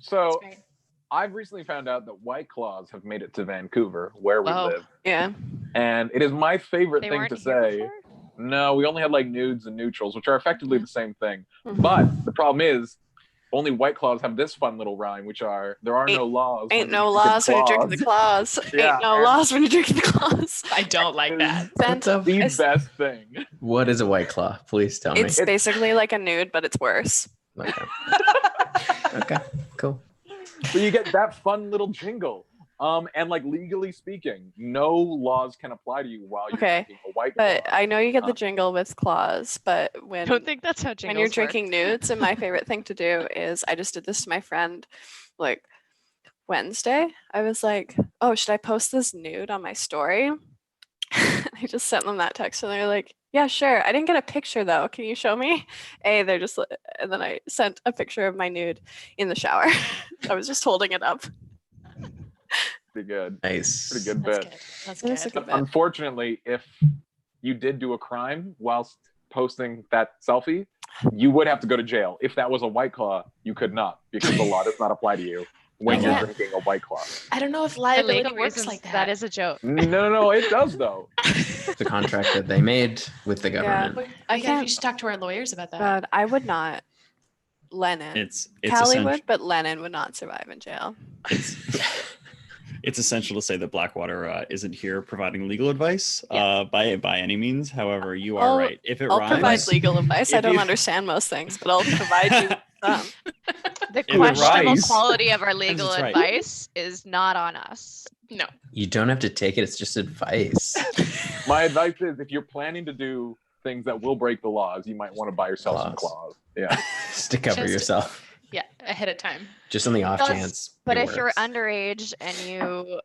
So I've recently found out that White Claws have made it to Vancouver, where we live. Yeah. And it is my favorite They thing weren't to here say. before? No, we only had like nudes and neutrals, which are effectively the same thing. But the problem is, only White Claws have this fun little rhyme, which are, there are no laws. Ain't no laws when you're drinking the claws. Ain't no laws when you're drinking the claws. I don't like that. That's the best thing. What is a White Claw? Please tell me. It's basically like a nude, but it's worse. Okay. Okay, cool. So you get that fun little jingle. And like legally speaking, no laws can apply to you while you're drinking a White Claw. But I know you get the jingle with claws, but I don't think that's how jingles when you're work. drinking nudes, and my favorite thing to do is I just did this to my friend like Wednesday. I was like, oh, should I post this nude on my story? I just sent them that text and they're like, yeah, sure. I didn't get a picture though. Can you show me? And then I sent a picture of my nude in the shower. I was just holding it up. Pretty good. Nice. Pretty good bit. That's good. But unfortunately, if you did do a crime whilst posting that selfie, you would have to go to jail. If that was a White Claw, you could not, because the law does not apply to you when you're drinking a White Claw. I don't know if For liability legal works reasons, like that. that is a joke. No, it does though. The contract that they made with the government. I think we should talk to our lawyers about that. God, I would not. Lennon. It's Callie would, but Lennon would not survive in jail. It's essential to say that Blackwater isn't here providing legal advice by any means. However, you are right. If it I'll rhymes, provide legal advice. I don't understand most things, but I'll provide you with some. The If it questionable rhymes- quality of our legal That's right. advice is not on us. No. You don't have to take it. It's just advice. My advice is, if you're planning to do things that will break the laws, you might want to buy yourself some claws. Yeah. Just to cover Just- yourself. Yeah, ahead of time. Just on the off chance. But it if you're works. underage and you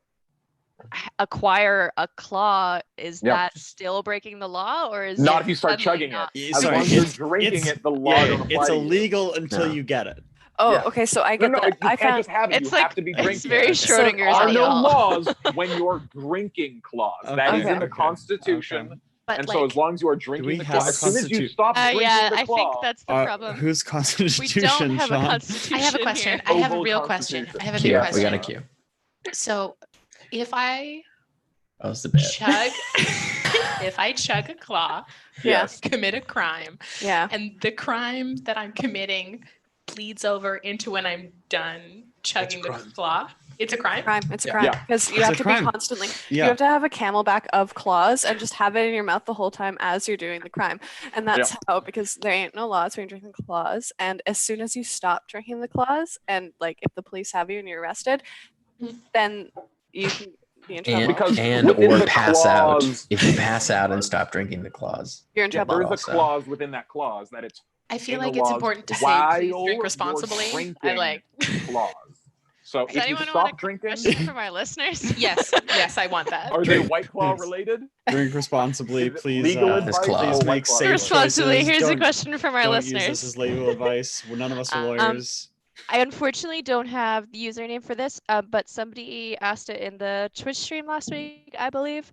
acquire a claw, is that still breaking the law, or is Not it if you start suddenly chugging not? it. As long as you're drinking it, the law don't apply it's to you. illegal until you get it. Oh, okay. So I get No, that. you I can't found just have it. it's You like have to be drinking. it's very it. Schrodinger's There are no ideal. laws when you're drinking claws. That is in the Constitution. But And so as long as you are drinking the claw, as soon as you stop drinking yeah, the I claw, think that's the problem. Whose We constitution, don't have a Sean? constitution. I have a question. here. I have a Oval real question. Constitution. I have a Cue. real We question. got a cue. So if I Oh, it's the bit. chug if I chug a claw, yes. commit a crime, Yeah. and the crime that I'm committing bleeds over into when I'm done chugging the claw, it's a crime? It's a crime because you It's have a to crime. be constantly. Yeah. You have to have a camelback of claws and just have it in your mouth the whole time as you're doing the crime, and that's how, because there ain't no laws when you're drinking claws. And as soon as you stop drinking the claws, and like if the police have you and you're arrested, then you can be in trouble. Because and within or the pass out. clause- If you pass out and stop drinking the claws. You're in trouble. There is a Also. clause within that clause that it's I feel in the like it's laws important to say while please drink you're responsibly. I drinking like clause. So Does if you anyone want stop a drinking, question from our listeners? yes, I want that. are they White Claw related? Drink responsibly, Is it please. legal This advice clause. or Please White make Claw safe advice? Responsibly, choices. here's a Don't- question from our don't listeners. use this as legal advice. Well, none of us are lawyers. I unfortunately don't have the username for this, but somebody asked it in the Twitch stream last week, I believe.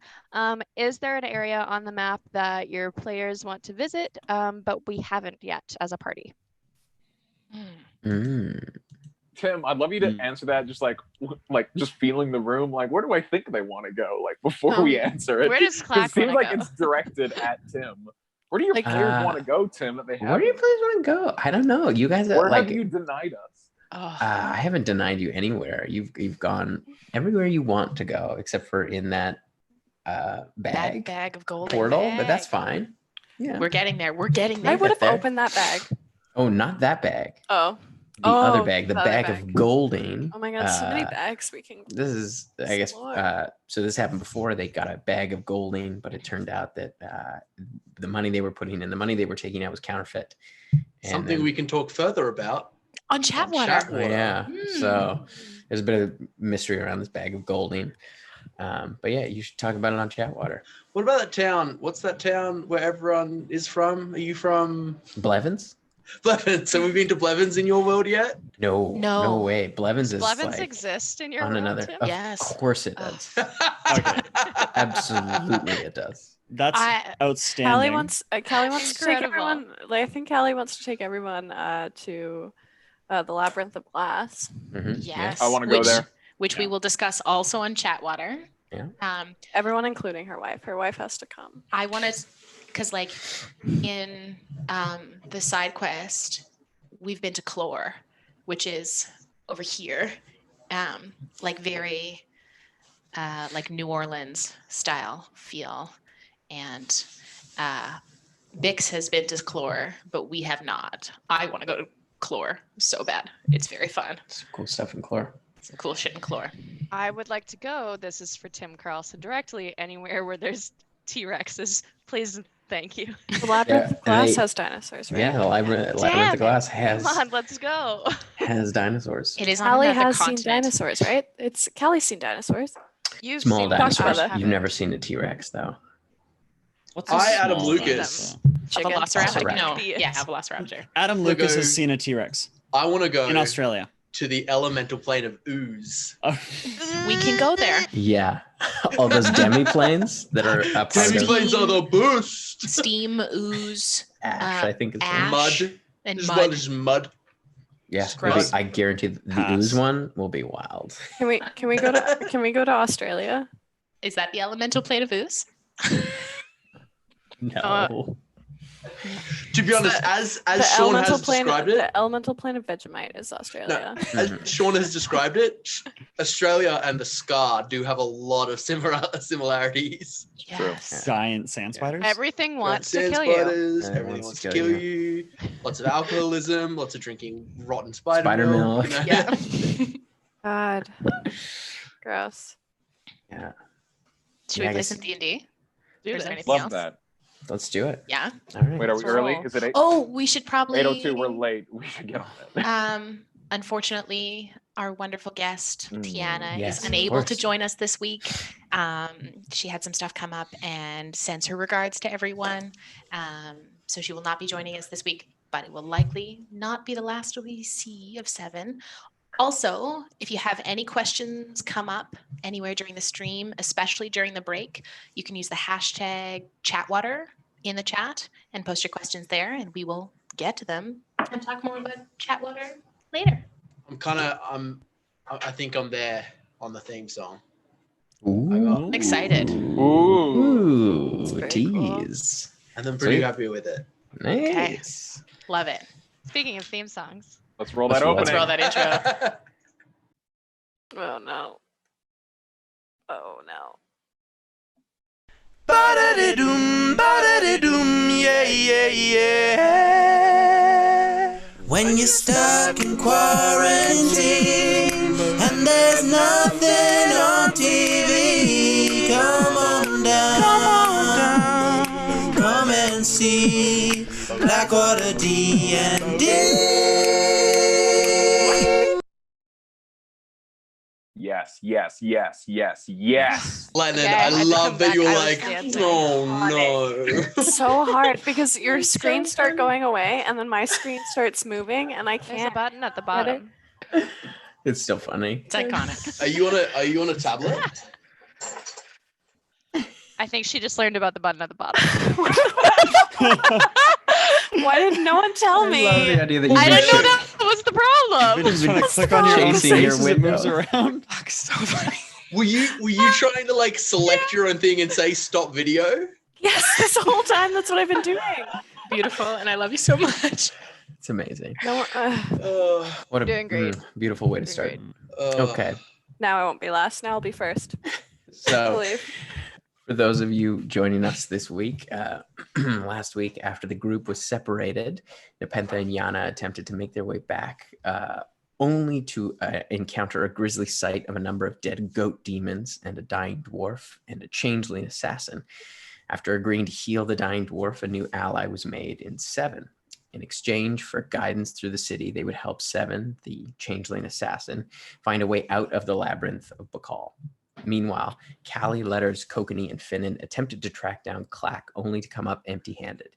Is there an area on the map that your players want to visit, but we haven't yet as a party? Tim, I'd love you to answer that. Just like just feeling the room. Like, where do I think they want to go? Like before we answer it. Where does 'Cause Clack it seems wanna like go? it's directed at Tim. Where do your Like, players want to go, Tim? That they have. Where do you players want to go? I don't know. You guys are Where like. have you denied us? I haven't denied you anywhere. You've gone everywhere you want to go, except for in that bag Bag of gold portal. But that's fine. Yeah. We're getting there. We're getting there. I would have there. opened that bag. Oh, not that bag. Oh. The other bag. The the other bag bag. of golding. Oh my God! So many bags we can. This is, I guess, explore. so this happened before. They got a bag of golding, but it turned out that the money they were putting in, the money they were taking out was counterfeit. And Something then- we can talk further about. On Chatwater. Oh, yeah. So there's a bit of mystery around this bag of golding. But yeah, you should talk about it on Chatwater. What about that town? What's that town where everyone is from? Are you from Blevins? Blevins? Have we been to Blevins in your world yet? No way. Blevins is Blevins like exist in your on world, another. Tim? Of course it does. Okay. Absolutely it does. That's outstanding. Callie wants to take Incredible. everyone. Like, I think Callie wants to take everyone to the Labyrinth of Glass. Yes. I wanna go there. Which we Yeah. will discuss also on Chatwater. Yeah. Everyone, including her wife. Her wife has to come. I want to, because like in the side quest, we've been to Clore, which is over here, like very like New Orleans style feel. And Bix has been to Clore, but we have not. I want to go to Clore so bad. It's very fun. Some cool stuff in Clore. Some cool shit in Clore. I would like to go. This is for Tim Carlson directly. Anywhere where there's T-Rexes, please and thank you. The Labyrinth of Glass they- has dinosaurs, right? Yeah, the Labyrinth Damn of Glass has Come on, let's go. dinosaurs. It is on Callie another has seen continent. dinosaurs, right? Callie's seen dinosaurs. You've Small seen them, Talked about dinosaurs. it. I You've haven't. never seen a T-Rex though. What's Hi, a Adam small Lucas. dinosaur? A Chicken. Velociraptor? Velociraptor. No, Yes. yeah, a Velociraptor. Adam We'll Lucas go- has seen a T-Rex I want to go in Australia. to the elemental plane of ooze. Oh, We can go there. Yeah, all those demiplanes that are a part Demi of planes are the boost. Steam, ooze, Ash. I think it's ash. Mud. and Just mud. mud. Just mud. yeah. Just Maybe, gross. I guarantee the Pass. ooze one will be wild. Can we go to Australia? Is that the elemental plane of ooze? No. To be honest, as The Sean elemental has plane. described it, The elemental plane of Vegemite is Australia. as Sean has described it, Australia and the Scar do have a lot of similarities. Yes. giant sand spiders. Everything wants to Sand kill you. spiders, Everyone everything wants to kill you. Lots of alcoholism, lots of drinking rotten spider, Spider milk. you know? Yeah. God. Gross. Yeah. Should Yeah, I we play guess- some D&D? Do Or is there this. anything Love else? that. Let's do it. Yeah. All right. Wait, are we Let's early? roll. Is it 8? Oh, we should probably. 8:02. We're late. We should get on it. Unfortunately, our wonderful guest, Tiana, Yes, is of unable to course. join us this week. She had some stuff come up and sends her regards to everyone. So she will not be joining us this week, but it will likely not be the last we see of 7. Also, if you have any questions come up anywhere during the stream, especially during the break, you can use the hashtag Chatwater in the chat and post your questions there, and we will get to them and talk more about Chatwater later. I think I'm there on the theme song. Ooh. I'm excited. Ooh. It's Ooh. very cool. Tease. And I'm pretty Sweet. happy with it. Nice. Love it. Speaking of theme songs, Let's roll Let's that roll opening. Let's roll that intro. Oh no. Oh no. Ba-da-da-doom, ba-da-da-doom, yeah, yeah, yeah. When you're stuck in quarantine and there's nothing on TV, come on down, come and see Blackwater D&D. Yes, yes, yes, yes, yes. Lennon, Okay, I I had to love come that back. you were I was like, dancing. oh no. It's so hard because your screens start going away and then my screen starts moving and I there's a can't. button at the it. bottom. It's still funny. It's iconic. Are you on a tablet? I think she just learned about the button at the bottom. Why didn't no one tell I me? love the idea that you I can didn't know shift- that was the You've problem. been trying to What's click the on your own Chasing your face as it moves window. around. Fuck, so funny. Were you trying to like select your own thing and say stop video? Yes, this whole time that's what I've been doing. Beautiful, and I love you so much. It's amazing. No, What a Doing great. beautiful way to Doing start. great. Okay. now I won't be last. Now I'll be first. I So believe. for those of you joining us this week, last week after the group was separated, Nepenthe and Yana attempted to make their way back, only to encounter a grisly sight of a number of dead goat demons and a dying dwarf and a changeling assassin. After agreeing to heal the dying dwarf, a new ally was made in Seven. In exchange for guidance through the city, they would help Seven, the changeling assassin, find a way out of the labyrinth of Bakal. Meanwhile, Callie, Letters, Kokanee, and Finnan attempted to track down Clack, only to come up empty-handed.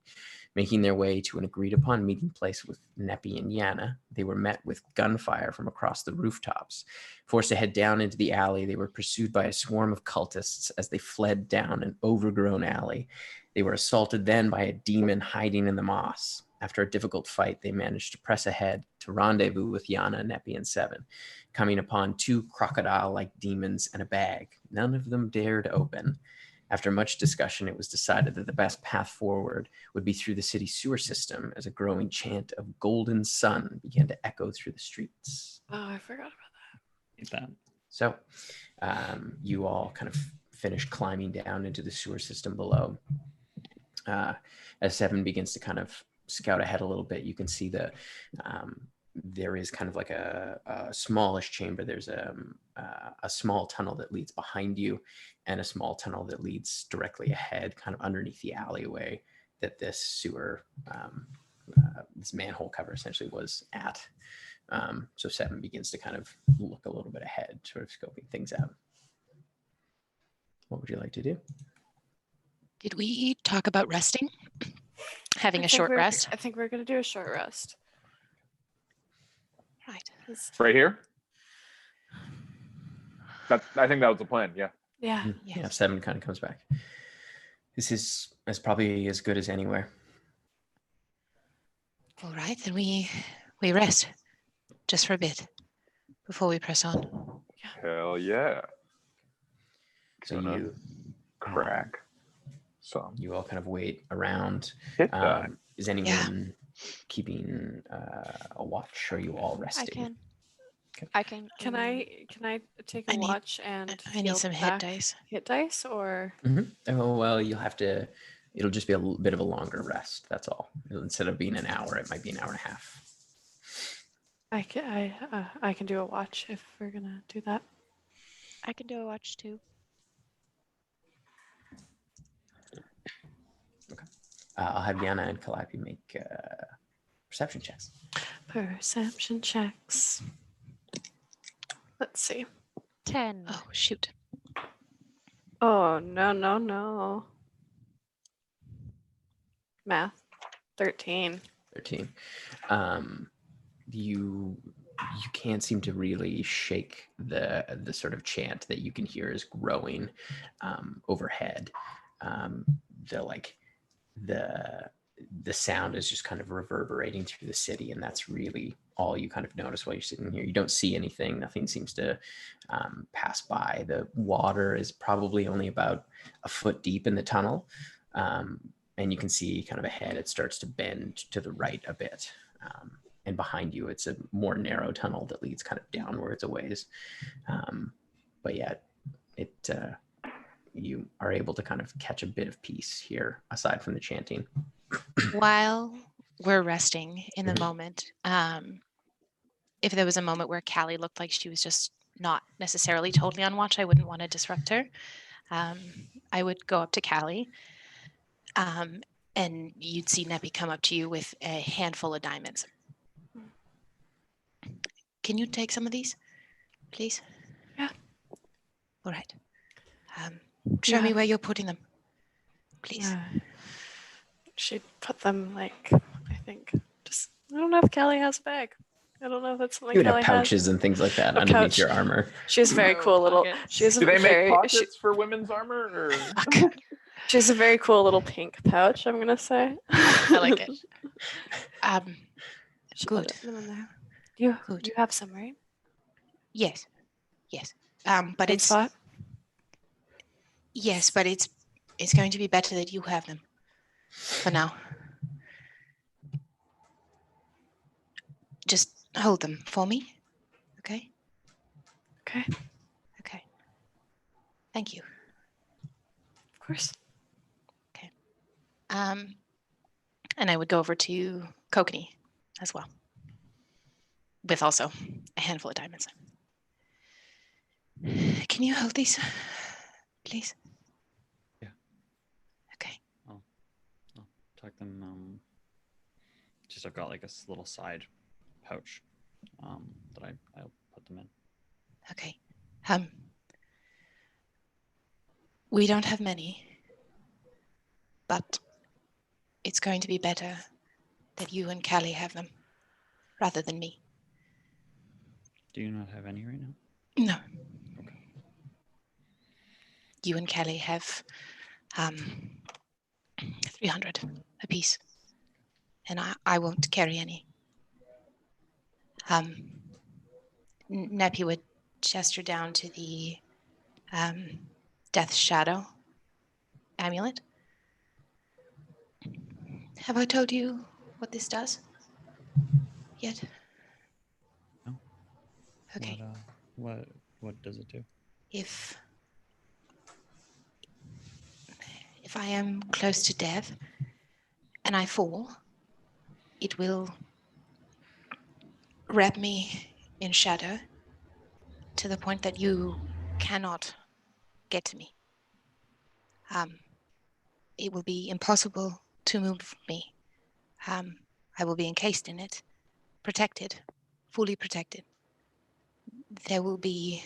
Making their way to an agreed-upon meeting place with Neppy and Yana, they were met with gunfire from across the rooftops. Forced to head down into the alley, they were pursued by a swarm of cultists as they fled down an overgrown alley. They were assaulted then by a demon hiding in the moss. After a difficult fight, they managed to press ahead to rendezvous with Yana, Neppy, and Seven, coming upon 2 crocodile-like demons and a bag. None of them dared open. After much discussion, it was decided that the best path forward would be through the city sewer system as a growing chant of Golden Sun began to echo through the streets. Oh, I forgot about That. So you all kind of finish climbing down into the sewer system below. As Seven begins to kind of scout ahead a little bit, you can see there is kind of like a smallish chamber. There's a small tunnel that leads behind you and a small tunnel that leads directly ahead, kind of underneath the alleyway that this sewer, this manhole cover essentially was at. So Seven begins to kind of look a little bit ahead, sort of scoping things out. What would you like to do? Did we talk about resting? Having I a think short we're- rest? I think we're gonna do a short rest. Right. Right here. I think that was the plan. Yeah. Yeah. Yeah, Yes. Seven kind of comes back. This is probably as good as anywhere. All right, then we rest just for a bit before we press on. Hell yeah. So Gonna crack some. you all kind of wait around. Hit that. Is anyone keeping a watch? Or are you all I resting? can. Okay. I can. Can I take a I need- watch and I need heal some hit back dice. hit dice or Oh, well, you'll have to. It'll just be a bit of a longer rest. That's all. Instead of being an hour, it might be an hour and a half. I can do a watch if we're gonna do that. I can do a watch too. I'll have Yana and Calliope make perception checks. Perception checks. Let's see. 10. Oh, shoot. Oh no. Math. 13. 13. You can't seem to really shake the sort of chant that you can hear is growing overhead. The sound is just kind of reverberating through the city, and that's really all you kind of notice while you're sitting here. You don't see anything. Nothing seems to pass by. The water is probably only about a foot deep in the tunnel. And you can see kind of ahead, it starts to bend to the right a bit. And behind you, it's a more narrow tunnel that leads kind of downwards a ways. But yeah, you are able to kind of catch a bit of peace here, aside from the chanting. While we're resting in the Mhm. moment, if there was a moment where Callie looked like she was just not necessarily totally on watch, I wouldn't want to disrupt her. I would go up to Callie, and you'd see Neppy come up to you with a handful of diamonds. Can you take some of these, please? Yeah. All right. Show me Yeah. where you're putting them, please. She'd put them like I think just I don't know if Kelly has a bag. I don't know if that's something You would have Kelly has. pouches and things like that A underneath pouch. your armor. She has a very Oh, cool little. pockets. She has a Do they make very. pockets for women's armor? Or? She has a very cool little pink pouch. I'm gonna say. I like it. She Good. put them in there. You Good. you have some, right? Yes. But Same it's spot? yes, but it's going to be better that you have them for now. Just hold them for me, okay? Okay, Okay. Thank you. of course. And I would go over to Kokanee as well, with also a handful of diamonds. Can you hold these, please? Yeah. Okay. I'll tuck them. Just I've got like a little side pouch that I'll put them in. Okay. We don't have many, but it's going to be better that you and Callie have them rather than me. Do you not have any right now? No. Okay. You and Callie have 300 apiece. and I won't carry any. Neppy would gesture down to the Death Shadow amulet. Have I told you what this does yet? No. Okay. What does it do? If I am close to death and I fall, it will wrap me in shadow to the point that you cannot get to me. It will be impossible to move me. I will be encased in it, protected, fully protected. There will be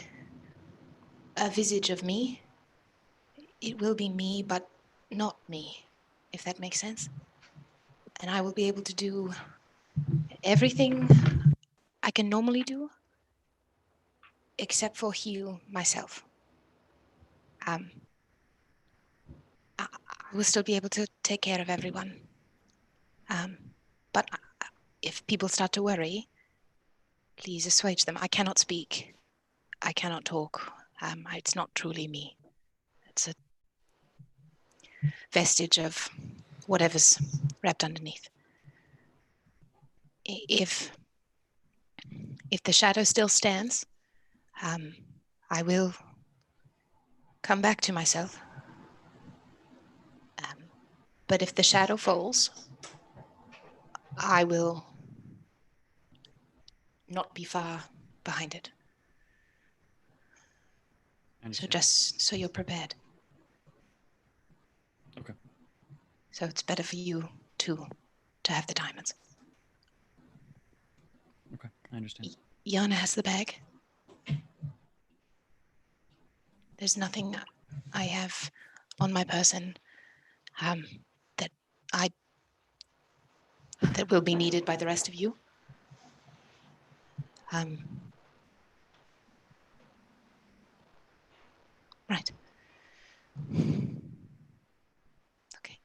a visage of me. It will be me, but not me, if that makes sense. And I will be able to do everything I can normally do, except for heal myself. I will still be able to take care of everyone. But if people start to worry, please assuage them. I cannot speak. I cannot talk. It's not truly me. It's a vestige of whatever's wrapped underneath. If the shadow still stands, I will come back to myself. But if the shadow falls, I will not be far behind it. So just so you're prepared. Okay. So it's better for you to have the diamonds. Okay, I understand. Yana has the bag. There's nothing I have on my person that will be needed by the rest of you. Right. Okay.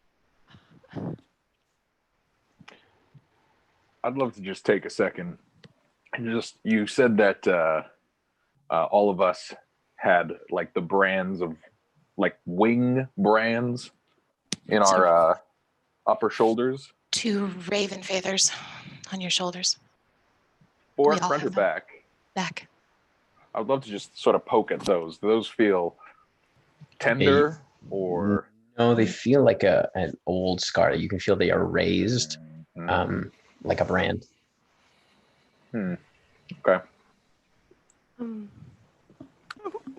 I'd love to just take a second and you said that all of us had like the brands of like wing brands in our upper shoulders. 2 raven feathers on your shoulders. Or We all front or have them. back. Back. I would love to just sort of poke at those. Do those feel tender or? No, they feel like an old scar. You can feel they are raised, like a brand. Okay.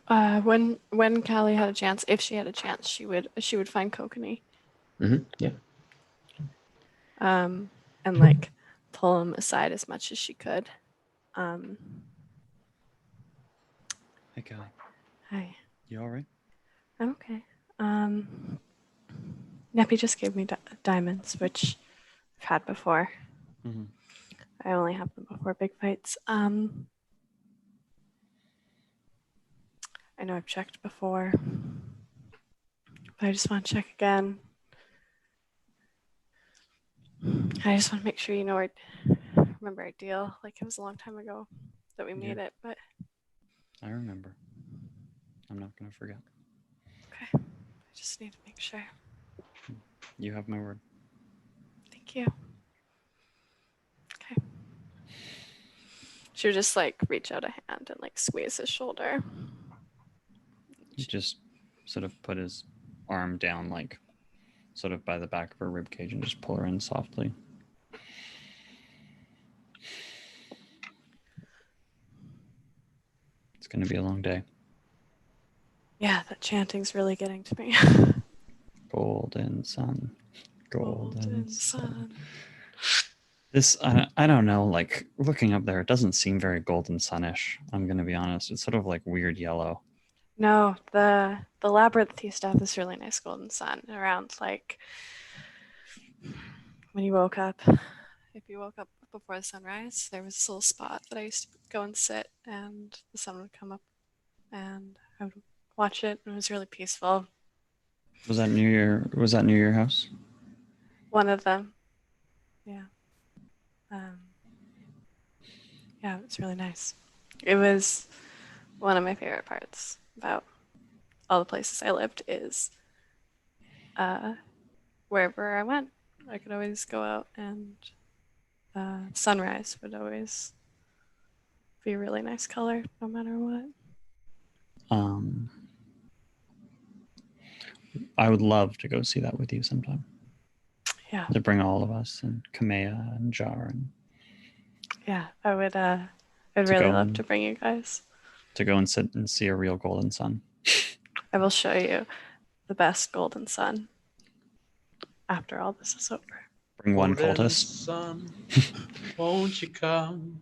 When Callie had a chance, if she had a chance, she would find Kokanee. Yeah. And like pull him aside as much as she could. Hey, Callie. Hi. You all right? I'm okay. Neppy just gave me diamonds, which I've had before. Mm-hmm. I only have them before big fights. I know I've checked before, but I just want to check again. I just want to make sure you know I remember our deal. Like it was a long time ago that we made it, but I remember. I'm not going to forget. okay. I just need to make sure. You have my word. Thank you. Okay. She would just like reach out a hand and like squeeze his shoulder. He just sort of put his arm down, like sort of by the back of her rib cage, and just pull her in softly. It's going to be a long day. Yeah, that chanting's really getting to me. Golden sun. Golden sun. sun. This, I don't know, like looking up there, it doesn't seem very golden sunish. I'm going to be honest. It's sort of like weird yellow. No, the labyrinth used to have this really nice golden sun around like when you woke up. If you woke up before the sunrise, there was this little spot that I used to go and sit, and the sun would come up, and I would watch it, and it was really peaceful. Was that near your house? One of them. Yeah. Yeah, it was really nice. It was one of my favorite parts about all the places I lived is wherever I went, I could always go out and sunrise would always be a really nice color no matter what. I would love to go see that with you sometime. Yeah. To bring all of us and Kamea and Jar and Yeah, I'd really go love and- to bring you guys. to go and sit and see a real golden sun. I will show you the best golden sun after all this is over. Bring one Golden cultist. sun, won't you come?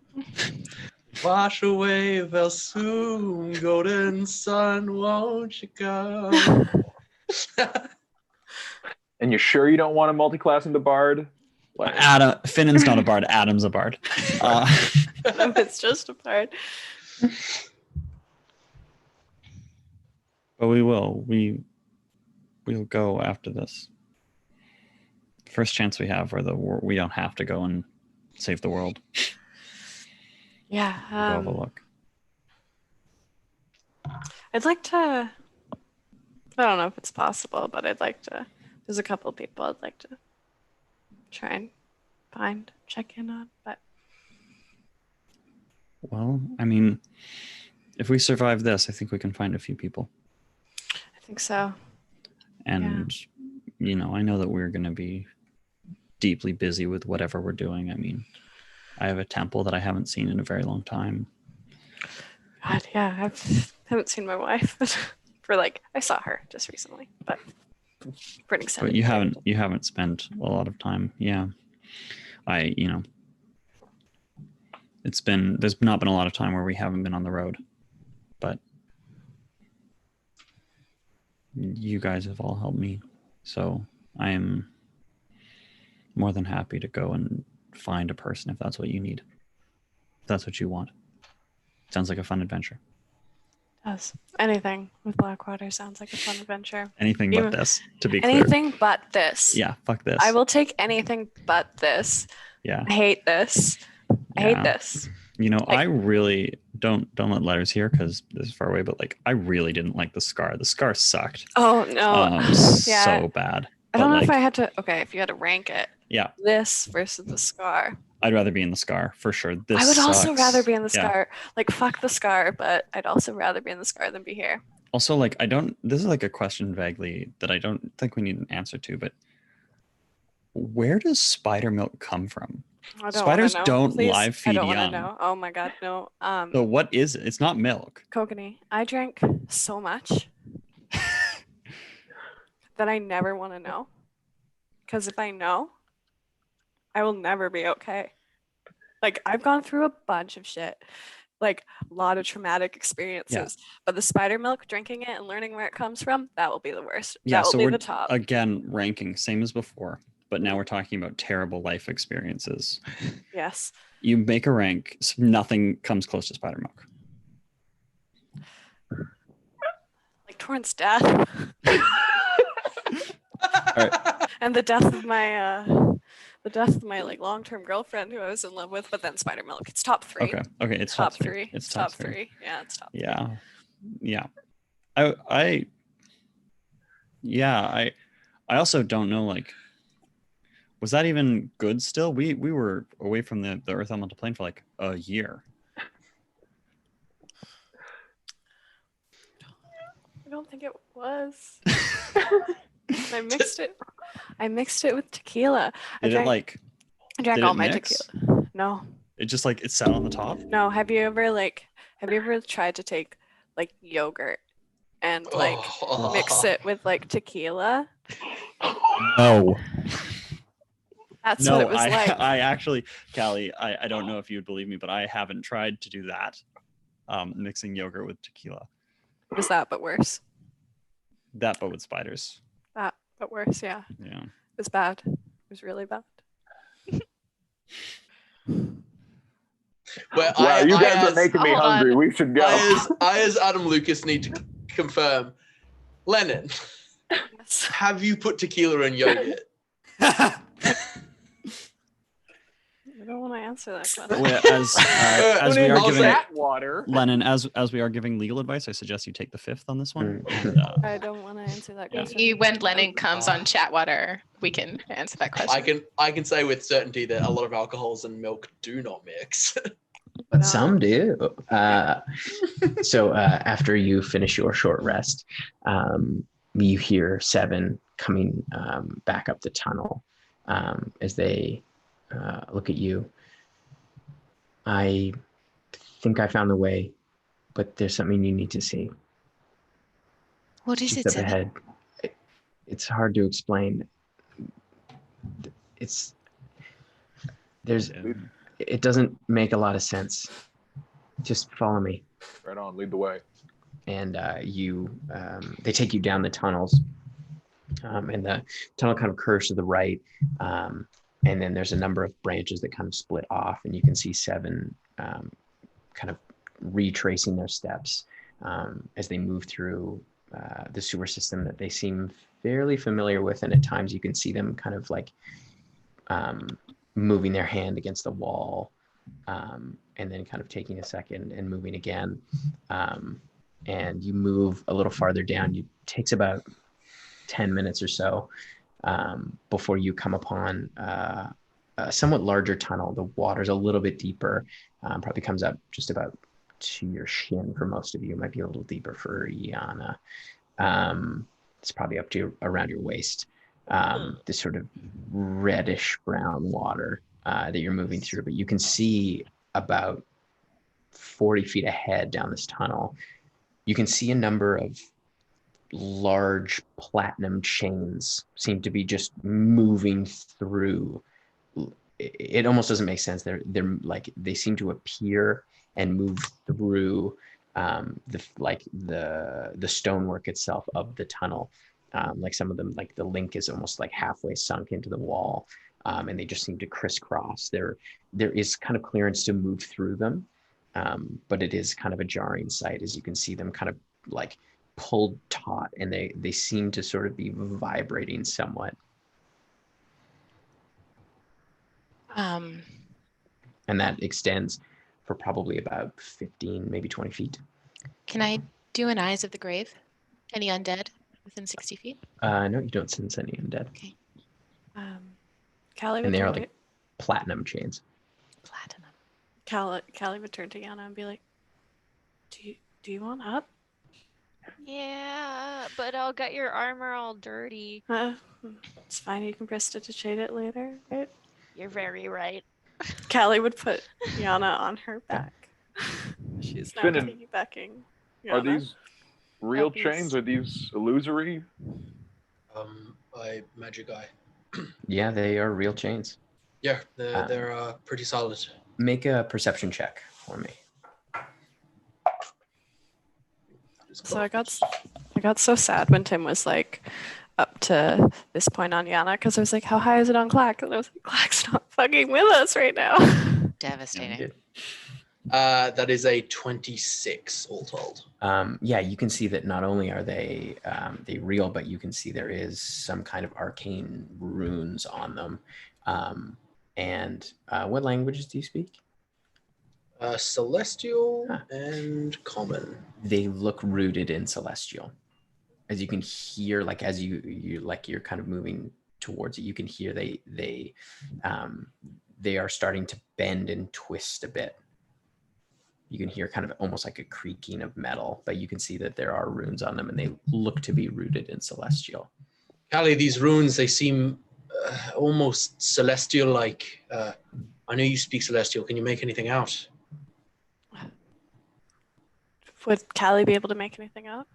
Wash away Vel Soom, golden sun, won't you come? And you sure you don't want to multi-class into Bard? Like, Adam, Finnan's not a bard. Adam's a bard. It's just a part. But we will. We'll go after this. First chance we have where we don't have to go and save the world. Yeah. We'll go have a look. I'd like to. I don't know if it's possible, but I'd like to. There's a couple people I'd like to try and find, check in on, but Well, I mean, if we survive this, I think we can find a few people. I think so. And, you know, I know that we're going to be deeply busy with whatever we're doing. I mean, I have a temple that I haven't seen in a very long time. God, yeah, haven't seen my wife for I saw her just recently, but for an extended But you period. haven't spent a lot of time. Yeah. There's not been a lot of time where we haven't been on the road, but you guys have all helped me. So I am more than happy to go and find a person if that's what you need. If that's what you want. Sounds like a fun adventure. Does. Anything with Blackwater sounds like a fun adventure. Anything Even- but this, to be clear. Anything but this. Yeah, fuck this. I will take anything but this. Yeah. I hate this. I hate Yeah. this. You know, I really don't let letters here because this is far away, but I really didn't like the scar. The scar sucked. Oh no. Yeah. So bad. I don't But, know if I had to. Okay, if you had to rank it, Yeah, this versus the scar. I'd rather be in the scar for sure. This I would also sucks. rather be in the Yeah. scar. Fuck the scar, but I'd also rather be in the scar than be here. Also, this is a question vaguely that I don't think we need an answer to, but where does spider milk come from? I don't Spiders wanna know. don't Please, live feed I don't wanna young. know. Oh my god, no. So what is it? It's not milk. Kokanee, I drank so much that I never want to know. Because if I know, I will never be okay. I've gone through a bunch of shit, a lot of traumatic experiences. But the spider milk, drinking it and learning where it comes from, that will be the worst. Yeah, that will so be we're the top. again ranking same as before, but now we're talking about terrible life experiences. Yes. You make a rank, so nothing comes close to spider milk. Torrance death. right. And the death of my long-term girlfriend who I was in love with, but then spider milk. It's top 3. Okay, it's top 3. It's top 3. Yeah, it's top 3. Yeah. I also don't know, was that even good still? We were away from the Earth Elemental Plane for a year. I don't think it was. I mixed it with tequila. Did I drank did all it my mix? tequila. No. It just it sat on the top? No, have you ever tried to take yogurt and mix it with tequila? No. That's what it was like. I actually, Callie, I don't know if you'd believe me, but I haven't tried to do that. Mixing yogurt with tequila. It was that, but worse. That, but with spiders. That, but worse, yeah. Yeah. It was bad. It was really bad. Wow, you guys are making me hungry. We should go. I as Adam Lucas need to confirm. Lennon, Yes. have you put tequila in yogurt? answer that question. Well, as we are How's giving that water? Lennon, as we are giving legal advice, I suggest you take the 5th on this one. And, I don't want to answer that question. When Lennon comes on Chatwater, we can answer that question. I can say with certainty that a lot of alcohols and milk do not mix. But some do. So after you finish your short rest, you hear Seven coming back up the tunnel as they look at you. I think I found the way, but there's something you need to see. What is Just it, up Seven? ahead. It's hard to explain. It doesn't make a lot of sense. Just follow me. Right on, lead the way. And they take you down the tunnels, and the tunnel kind of curves to the right, and then there's a number of branches that kind of split off, and you can see Seven kind of retracing their steps as they move through the sewer system that they seem fairly familiar with, and at times you can see them kind of like moving their hand against the wall, and then kind of taking a second and moving again. And you move a little farther down. It takes about 10 minutes or so before you come upon a somewhat larger tunnel. The water's a little bit deeper, probably comes up just about to your shin for most of you. It might be a little deeper for Yana. It's probably up to around your waist. This sort of reddish brown water that you're moving through, but you can see about 40 feet ahead down this tunnel. You can see a number of large platinum chains seem to be just moving through. It almost doesn't make sense. They're like, they seem to appear and move through the stonework itself of the tunnel. Like some of them, like the link is almost like halfway sunk into the wall, and they just seem to crisscross. There is kind of clearance to move through them, but it is kind of a jarring sight as you can see them kind of like pulled taut, and they seem to sort of be vibrating somewhat. And that extends for probably about 15, maybe 20 feet. Can I do an Eyes of the Grave? Any undead within 60 feet? No, you don't sense any undead. Okay. Callie And would they are turn like platinum chains. Platinum. Callie would turn to Yana and be like, "Do you want up?" Yeah, but I'll get your armor all dirty. It's fine. You can prestidigitate it later, right? You're very right. Callie would put Yana on her back. She's now Finn, piggybacking. Are Yana. these real These- chains? Are these illusory? I magic eye. Yeah, they are real chains. Yeah, they're pretty solid. Make a perception check for me. So I got so sad when Tim was like up to this point on Yana, because I was like, how high is it on Clack? And I was like, Clack's not fucking with us right now. Devastating. That is a 26 all told. Yeah, you can see that not only are they real, but you can see there is some kind of arcane runes on them. And what languages do you speak? Celestial and common. They look rooted in Celestial. As you can hear, like as you're kind of moving towards it, you can hear they are starting to bend and twist a bit. You can hear kind of almost like a creaking of metal, but you can see that there are runes on them, and they look to be rooted in Celestial. Callie, these runes, they seem almost celestial-like. I know you speak Celestial. Can you make anything out? Would Callie be able to make anything out?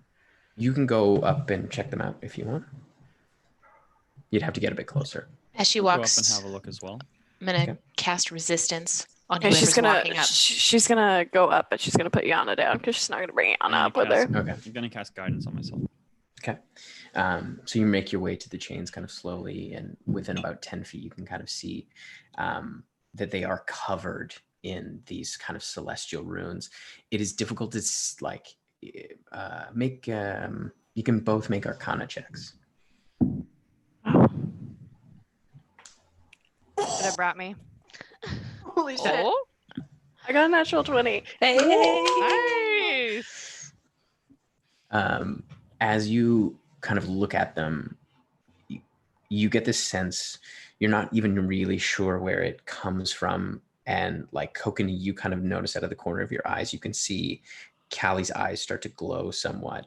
You can go up and check them out if you want. You'd have to get a bit closer. As she Go up walks, and have a look as well. I'm gonna Okay. cast resistance on Okay, whoever's walking up. she's gonna go up, but she's gonna put Yana down because she's not gonna bring Yana up with her. Okay. I'm gonna cast guidance on myself. Okay. So you make your way to the chains kind of slowly, and within about 10 feet, you can kind of see that they are covered in these kind of celestial runes. It is difficult to make, you can both make Arcana checks. Oh. Should have brought me. Holy shit. Oh, I got a natural 20. nice. As you kind of look at them, you get this sense you're not even really sure where it comes from. And like Kokanee, you kind of notice out of the corner of your eyes, you can see Callie's eyes start to glow somewhat.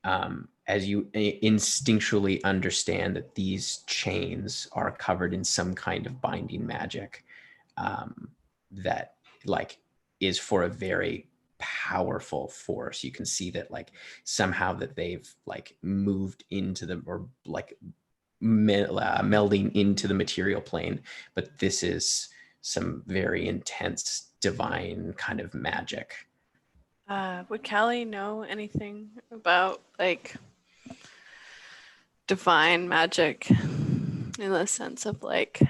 As you instinctually understand that these chains are covered in some kind of binding magic that like is for a very powerful force. You can see that like somehow that they've like moved into the, or like melding into the material plane, but this is some very intense divine kind of magic. Would Callie know anything about like divine magic in the sense of like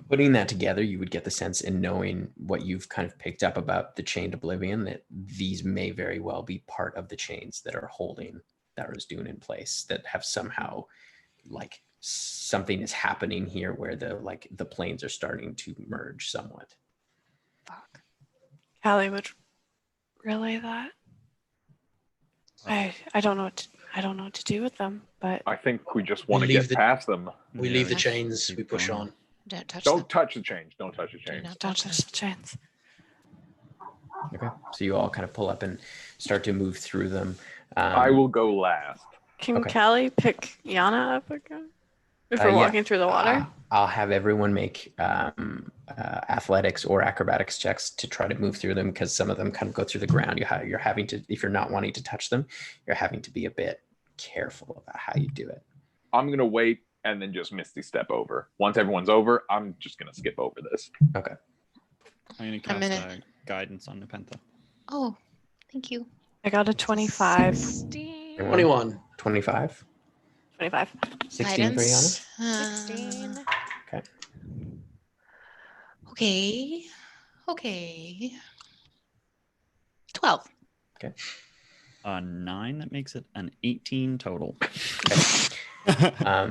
Putting that together, you would get the sense in knowing what you've kind of picked up about the Chained Oblivion that these may very well be part of the chains that are holding Tharizdun in place, that have somehow like something is happening here where the planes are starting to merge somewhat. fuck. Callie would relay that. I don't know what to do with them, but I think we just want to We leave get past them. We Yeah, leave the let's chains, keep we push going. on. Don't touch them. Don't touch the change. Don't touch the Do change. not don't touch touch them. the chains. Okay, so you all kind of pull up and start to move through them. I will go last. Can Okay. Callie pick Yana up again? If we're yeah. walking through the water? I'll have everyone make athletics or acrobatics checks to try to move through them, because some of them kind of go through the ground. You're having to, if you're not wanting to touch them, you're having to be a bit careful about how you do it. I'm gonna wait and then just Misty step over. Once everyone's over, I'm just gonna skip over this. Okay. I'm going to I'm cast gonna- guidance on Nepentha. Oh, thank you. I got a 25. 16. 21. 25. 25. 16 for Yana. Guidance. 16. Okay. Okay. 12. 9, that makes it an 18 total.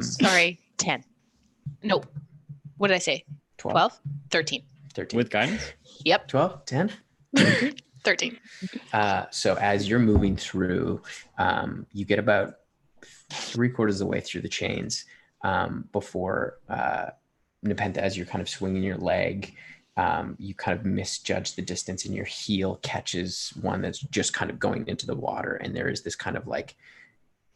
Sorry, 10. Nope. What did I say? 12. 12? 13. 13. With guidance? Yep, 12, 10. 13. So as you're moving through, you get about 3/4 of the way through the chains before Nepentha, as you're kind of swinging your leg, you kind of misjudge the distance, and your heel catches one that's just kind of going into the water, and there is this kind of like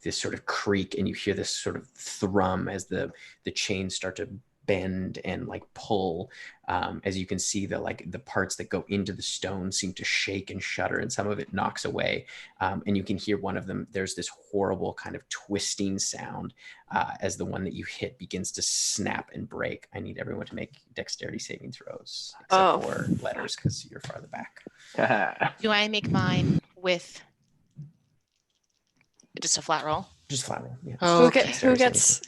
this sort of creak, and you hear this sort of thrum as the chains start to bend and like pull. As you can see, the parts that go into the stone seem to shake and shudder, and some of it knocks away. And you can hear one of them, there's this horrible kind of twisting sound as the one that you hit begins to snap and break. I need everyone to make dexterity saving throws, except for letters, because you're farther back. Do I make mine with just a flat roll? Just flat roll. Yeah. Oh,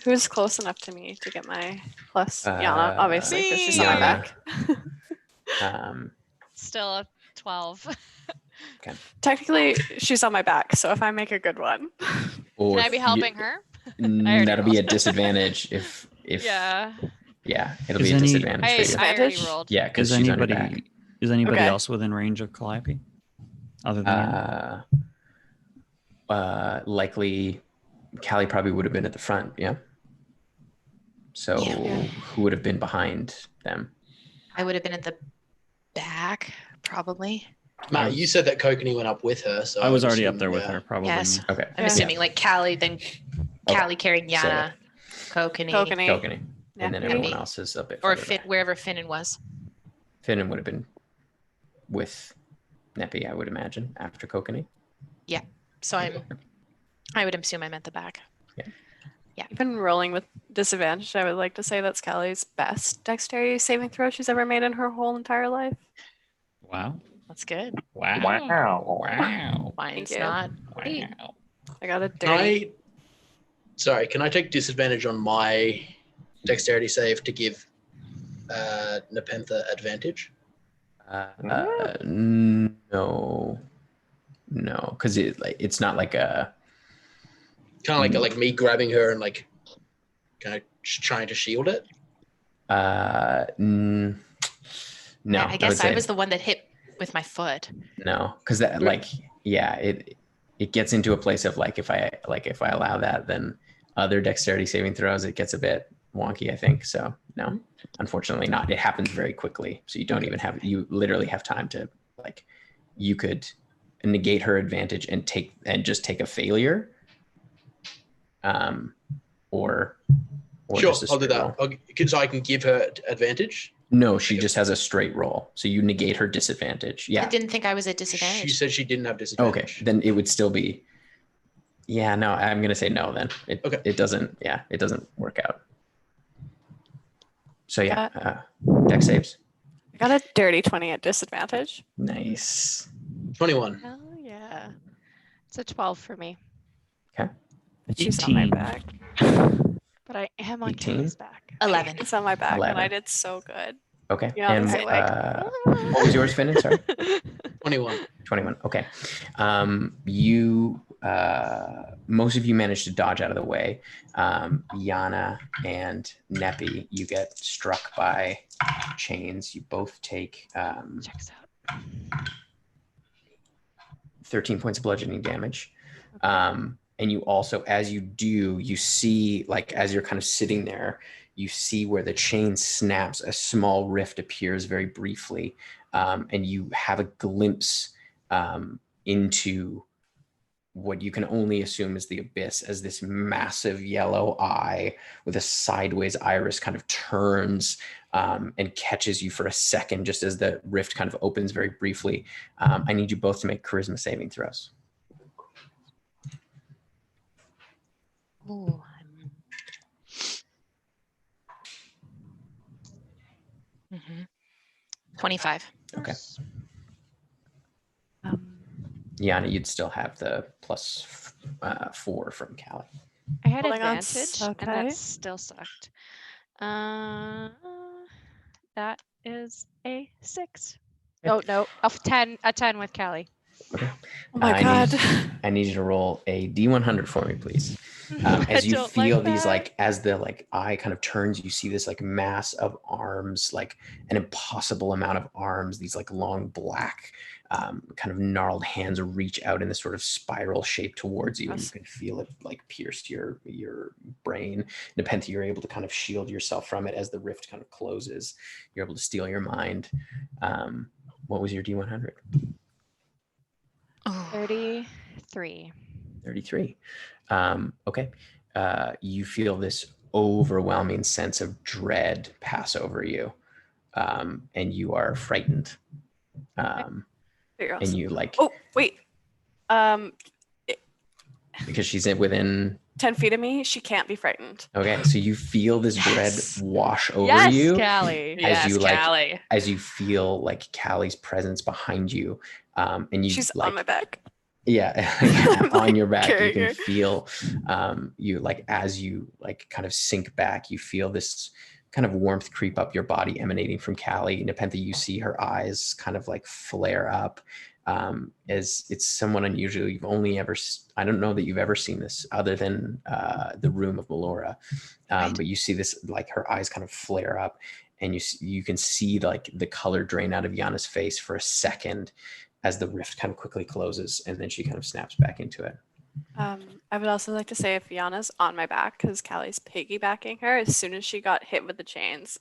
Who's close enough to me to get my plus? Yana, obviously, because she's on my Yana. back. Still a 12. Technically, she's on my back, so if I make a good one. Or Can I be if helping you- her? already That'll be a rolled. disadvantage if Yeah. it'll Is be a any- disadvantage I for you. Disadvantage? already rolled. Yeah, because Is she's on your back. anybody Okay. else within range of Calliope? Other than you? Likely Callie probably would have been at the front, yeah. So Yeah. who would have been behind them? I would have been at the back, probably. Matt, you said that Kokanee went up with her, so I was already assume, up there with yeah. her, probably. Yes. Okay. I'm Yeah. assuming like Callie, then Callie carrying So- Yana, Kokanee, Kokanee. Kokanee. And then Nappy. everyone else is a bit or further Finn, back. wherever Finnan was. Finnan would have been with Neppy, I would imagine, after Kokanee. So I would assume I'm at the back. Even rolling with disadvantage, I would like to say that's Callie's best dexterity saving throw she's ever made in her whole entire life. Wow. That's good. Wow. Wow. Wow. Mine's you. not. Great. Wow. I got a Can dirty. can I take disadvantage on my dexterity save to give Nepentha advantage? No, because it's not like a. Kind of like me grabbing her and like kind of trying to shield it. No, I would guess I say was the one that hit with my foot. no, because that it gets into a place of if I allow that, then other dexterity saving throws, it gets a bit wonky, I think. So no, unfortunately not. It happens very quickly, so you literally have time to you could negate her advantage and just take a failure, or Sure, just a I'll do straight roll. that. So I can give her advantage. No, she just has a straight roll, so you negate her disadvantage. Yeah. I didn't think I was at She disadvantage. said she didn't have Okay, disadvantage. then it would still be. Yeah, no, I'm gonna say no. Then it doesn't. Yeah, it doesn't work out. So yeah, dex saves. I got a dirty 20 at disadvantage. Nice. 21. Hell yeah. It's a 12 for me. Okay. She's on my 18. back. But I am on 18? Kelly's back. 11. It's on my back, and 11. I did so good. Okay. Yeah, and that's like- what was yours, Finn? Sorry. 21. 21. Okay. You most of you managed to dodge out of the way. Yana and Neppy, you get struck by chains. You both take Checks out. 13 points of bludgeoning damage. And you also, as you do, you see, as you're kind of sitting there, you see where the chain snaps, a small rift appears very briefly, and you have a glimpse into what you can only assume is the abyss, as this massive yellow eye with a sideways iris kind of turns and catches you for a second, just as the rift kind of opens very briefly. I need you both to make charisma saving throws. Ooh, 25. Okay. Yeah. You'd still have the plus 4 from Callie. I had Holding on advantage, so and tight. that still sucked. That is a 6. Oh no, a 10 with Callie. Okay. Oh my I god. I need you to roll a D100 for me, please. As you don't feel like these, that. as the eye kind of turns, you see this mass of arms, an impossible amount of arms, these long black kind of gnarled hands reach out in this sort of spiral shape towards you, and you can feel it pierce your brain. Nepenthe, you're able to kind of shield yourself from it as the rift kind of closes. You're able to steal your mind. What was your D100? 33. 33. Okay. You feel this overwhelming sense of dread pass over you, and you are frightened. And you Oh wait. Because she's within 10 feet of me, she can't be frightened. Okay, so you feel this dread wash over Yes, you Callie. as you Callie. as you feel Callie's presence behind you, and you She's on my back. Yeah, I'm, on your back. You carrying can her. feel you as you kind of sink back, you feel this kind of warmth creep up your body emanating from Callie. Nepenthe, you see her eyes kind of flare up. As it's somewhat unusual. You've only ever, I don't know that you've ever seen this other than the room of Melora. But you see this, her eyes kind of flare up, and you can see the color drain out of Yana's face for a second as the rift kind of quickly closes, and then she kind of snaps back into it. I would also like to say if Yana's on my back, because Callie's piggybacking her, as soon as she got hit with the chains,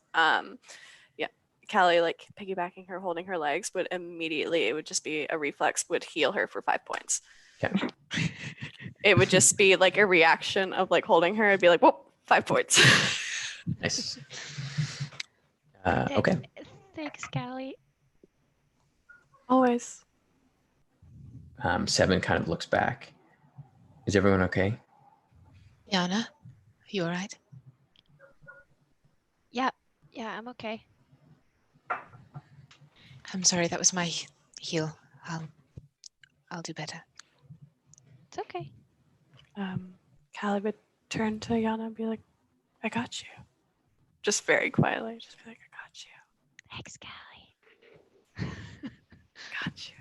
Callie piggybacking her, holding her legs, would immediately, it would just be a reflex, would heal her for 5 points. Okay. It would just be a reaction of holding her, it'd be whoop, 5 points. Nice. Okay. Thanks, Callie. Always. 7 kind of looks back. Is everyone okay? Yana, you all right? Yeah, I'm okay. I'm sorry, that was my heel. I'll do better. It's okay. Callie would turn to Yana and be like, I got you. Just very quietly, just be like, I got you. Thanks, Callie. Got you.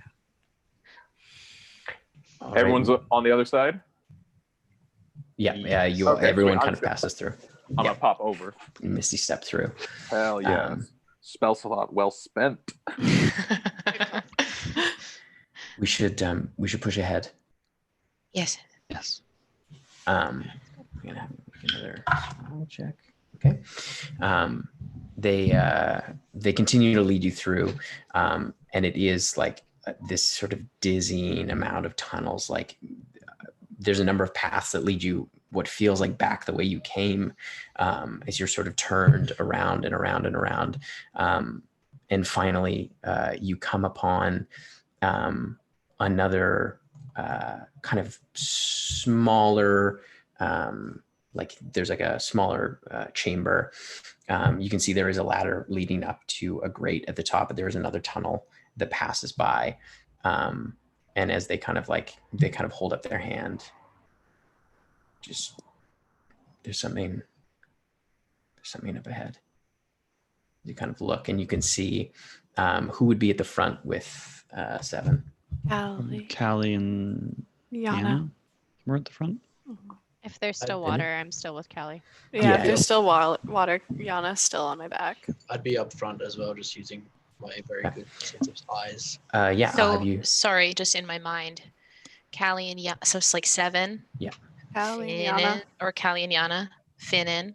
All Everyone's right. on the other side. Yeah. Okay, Everyone sweet. kind of passes through. I'm gonna pop over. Misty step through. Hell yeah. Spell slot well spent. We should push ahead. Yes. Yes. I'm gonna have another small check. Okay. They continue to lead you through, and it is like this sort of dizzying amount of tunnels. Like there's a number of paths that lead you what feels like back the way you came, as you're sort of turned around and around and around, and finally you come upon another kind of smaller, like there's like a smaller chamber. You can see there is a ladder leading up to a grate at the top, but there is another tunnel that passes by. And as they kind of hold up their hand, just there's something up ahead. You kind of look and you can see who would be at the front with Seven. Callie and Yana. We're at the front. If there's still I've been- water, I'm still with Callie. Yeah, if there's still water, Yana's still on my back. I'd be up front as well, just using my very good sense of eyes. Yeah, I'll So have you. sorry, just in my mind, Callie and Yana. So it's like Seven. Callie, Finnan, Yana. or Callie and Yana. Finnan.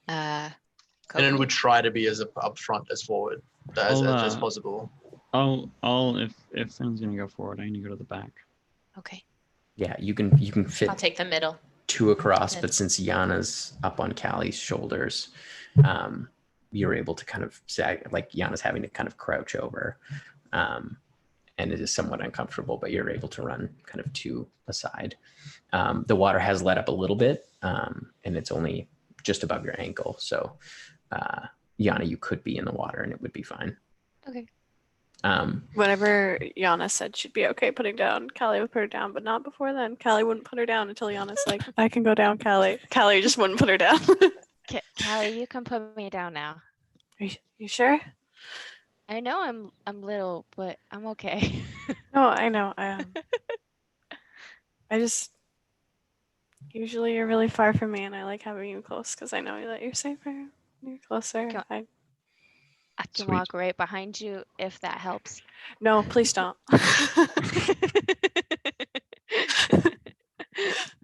And then would try to be as up front as forward as I'll, possible. I'll if Finn's gonna go forward, I need to go to the back. Okay. Yeah, you can fit I'll take the middle. two across, Then- but since Yana's up on Callie's shoulders, you're able to kind of sag, like Yana's having to kind of crouch over, and it is somewhat uncomfortable, but you're able to run kind of two aside. The water has let up a little bit, and it's only just above your ankle. So, Yana, you could be in the water and it would be fine. Okay. Whenever Yana said she'd be okay putting down, Callie would put her down, but not before then. Callie wouldn't put her down until Yana's like, I can go down, Callie. Callie just wouldn't put her down. Callie, you can put me down now. You sure? I know I'm little, but I'm okay. No, I know. I just usually you're really far from me, and I like having you close because I know that you're safer. You're closer. Go- I I can Sweet. walk right behind you if that helps. No, please don't.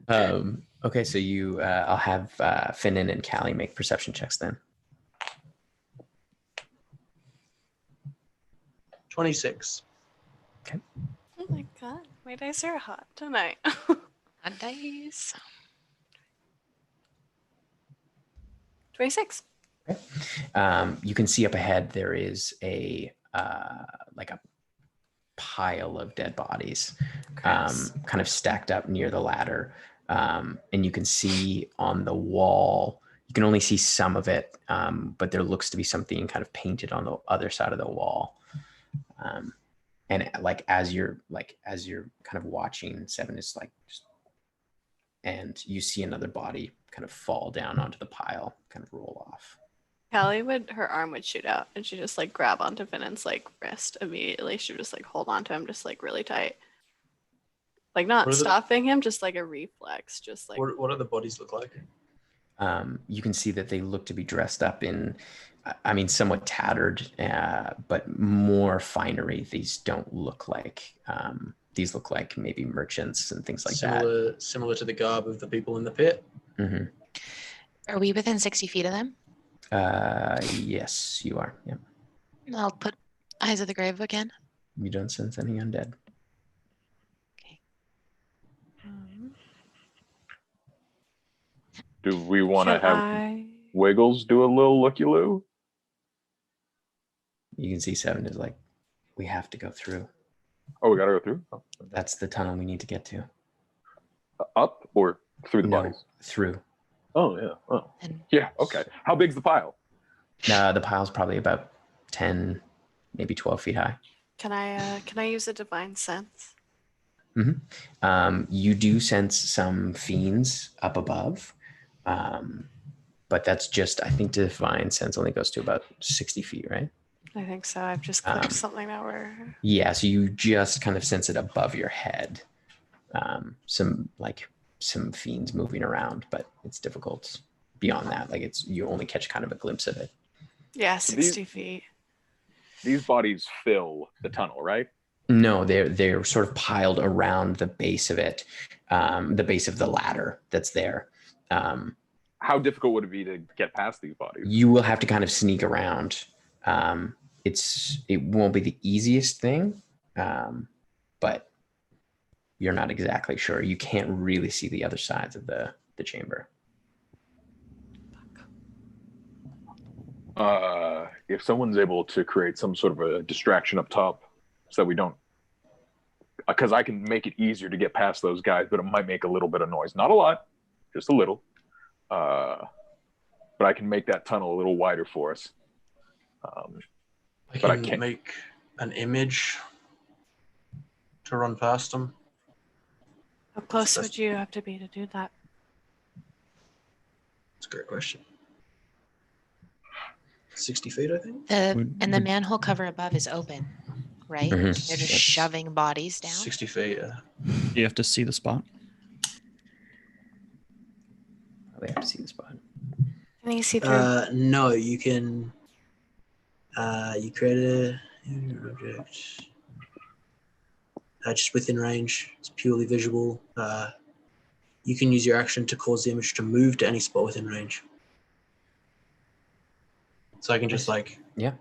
Okay, so I'll have Finnan and Callie make perception checks then. 26. Oh my god, my dice are hot tonight. Hot dice. 26. You can see up ahead there is a like a pile of dead bodies, Gross. kind of stacked up near the ladder, and you can see on the wall. You can only see some of it, but there looks to be something kind of painted on the other side of the wall. And like as you're kind of watching, Seven is like, and you see another body kind of fall down onto the pile, kind of roll off. Callie her arm would shoot out, and she just like grab onto Finnan's like wrist immediately. She would just like hold onto him just like really tight. Like not What are the- stopping him, just like a reflex, just like What do the bodies look like? You can see that they look to be dressed up in, I mean, somewhat tattered, but more finery. These don't look like, these look like maybe merchants and things like Similar to the garb of the people in the pit. that. Hmm. Are we within 60 feet of them? Yes, you are. Yeah. I'll put Eyes of the Grave again. You don't sense any undead. Okay. Do we want to Should have I- Wiggles do a little looky-loo? You can see Seven is like, we have to go through. Oh, we gotta go through? Oh. That's the tunnel we need to get to. Up or through the No, bodies? through. Oh, yeah. Oh. And Yeah, okay. How big's the pile? The pile's probably about 10, maybe 12 feet high. Can I use a divine sense? You do sense some fiends up above, but that's just, I think divine sense only goes to about 60 feet, right? I think so. I've just clicked something that we're Yeah, so you just kind of sense it above your head. Some fiends moving around, but it's difficult beyond that. Like you only catch kind of a glimpse of it. Yeah, So 60 feet. These bodies fill the tunnel, right? No, they're sort of piled around the base of it, the base of the ladder that's there. How difficult would it be to get past these bodies? You will have to kind of sneak around. It won't be the easiest thing, but you're not exactly sure. You can't really see the other sides of the chamber. If someone's able to create some sort of a distraction up top so that we don't, because I can make it easier to get past those guys, but it might make a little bit of noise. Not a lot, just a little. But I can make that tunnel a little wider for us. I can make an image to run past them. How close would you have to be to do that? That's a great question. 60 feet, I think. The manhole cover above is open, right? Mhm. They're just shoving bodies down. 60 feet, yeah. You have to see the spot. They have to see the spot. Can you see through? No, you can. You create an object just within range. It's purely visual. You can use your action to cause the image to move to any spot within range. So I can just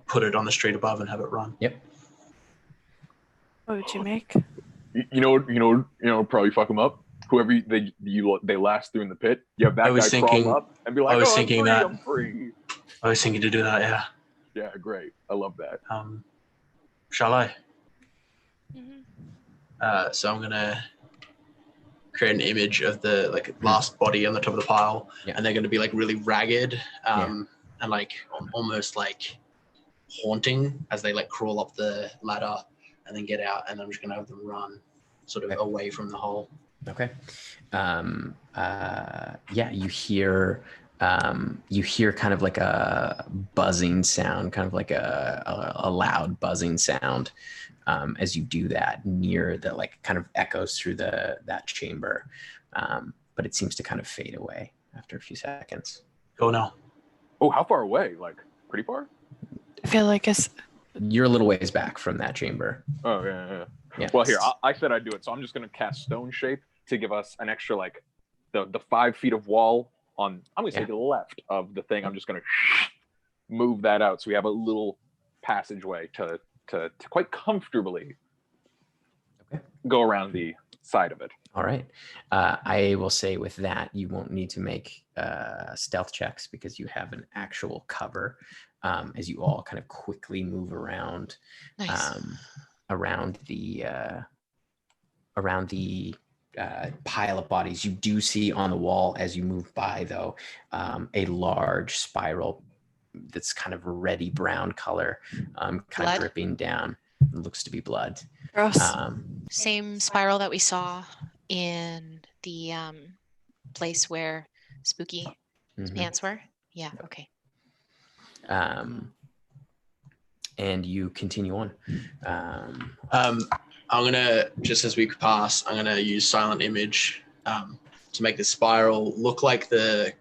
put it on the street above and have it run. Yep. What would you make? You know, probably fuck them up. Whoever they last through in the pit, you have that guy crawl up and be like, I'm I'm free. I was thinking to do that, yeah. Yeah, great. I love that. Shall I? Mhm. So I'm gonna create an image of the last body on the top of the pile, and they're gonna be really ragged, and almost haunting as they haul up the ladder and then get out, and I'm just gonna have them run sort of away from the hole. Okay. You hear kind of like a buzzing sound, kind of like a loud buzzing sound as you do that near the kind of echoes through that chamber. But it seems to kind of fade away after a few seconds. Go now. Oh, how far away? Pretty far? I feel like it's. You're a little ways back from that chamber. Oh, yeah. Yeah. Well, here, I said I'd do it, so I'm just going to cast Stone Shape to give us an extra, the 5 feet of wall on, I'm going to say to the left of the thing. I'm just going to move that out so we have a little passageway to quite comfortably go around the side of it. All right. I will say with that, you won't need to make stealth checks because you have an actual cover as you all kind of quickly move around. Nice. Around the pile of bodies. You do see on the wall as you move by, though, a large spiral that's kind of a reddy brown color, kind Blood? of dripping down. It looks to be blood. Gross. Same spiral that we saw in the place where Spooky pants were? Yeah, okay. And you continue on. I'm gonna, just as we pass, I'm gonna use Silent Image to make the spiral look like the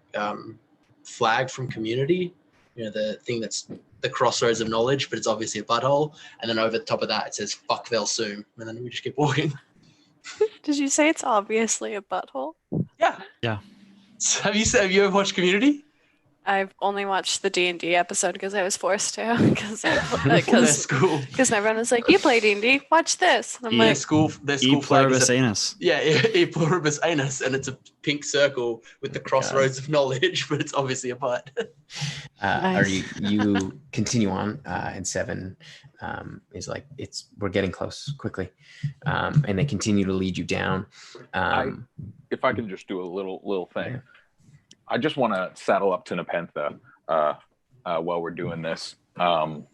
flag from Community. You know, the thing that's the crossroads of knowledge, but it's obviously a butthole. And then over the top of that, it says "Fuck Vel Soom," and then we just keep walking. Did you say it's obviously a butthole? Yeah. Yeah. So have you ever watched Community? I've only watched the D&D episode because I was forced to, because School. my friend was like, "You play D&D? Watch this." And I'm Their like, school E flag is pluribus anus. E pluribus anus, and it's a pink circle with the crossroads of knowledge, but it's obviously a butt. Are you continue on? And 7 is like, we're getting close quickly, and they continue to lead you down. If I can just do a little thing. I just want to saddle up to Nepenthe while we're doing this. And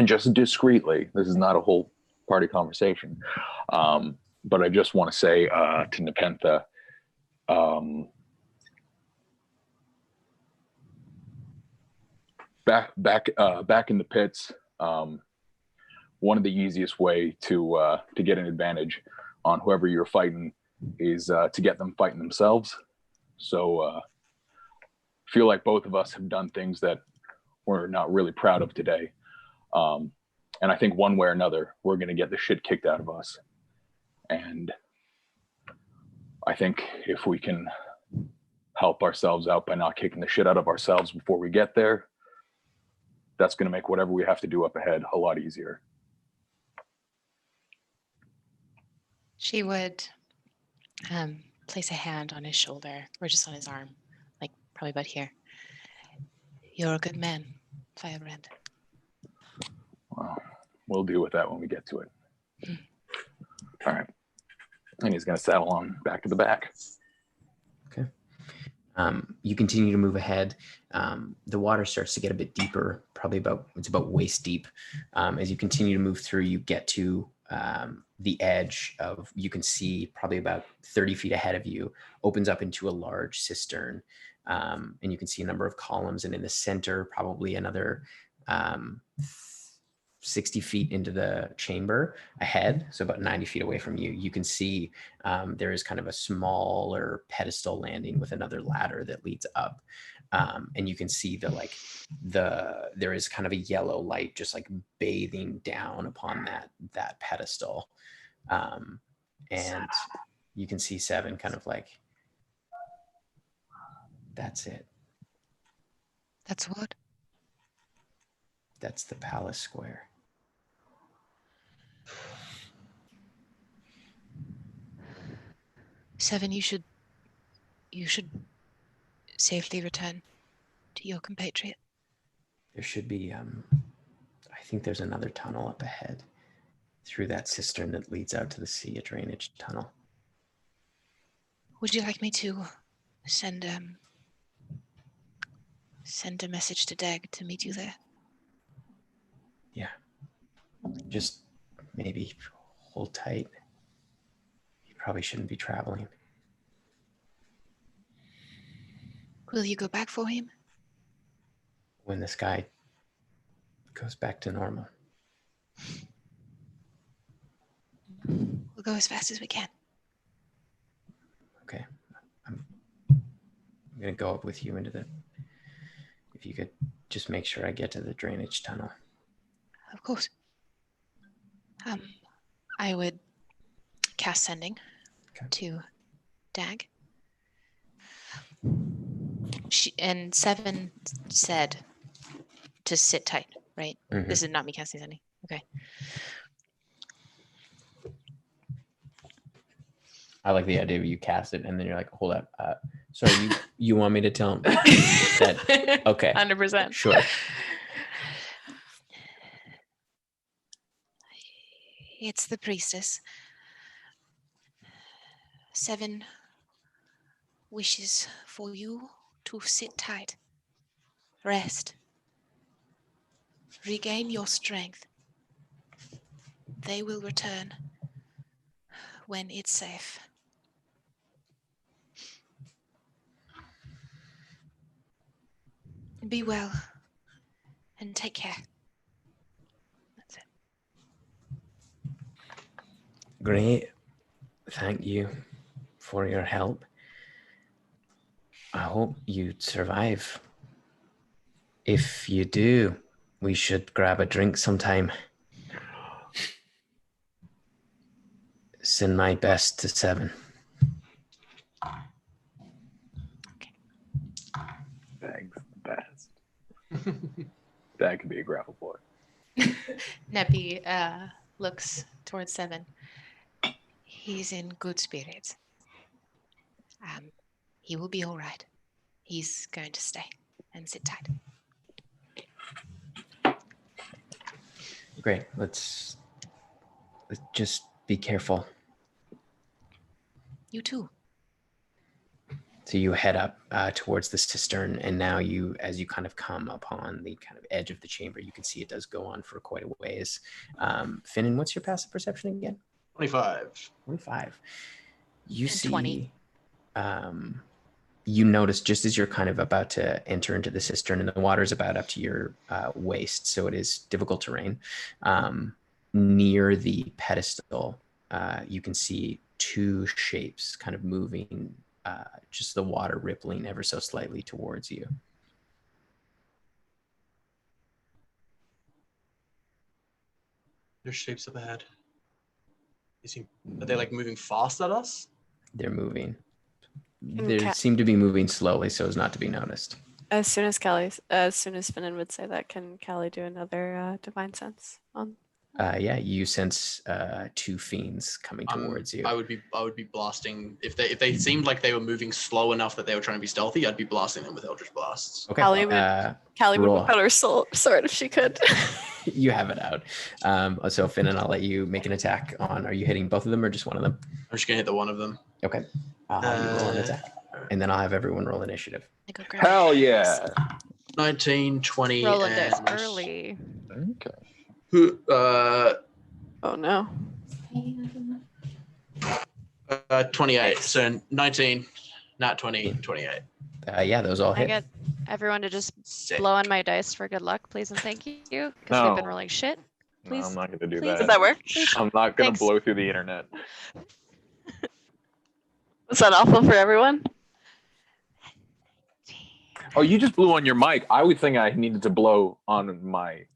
just discreetly, this is not a whole party conversation, but I just want to say to Nepenthe, back in the pits, one of the easiest way to get an advantage on whoever you're fighting is to get them fighting themselves. So feel like both of us have done things that we're not really proud of today. And I think one way or another, we're going to get the shit kicked out of us. And I think if we can help ourselves out by not kicking the shit out of ourselves before we get there, that's going to make whatever we have to do up ahead a lot easier. She would place a hand on his shoulder or just on his arm, like probably about here. You're a good man, Firebrand. Well, we'll deal with that when we get to it. All right. And he's going to saddle on back to the back. Okay. You continue to move ahead. The water starts to get a bit deeper, it's about waist deep. As you continue to move through, you get to the edge of, you can see probably about 30 feet ahead of you, opens up into a large cistern. And you can see a number of columns, and in the center, probably another 60 feet into the chamber ahead, so about 90 feet away from you, you can see there is kind of a smaller pedestal landing with another ladder that leads up. And you can see there is kind of a yellow light just like bathing down upon that pedestal. And you can see Seven kind of like, that's it. That's what? That's the palace square. Seven, you should safely return to your compatriot. There should be, I think there's another tunnel up ahead through that cistern that leads out to the sea, a drainage tunnel. Would you like me to send a message to Dag to meet you there? Yeah. Just maybe hold tight. You probably shouldn't be traveling. Will you go back for him? When the sky goes back to normal. We'll go as fast as we can. Okay. I'm going to go up with you if you could just make sure I get to the drainage tunnel. Of course. I would cast sending to Dag. And Seven said to sit tight, right? Mm-hmm. This is not me casting sending. Okay. I like the idea of you cast it and then you're like, hold up. Sorry, you want me to tell him that? Okay. 100%. Sure. It's the priestess. Seven wishes for you to sit tight, rest, regain your strength. They will return when it's safe. Be well and take care. That's it. Great. Thank you for your help. I hope you survive. If you do, we should grab a drink sometime. Send my best to Seven. Okay. Dag's the best. Dag could be a grapple boy. Neppy looks towards Seven. He's in good spirits. He will be all right. He's going to stay and sit tight. Great. Let's just be careful. You too. So you head up towards the cistern, and now as you kind of come upon the kind of edge of the chamber, you can see it does go on for quite a ways. Finnan, what's your passive perception again? 25. 25. You and see 20. You notice just as you're kind of about to enter into the cistern, and the water is about up to your waist, so it is difficult terrain. Near the pedestal, you can see two shapes kind of moving, just the water rippling ever so slightly towards you. Their shapes up ahead. Are they like moving fast at us? They're moving. Can They Ca- seem to be moving slowly so as not to be noticed. as soon as Finnan would say that, can Callie do another divine sense on? Yeah, you sense two fiends coming towards you. I would be blasting if they seemed like they were moving slow enough that they were trying to be stealthy. I'd be blasting them with Eldritch blasts. Okay. Callie would roll. whip out her sword if she could. You have it out. So Finnan, I'll let you make an attack on. Are you hitting both of them or just one of them? I'm just gonna hit the one of them. Okay. I'll have you roll an attack, and then I'll have everyone roll initiative. I go grab Hell my yeah. dice. 19, 20, Rolling and dice early. Okay. Oh no. 28. So 19, not 20, 28. Yeah, those all I hit. get everyone to just Sick. blow on my dice for good luck, please and thank you, because No. they've been rolling shit. No, Please. I'm not going to do Please. that. Did that work? I'm not going Thanks. to blow through the internet. Was that awful for everyone? Oh, you just blew on your mic. I would think I needed to blow on my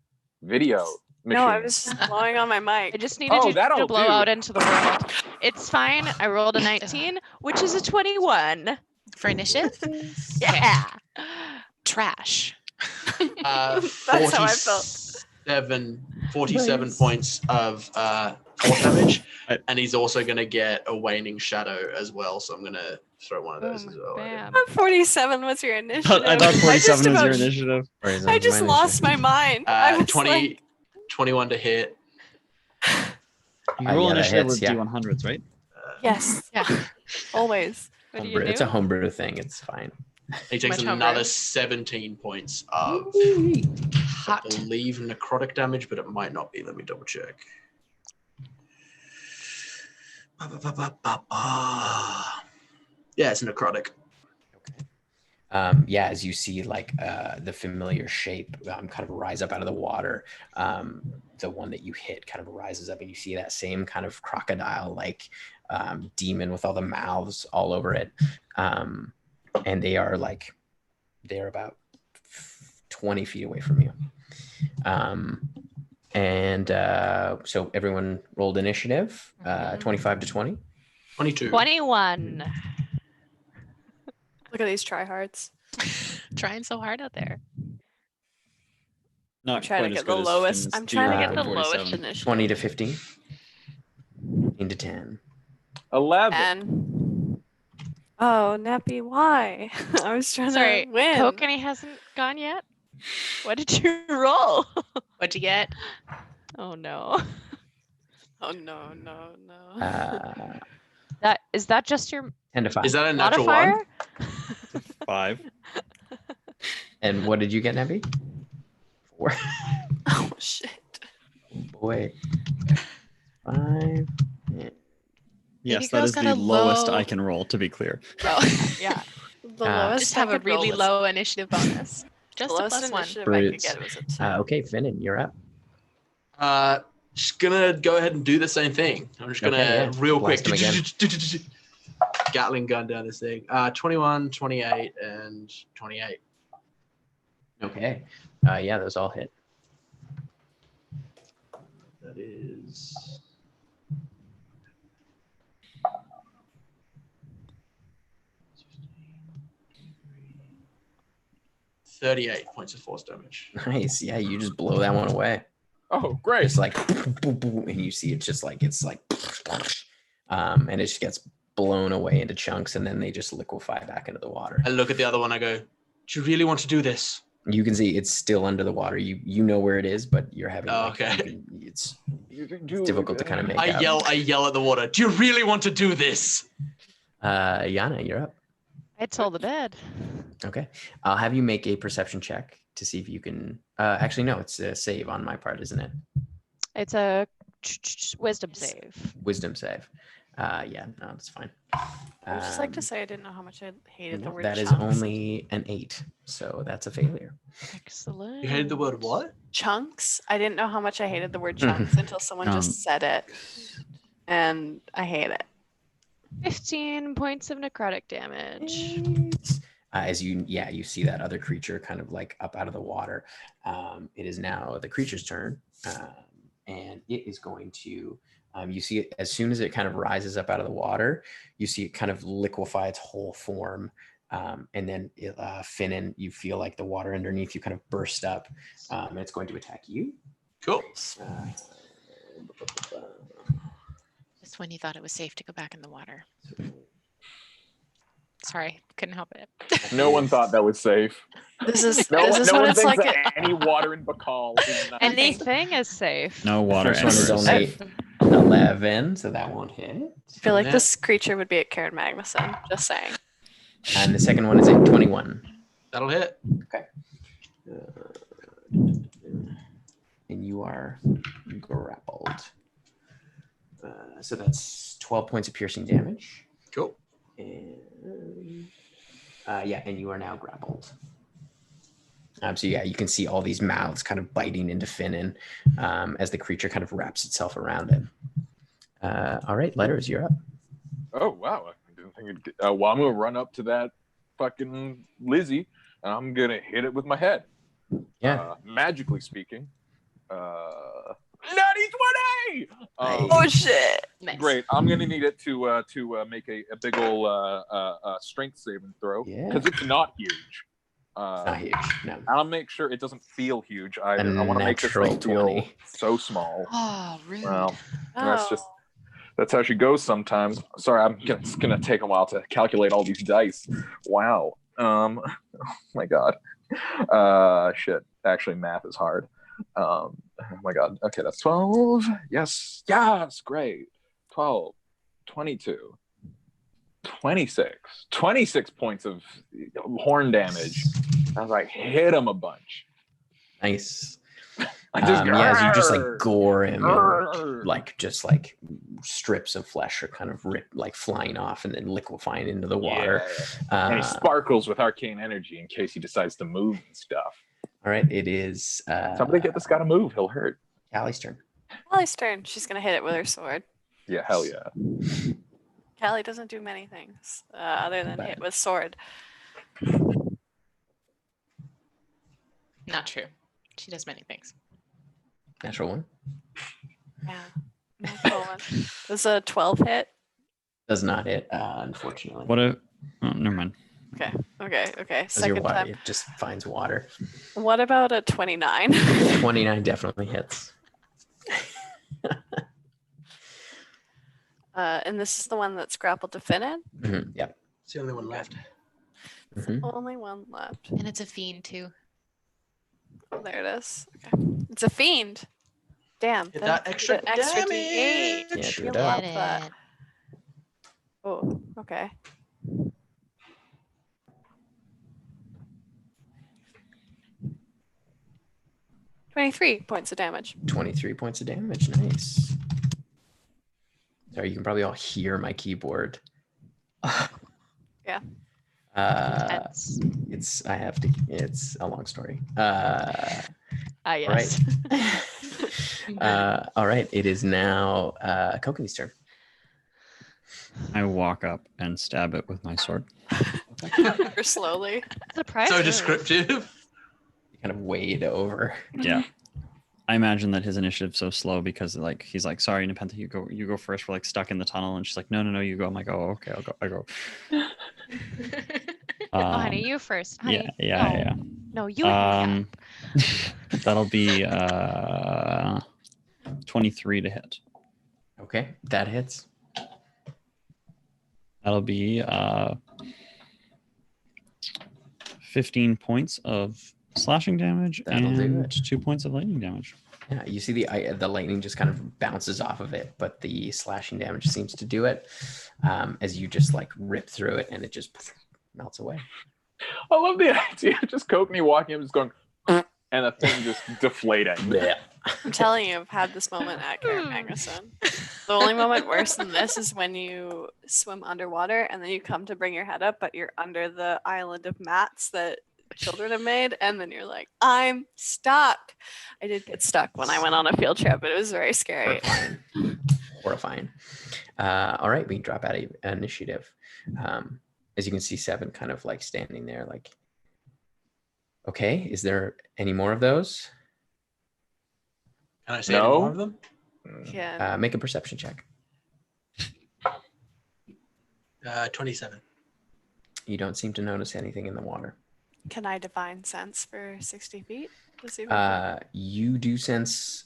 video machine. No, I was just blowing on my I mic. just needed Oh, you that'll to blow do. out into the world. It's fine. I rolled a 19, which is a 21. For initiative? Yeah. Trash. That's how I felt. 47 points of force damage, and he's also going to get a waning shadow as well. So I'm going to throw one of those as well. Bam. 47 was your initiative. I thought 47 was your about- initiative. I just lost my mind. I was 20, like, 21 to hit. You roll yeah, that initiative hits, with yeah. D100s, right? yes, Yeah. always. What do you Homebrew. It's a do? homebrew thing. It's fine. He takes Much another homebrew. 17 points of, Hot. I believe, necrotic damage, but it might not be. Let me double check. Yeah, it's necrotic. Yeah, as you see, like the familiar shape kind of rise up out of the water. The one that you hit kind of rises up, and you see that same kind of crocodile-like demon with all the mouths all over it. And they're about 20 feet away from you. So everyone rolled initiative, 25 to 20. 22. 21. Look at these tryhards. Trying so hard out there. Not I'm trying to quite as get the good as lowest. Finn's I'm trying to get the D147. lowest initiative. 20 to 15. 15 to 10. 11. And oh, Nappy, why? I was trying Sorry, to win. Kokanee hasn't gone yet? What did you roll? What'd you get? Oh no. Oh no, no, no. Is that just your 10 to 5. Is that a natural modifier? one? 5. And what did you get, Nebby? 4. Oh shit. Boy. 5. Yeah. Yes, that girl's is got the a lowest low- I can roll, to be clear. Yeah. The Ah. lowest Just I have a could roll really was- low initiative bonus. The Just a lowest plus 1. initiative I could Brutes. get was a 2. Okay, Finnan, you're up. Just gonna go ahead and do the same thing. I'm just gonna Okay, yeah. real quick Blast him Gatling gun down this thing. 21, 28, and 28. Okay. Yeah, those all hit. That is 38 points of force damage. Nice. Yeah, you just blow that one away. Oh, great. It's like, boom, boom, and you see it just like, and it just gets blown away into chunks, and then they just liquefy back into the water. I look at the other one. I go, "Do you really want to do this?" You can see it's still under the water. You know where it is, but you're having Okay. It's difficult to kind of make I out. yell at the water. Do you really want to do this? Yana, you're up. I told the bed. Okay. I'll have you make a perception check to see if you can. Actually, no, it's a save on my part, isn't it? It's a wisdom save. Wisdom save. Yeah, no, that's fine. I would just like to say I didn't know how much I hated the word that is chunks. only an 8, so that's a failure. Excellent. You hated the word what? Chunks. I didn't know how much I hated the word chunks until someone just said it. And I hate it. 15 points of necrotic damage. As you see that other creature kind of like up out of the water. It is now the creature's turn. and it is going to. You see it as soon as it kind of rises up out of the water. You see it kind of liquefy its whole form, and then Finnan, you feel like the water underneath you kind of burst up, and it's going to attack you. Cool. Just when you thought it was safe to go back in the water. Sorry, couldn't help it. No one thought that was safe. This is No what one it's thinks like. that any water in Bakal is not Anything is safe. No water. First one is ever is only safe. 11, so that won't hit. I feel like Yeah. this creature would be at Karen Magnuson. Just saying. And the second one is a 21. That'll hit. And you are grappled. So that's 12 points of piercing damage. Cool. And and you are now grappled. So you can see all these mouths kind of biting into Finnan as the creature kind of wraps itself around it. All right, Letters, you're up. Oh wow! I didn't think it'd well, I'm gonna run up to that fucking Lizzie, and I'm gonna hit it with my head. Yeah. Magically speaking, natty 20. Oh shit! Nice. Great. I'm gonna need it to make a big ol' strength saving throw Yeah. because it's not huge. It's not huge. No. I'll make sure it doesn't feel huge either. A I want to make this natural thing feel 20. so small. Oh, rude. Well, Oh. that's how she goes sometimes. Sorry, it's gonna take a while to calculate all these dice. Wow. Oh my god. Shit. Actually, math is hard. Oh my god. Okay, that's 12. Yes. Great. 12, 22, 26 points of horn damage. I was like, hit him a bunch. Nice. I just as you just like gore him, and, Grrr. like just strips of flesh are kind of flying off and then liquefying into the water. Yeah. And he sparkles with arcane energy in case he decides to move and stuff. All right, it is Somebody get this guy to move. He'll hurt. Callie's turn. Callie's turn. She's gonna hit it with her sword. Yeah, hell yeah. Callie doesn't do many things other than hit with sword. Not true. She does many things. Natural one. Yeah. Natural one. Does a 12 hit? Does not hit, unfortunately. What a. Oh, never mind. Okay. Does your Second water, time. it just finds water. What about a 29? 29 definitely hits. And this is the one that's grappled to Finnan? Yep. It's the only one left. Mhm. Only one left. And it's a fiend too. Oh, there it is. Okay. It's a fiend. Damn. Get then that it's an extra D8. Yeah, damage. do You that. love Get that. it. Oh, okay. $23 points of damage. 23 points of damage. Nice. Sorry, you can probably all hear my keyboard. Yeah. Tense. It's a long story. Yes. All right. It is now Kokan's turn. I walk up and stab it with my sword. Or slowly. Surprise. So descriptive. You kind of wade over. Yeah. I imagine that his initiative's so slow because he's like, sorry, Nepenthe, you go first. We're like stuck in the tunnel, and she's like, no, you go. I'm like, oh, okay, I go. Oh, honey, you first. Honey, Yeah. No, you. Yeah. That'll be 23 to hit. Okay, that hits. That'll be 15 points of slashing damage That'll do and it. 2 points of lightning damage. Yeah, you see the lightning just kind of bounces off of it, but the slashing damage seems to do it as you just like rip through it and it just melts away. I love the idea of just Kokanee walking up, just going, and the thing just deflating. Yeah. I'm telling you, I've had this moment at Karen Magnuson. The only moment worse than this is when you swim underwater and then you come to bring your head up, but you're under the island of mats that children have made, and then you're like, I'm stuck. I did get stuck when I went on a field trip, but it was very scary. Horrifying. All right, we drop out of initiative. As you can see, Seven kind of like standing there like, okay, is there any more of those? Can I see any more of them? Yeah. Make a perception check. 27. You don't seem to notice anything in the water. Can I divine sense for 60 feet? To see if You do sense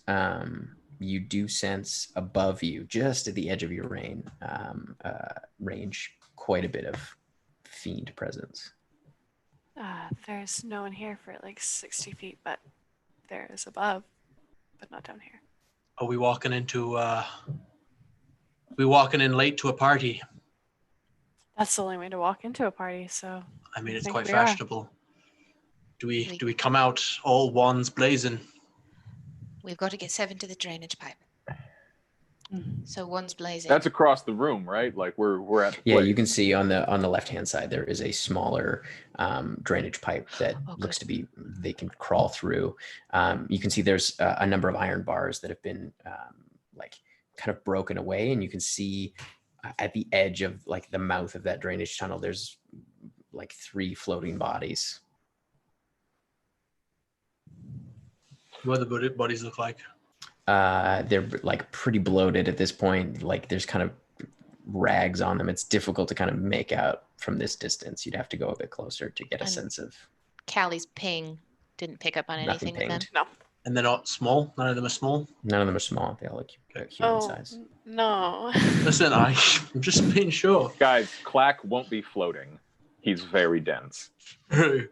above you, just at the edge of your range, quite a bit of fiend presence. there's no one here for like 60 feet, but there is above, but not down here. Are we walking into? We walking in late to a party? That's the only way to walk into a party. So I mean, it's think quite we are. fashionable. Do we come out all wands blazing? We've got to get 7 to the drainage pipe. So one's blazing. That's across the room, right? Like we're at. Yeah, you can see on the left hand side there is a smaller drainage pipe that looks to be they can crawl through. You can see there's a number of iron bars that have been like kind of broken away, and you can see at the edge of like the mouth of that drainage tunnel there's like 3 floating bodies. What do the bodies look like? They're like pretty bloated at this point. Like there's kind of rags on them. It's difficult to kind of make out from this distance. You'd have to go a bit closer to get a sense of. Callie's ping didn't pick up on anything with them. no. And they're not small? None of them are small? None of them are small. They all look human size. No. Listen, I'm just being sure. Guys, Clack won't be floating. He's very dense. Sean,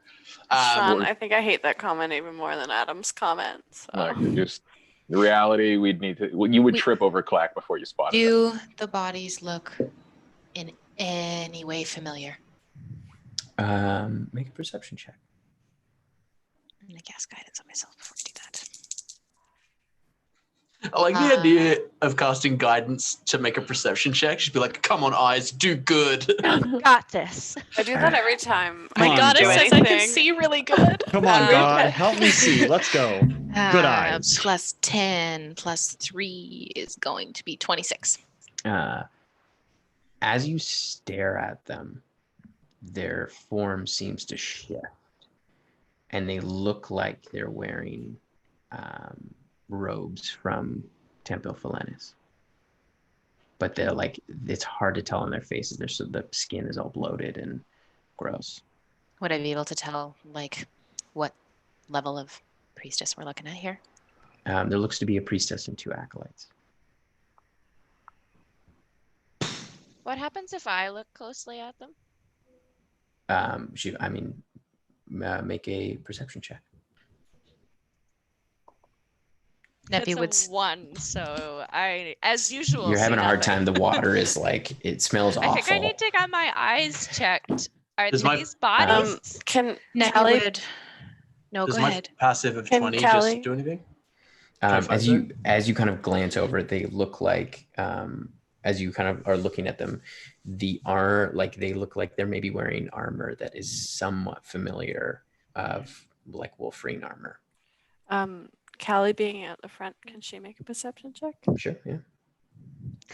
I think I hate that comment even more than Adam's comment. So. Like, just the reality, we'd need to. You would trip over Clack before you spotted it. Do the bodies look in any way familiar? Make a perception check. I'm gonna cast guidance on myself before I do that. I like the idea of casting guidance to make a perception check. She'd be like, come on, eyes, do good. Got this. I do that every time. Come I on, goddess God. says I can see really good. Come on, God. Help me see. Let's go. Good eyes. Plus 10 plus 3 is going to be 26. As you stare at them, their form seems to shift, and they look like they're wearing robes from Tempel Felenis. But they're like, it's hard to tell on their faces. The skin is all bloated and gross. Would I be able to tell, like, what level of priestess we're looking at here? There looks to be a priestess and 2 acolytes. What happens if I look closely at them? Make a perception check. Nebby would. It's a 1, so I, as usual. You're see having a hard nothing. time. The water is like, it smells awful. I think I need to get my eyes checked. Are Does my- these bodies? Can Nebby Callie? would. No, Does go my ahead. passive of Can 20 Callie- just do anything? As you kind of glance over it, they look like as you kind of are looking at them, they look like they're maybe wearing armor that is somewhat familiar of like Wolverine armor. Callie being at the front, can she make a perception check? Sure, yeah.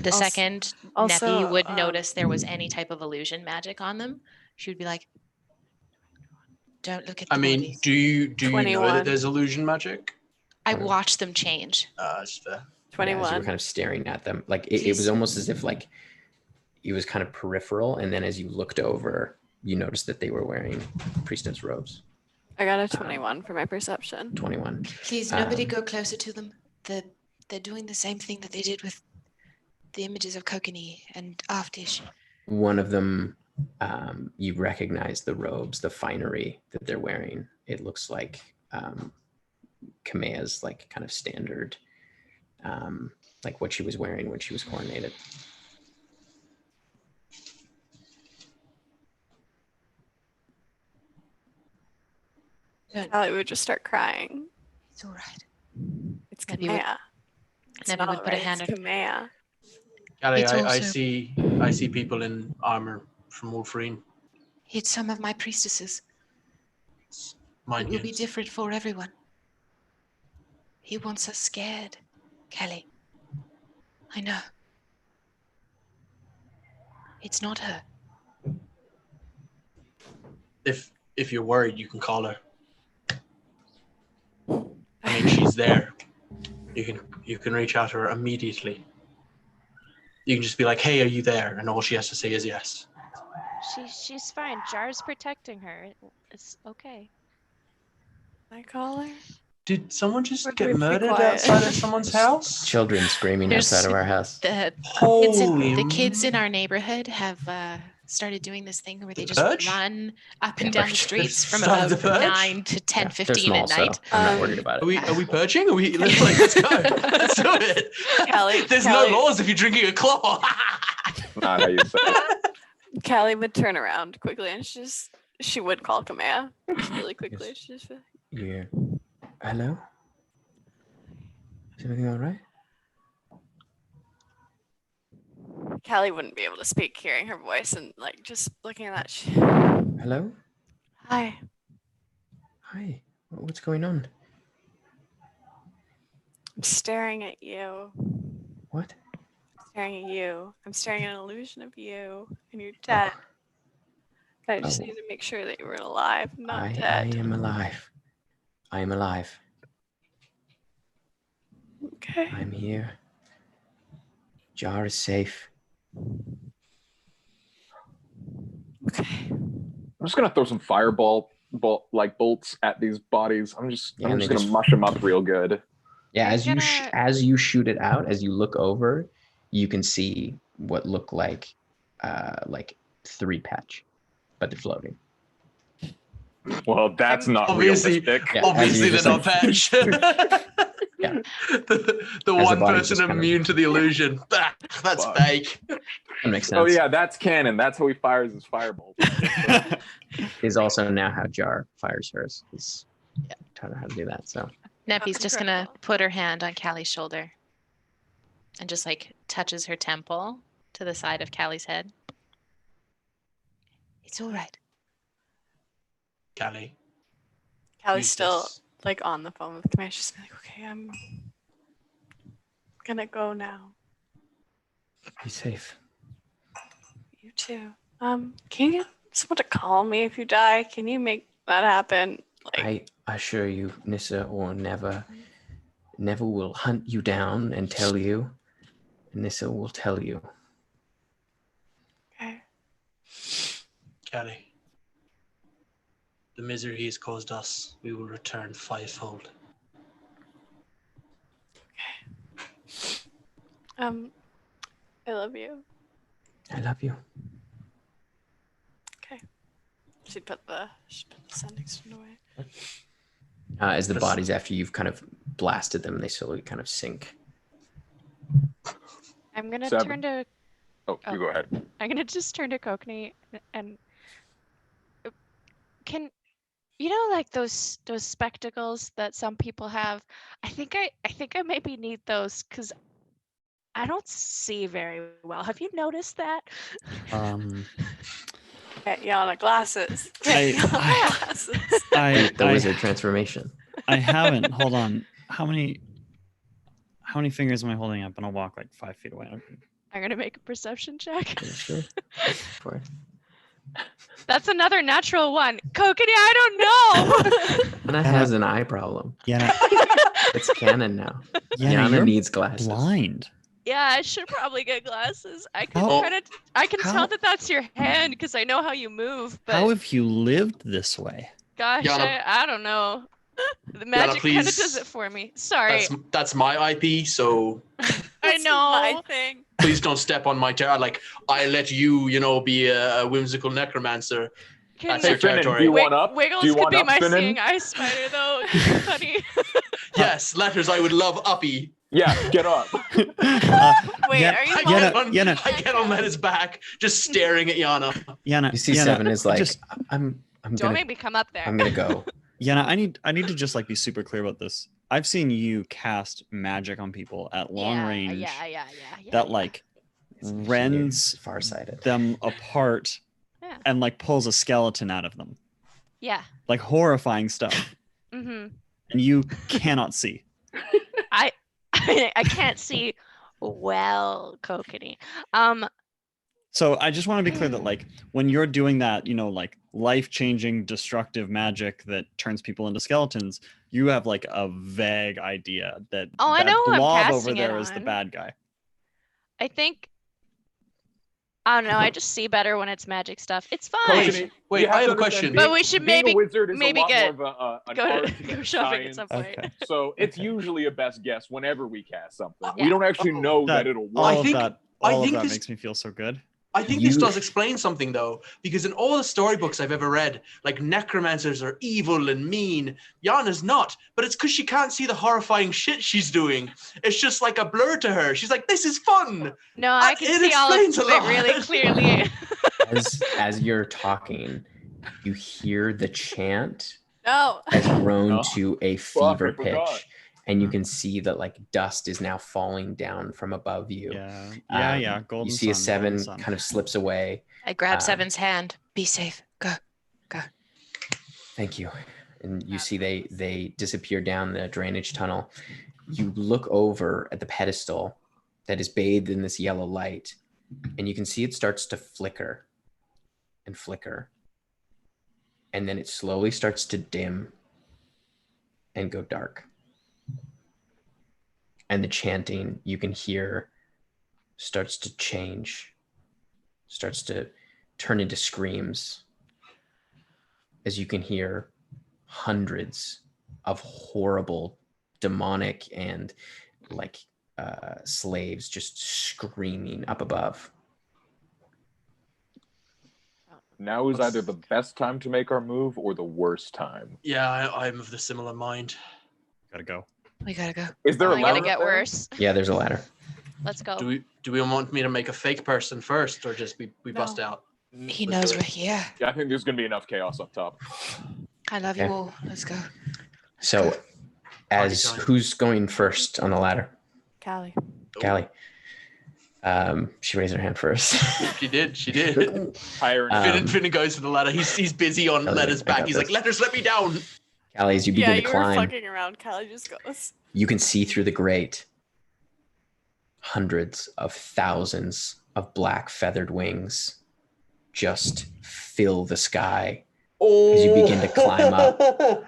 The Also- second also, Nebby would notice there was any type of illusion magic on them, she would be like, don't look at the I mean, bodies. do you know 21. that there's illusion magic? I watched them change. That's fair. Yeah, as you 21. were kind of staring at them, like it was almost as if like it was kind of peripheral, and then as you looked over, you noticed that they were wearing priestess robes. I got a 21 for my perception. 21. Please, nobody go closer to them. They're doing the same thing that they did with the images of Kokini and Aftish. One of them, you recognize the robes, the finery that they're wearing. It looks like Kamea's like kind of standard, like what she was wearing when she was coronated. Callie would just start crying. It's all right. It's Nebby would- Kamea. It's Nebby not would put a right, hand it's on- Kamea. Callie, It's I also- see people in armor from Wolverine. It's some of my priestesses. Mind It will be you. different for everyone. He wants us scared, Kelly. I know. It's not her. If you're worried, you can call her. I mean, she's there. You can reach out to her immediately. You can just be like, "Hey, are you there?" And all she has to say is yes. She's fine. Jar's protecting her. It's okay. I call her. Did someone just Or do get we have to be murdered quiet? outside of someone's house? Children screaming There's- outside of our house. The kids in our neighborhood have started doing this thing where they just purge? run up and Yeah, down the streets from Started about the purge? 9 to 10, Yeah, they're 15 small, at night. so I'm not worried about Are it. we purging? Are we let's go. Let's do it. There's Callie- no laws if you're drinking a claw. Not how you say it. Callie would turn around quickly and she would call Kamea really quickly. Yes. She'd just be like, Yeah. Hello? Is everything all right? Callie wouldn't be able to speak, hearing her voice and like just looking at that. Hello? Hi. Hi. What's going on? I'm staring at you. What? Staring at you. I'm staring at an illusion of you, and you're dead. I just Oh. need to make sure that you were alive, not I dead. am alive. I am alive. Okay. I'm here. Jar is safe. Okay. I'm just gonna throw some bolts at these bodies. I'm Yeah, just and they gonna just- mush them up real good. Yeah, You're as you gonna- as you shoot it out, as you look over, you can see what look like 3 patch, but they're floating. Well, that's not Obviously- realistic. Yeah, Obviously, as they're you not just, patch. Yeah. The As one the body person just kind of- immune to the illusion. That's Fuck. fake. That makes sense. Oh yeah, that's canon. That's how he fires his firebolt. Is also now how Jar fires hers. He's taught her how to do that. So Neppy's just gonna incredible. put her hand on Callie's shoulder and just like touches her temple to the side of Callie's head. It's all right. Callie. Callie's use still this. like on the phone with Kamea. She's like, okay, I'm gonna go now. be safe. You too. Can you get someone to call me if you die? Can you make that happen? Like, I assure you, Nissa or never will hunt you down and tell you. Nissa will tell you. okay. Callie. The misery he has caused us, we will return fivefold. I love you. I love you. Okay. She'd put the sending stone away. As the That's- bodies, after you've kind of blasted them, they slowly kind of sink. I'm gonna 7. turn to. Oh, you go ahead. I'm gonna just turn to Kokanee and can you know like those spectacles that some people have? I think I maybe need those because I don't see very well. Have you noticed that? Get Yana glasses. I- Get Yana I- glasses. The wizard transformation. I haven't. Hold on. How many fingers am I holding up? And I'll walk like 5 feet away. I'm gonna make a perception check. Yeah, sure. For it. That's another natural one. Kokanee, I don't know. Anna has an eye problem. Yeah. It's canon now. Yeah. Yana You're needs glasses. blind. Yeah, I should probably get glasses. I can How- I can how- tell that that's your hand because I know how you move. But How have you lived this way? gosh, Yana- I don't know. The magic kind of please. does it for me. Sorry, That's my IP, so I That's know. my thing. please don't step on my territory. Like, I let you, be a whimsical necromancer. Can That's Hey, your Finnan, do territory. you want up? Wiggles Do you could want be up, my Finnan? seeing eye spider though. It'd be funny. Yes, letters I would love uppy. Yeah, get up. Wait, Yeah, are you Yana- Yana- I get on Letta's back, just staring at Yana. Yana, You see, Yana, 7 is like, just I'm Don't gonna, make me come up there. I'm gonna go. Yana, I need to just like be super clear about this. I've seen you cast magic on people at long range Yeah. that like rends farsighted. them apart Yeah. and like pulls a skeleton out of them. Yeah. Like horrifying stuff. Mm-hmm. And you cannot see. I can't see well, Kokanee. So I just want to be clear that like when you're doing that, you know, like life-changing destructive magic that turns people into skeletons, you have like a vague idea that I that know who I'm blob over casting it there is the on. bad guy. I think. I don't know. I just see better when it's magic stuff. It's fine. Koshini, Wait, you I have to a question. understand, But we should being maybe- a wizard is maybe a lot get- more of an Go art to than go a shopping at science. some point. Okay. So it's Okay. usually a best guess whenever we cast something. Yeah. We don't actually know that That- it'll All work. I of think- that, I all of think that this- makes me feel so good. I think this You- does explain something though, because in all the storybooks I've ever read, like necromancers are evil and mean. Yana's not, but it's because she can't see the horrifying shit she's doing. It's just like a blur to her. She's like, "This is fun." No, I can It see all of explains a it really lot. clearly. As you're talking, you hear the chant No. has grown Oh, to a fuck, fever I forgot. pitch, and you can see that like dust is now falling down from above you. Yeah. Golden You see a sun, seven golden sun. kind of slips away. I grab Um, Seven's hand. Be safe. Go. Thank you. And you see they disappear down the drainage tunnel. You look over at the pedestal that is bathed in this yellow light, and you can see it starts to flicker and flicker. And then it slowly starts to dim and go dark. And the chanting you can hear starts to change, starts to turn into screams, as you can hear hundreds of horrible demonic and like slaves just screaming up above. Now is either the best time to make our move or the worst time. Yeah, I'm of the similar mind. Gotta go. We gotta go. Is there a Only ladder gonna get up there? worse. Yeah, there's a ladder. Let's go. Do we want me to make a fake person first, or just we bust out? He Let's knows do we're it. here. Yeah, I think there's gonna be enough chaos up top. I love you Okay. all. Let's go. So as time. who's going first on the ladder? Callie. Callie. She raised her hand first. She did. She did. Higher Finn goes for the ladder. He's busy on Okay, Letter's I got back. He's this. like, "Letters, let me down." Callie, as you Yeah, begin you to were climb, fucking around. Callie just goes. you can see through the grate hundreds of thousands of black feathered wings just fill the sky. As you begin to climb up.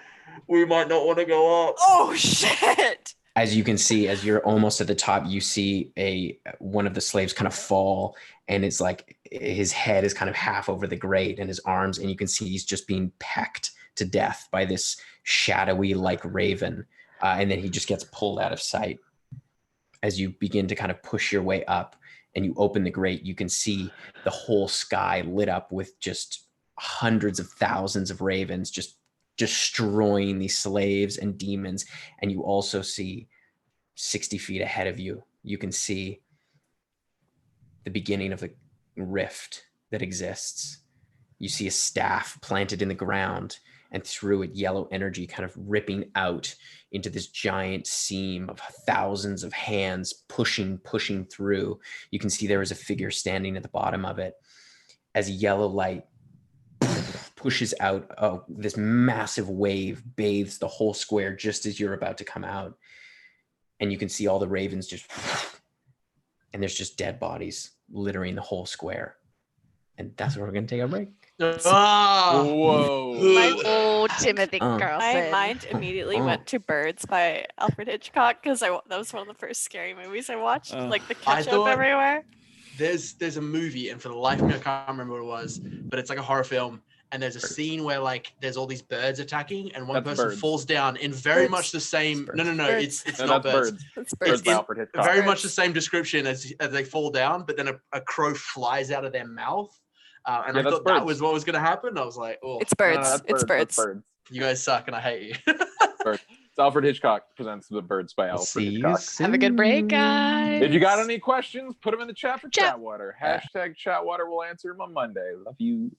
We might not want to go up. Oh shit! As you can see, as you're almost at the top, you see one of the slaves kind of fall, and it's like his head is kind of half over the grate and his arms, and you can see he's just being pecked to death by this shadowy like raven. And then he just gets pulled out of sight. As you begin to kind of push your way up and you open the grate, you can see the whole sky lit up with just hundreds of thousands of ravens just destroying these slaves and demons. And you also see 60 feet ahead of you, you can see the beginning of the rift that exists. You see a staff planted in the ground, and through it, yellow energy kind of ripping out into this giant seam of thousands of hands pushing through. You can see there is a figure standing at the bottom of it as yellow light pushes out. This massive wave bathes the whole square just as you're about to come out. And you can see all the ravens just, and there's just dead bodies littering the whole square. And that's where we're going to take a break. Ah! Whoa. My old Timothy Oh. My Carlson. mind immediately Oh. went to Birds by Alfred Hitchcock because that was one of the first scary movies I watched. Oh. Like the I ketchup thought- everywhere. There's a movie, and for the life of me, I can't remember what it was, but it's like a horror film. And there's a scene where like there's all these birds attacking, and one That's person Birds. falls down in very Birds. much the same. It's No, Birds. it's No, not that's birds. birds. It's Birds Birds. by in- Alfred Hitchcock. Very Birds. much the same description as they fall down, but then a crow flies out of their mouth. And Yeah, I that's thought that birds. was what was going to happen. I was like, oh, It's No, no, Birds. that's It's That's Birds. birds. you guys suck and I hate you. It's Alfred Hitchcock presents The Birds by Alfred See you Hitchcock. soon. Have a good break, guys. If you got any questions, put them in the chat for Chat. Chatwater. Hashtag Chatwater will answer them on Monday. Love you.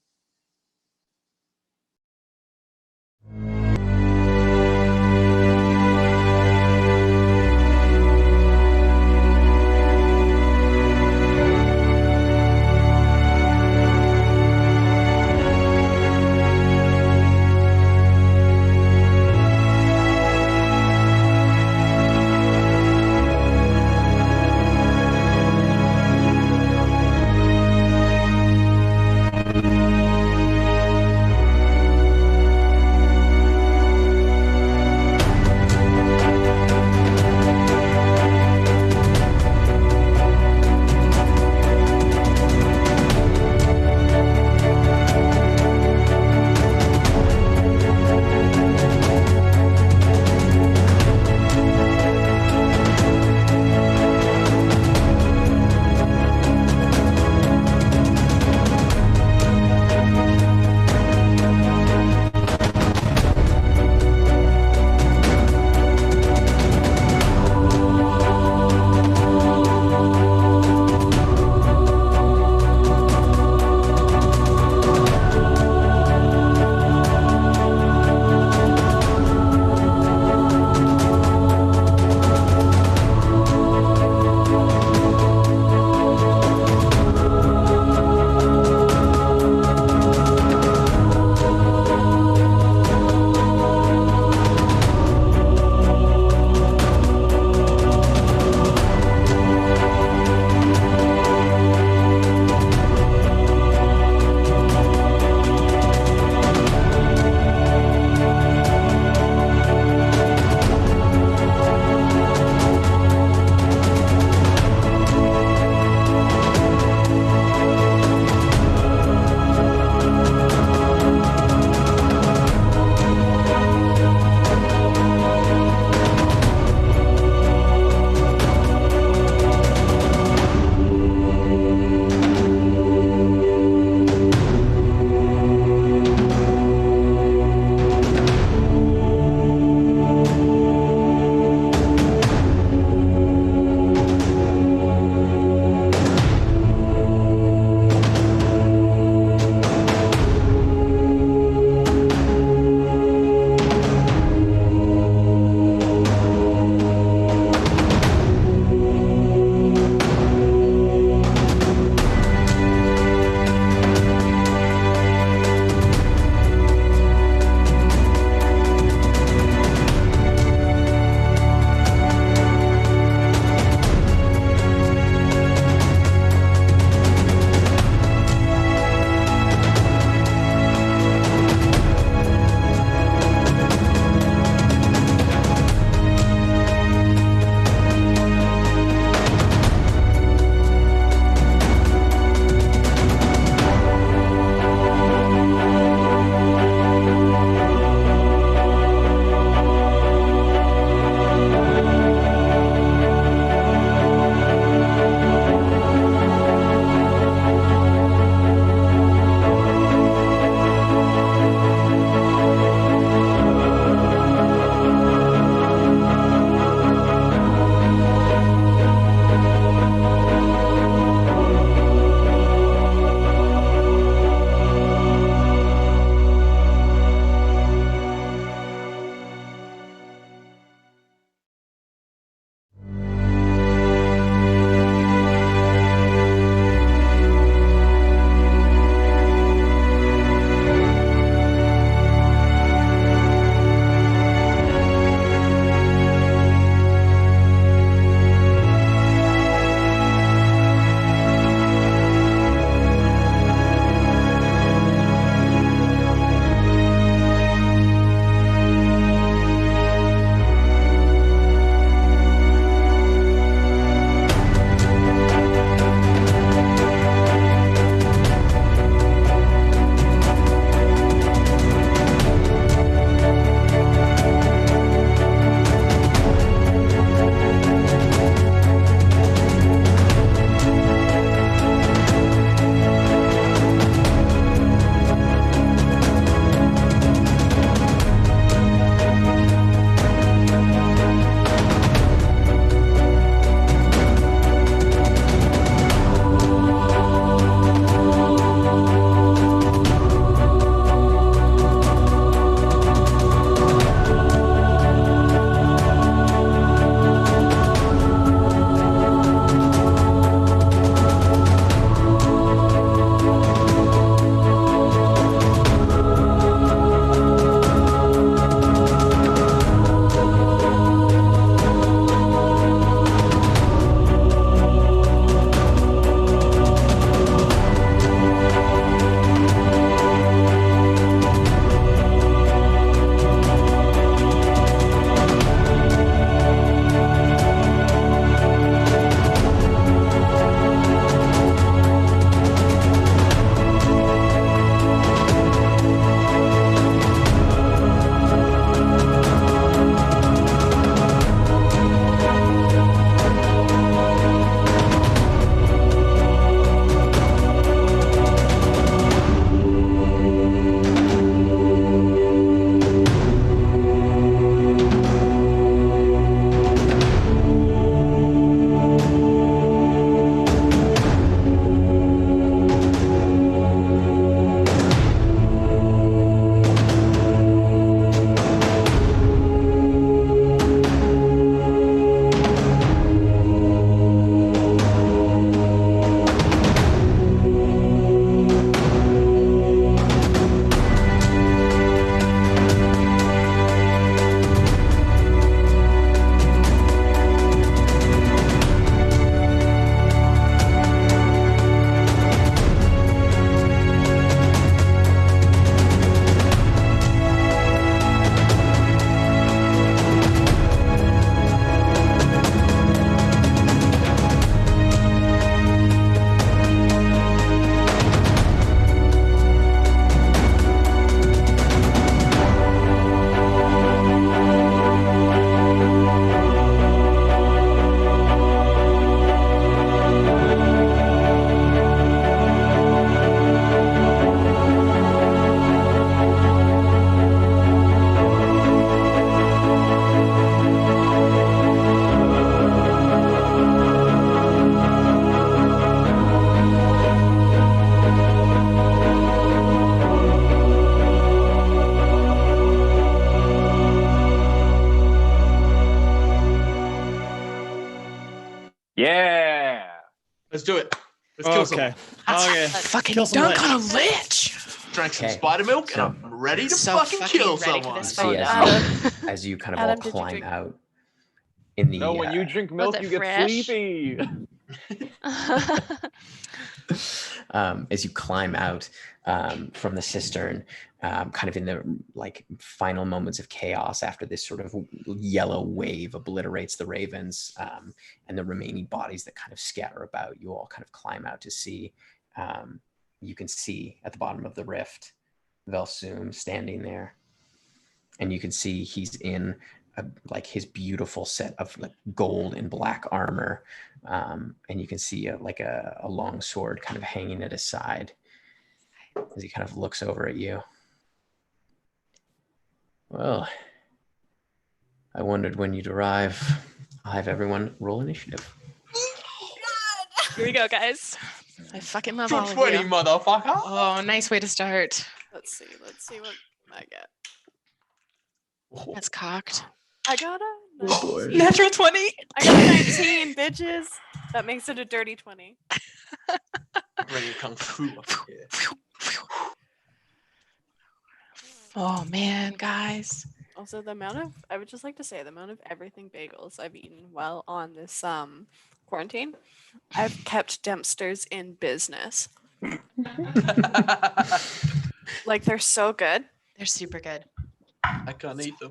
Let's do it. Let's kill someone. Okay. Fucking Kill some dunk lich. on a lich. Drank some Okay. spider milk, So- and I'm ready to So fucking fucking kill ready for someone. this. See, Adam. as you kind of Adam, all did you climb drink- out in the No, when you drink Was milk, it you get fresh? sleepy. as you climb out from the cistern, kind of in the like final moments of chaos after this sort of yellow wave obliterates the ravens and the remaining bodies that kind of scatter about, you all kind of climb out to see. You can see at the bottom of the rift Vel Soom standing there, and you can see he's in like his beautiful set of like gold and black armor, and you can see a long sword kind of hanging at his side as he kind of looks over at you. Well, I wondered when you'd arrive. I'll have everyone roll initiative. Here we go, guys. I fucking love all of 20, you. motherfucker. Oh, nice way to start. Let's see what I get. That's cocked. I got a Oh, boy. Natural 20. I got a 19, bitches. That makes it a dirty 20. I'm ready to kung fu up here. Oh man, guys. Also, I would just like to say the amount of everything bagels I've eaten while on this quarantine, I've kept Dempsters in business. Like, they're so good. They're super good. I can't eat them.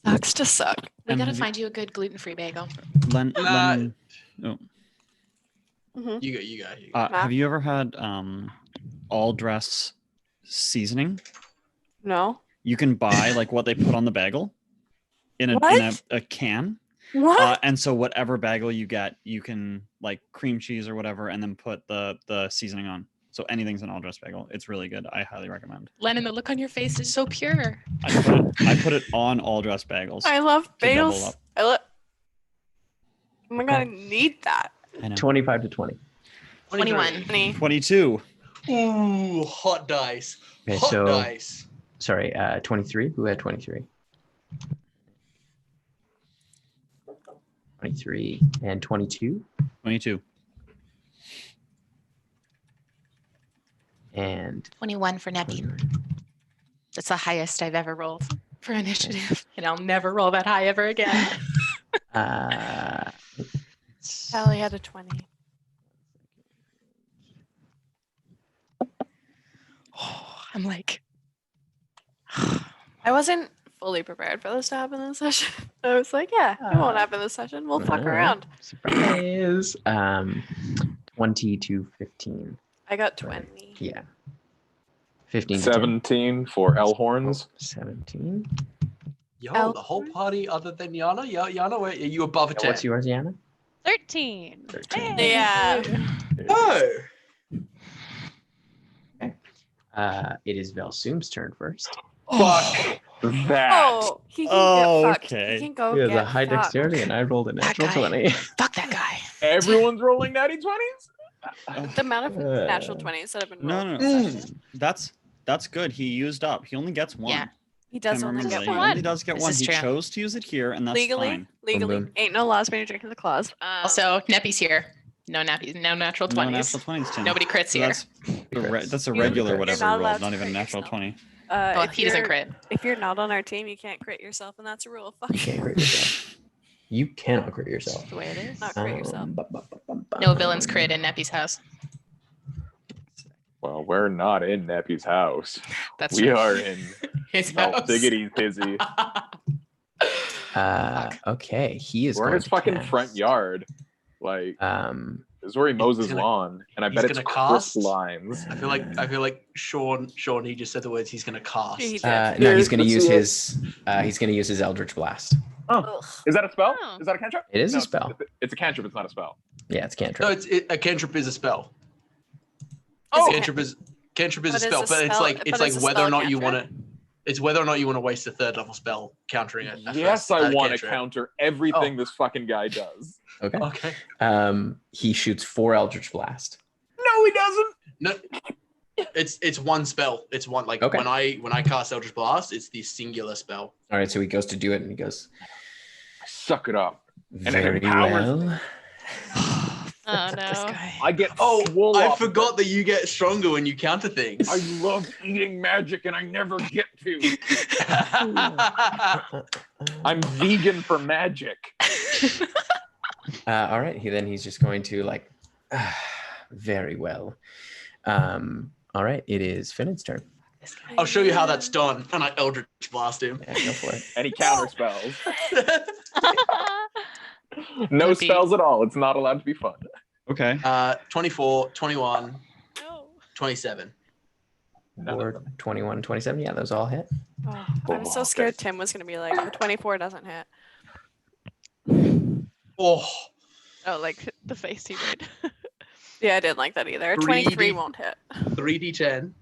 Sucks to suck. We And gotta have you- find you a good gluten-free bagel. Len, Nah. oh, You go. have you ever had all dress seasoning? No. You can buy like what they put on the bagel in What? a can. What? And so whatever bagel you get, you can like cream cheese or whatever, and then put the seasoning on. So anything's an all dress bagel. It's really good. I highly recommend. Lennon, the look on your face is so pure. I put it on all dress bagels. I love to double bagels. up. Oh my god, I need that. I know. 25 to 20. 21. 22. Ooh, hot dice. Okay, Hot so dice. sorry, 23. Who had 23? 23 and 22 22. and 21 for Neppy. 21. That's the highest I've ever rolled for initiative. And I'll never roll that high ever again. Sally had a 20. I'm like, I wasn't fully prepared for this to happen this session. I was like, yeah, it won't happen this session. We'll fuck Alright. around. Surprise. 20 to 15. I got 20. Yeah. 15 to 10. 17 for L horns. 17. Yo, the whole party other than Yana? Yana, are you above a 10? What's yours, Yana? 13. 13. Yeah. No. It is Vel Soom's turn first. Fuck that. Oh, he can get fucked. Okay. He can go He has get a high fucked. dexterity, and I rolled a natural guy. 20. fuck that guy. Everyone's rolling natty 20s? The amount of natural 20s that have been rolled. No. this session. That's good. He used up. He only gets one. Yeah. He does And only remember get that. He one. only does get This one. is He true. chose to use it here, and that's Legally, fine. boom. ain't no laws when you're drinking the claws. Also, Neppy's here. No nappies, no natural 20s. No natural 20s, Tim. Nobody crits So here. that's a You're regular not whatever allowed you rolled, to not even a crit natural yourself. 20. Well, If he doesn't you're- crit. If you're not on our team, you can't crit yourself, and that's a rule. Fuck You can't crit yourself. You cannot crit yourself. The way it is. Not crit yourself. No villains crit in Neppy's house. Well, we're not in Neppy's house. That's We true. are in His Mount house. Diggity's hizzy. Okay, he is We're in going his to fucking cast, front yard. Like, this is where he mows his gonna- lawn, and I he's bet it's gonna crisp cast? lines. I feel like Sean, he just said the words he's gonna cast. He did. no, he's going to Let's use see his Eldritch Blast. Ugh. Is that a spell? Oh. Is that a cantrip? It is a No, spell. It's a cantrip. It's not a spell. Yeah, it's No, cantrip. a cantrip is a spell. Oh, Cantrip is a But spell, it's a but it's spell- like but it's a whether or spell not you want cantrip? to. It's whether or not you want to waste a third level spell countering it. Yes, I want to counter everything Oh. this fucking guy does. Okay. Okay. He shoots 4 Eldritch Blast. No, he doesn't. No, it's one spell. It's one like Okay. when I cast Eldritch Blast, it's the singular spell. All right, so he goes to do it, and he goes, Suck it up. it very empowers well. Oh This no. guy. I get Oh, swole I off of forgot it. that you get stronger when you counter things. I love eating magic and I never get to. I'm vegan for magic. All right. He's just going to like, very well. All right. It is Finn's turn. This guy. I'll show you how that's done, and I Eldritch Blast him. Yeah, go for it. Any counter spells? No Would be- spells at all. It's not allowed to be fun. Okay. 24, 21, No. 27. Or 21, 27. Yeah, those all hit. Oh, I was so scared Tim was gonna be like, the 24 doesn't hit. Oh, Oh, like the face he made. Yeah, I didn't like that either. 3D. 23 won't hit. 3d10,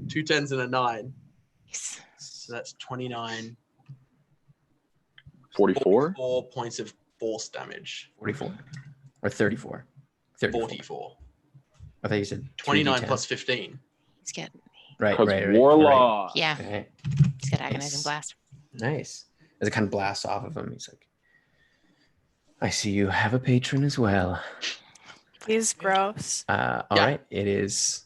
2 10s and a 9. Nice. So that's 29. 44? 4 points of force damage. 44 or 34. 34. 44. I thought you said 29 3d10. plus 15. He's getting. Right, Because right. Warlock. Yeah, Right. he's got agonizing Nice. blast. Nice. As it kind of blasts off of him, he's like, I see you have a patron as well. He's gross. All right. It is.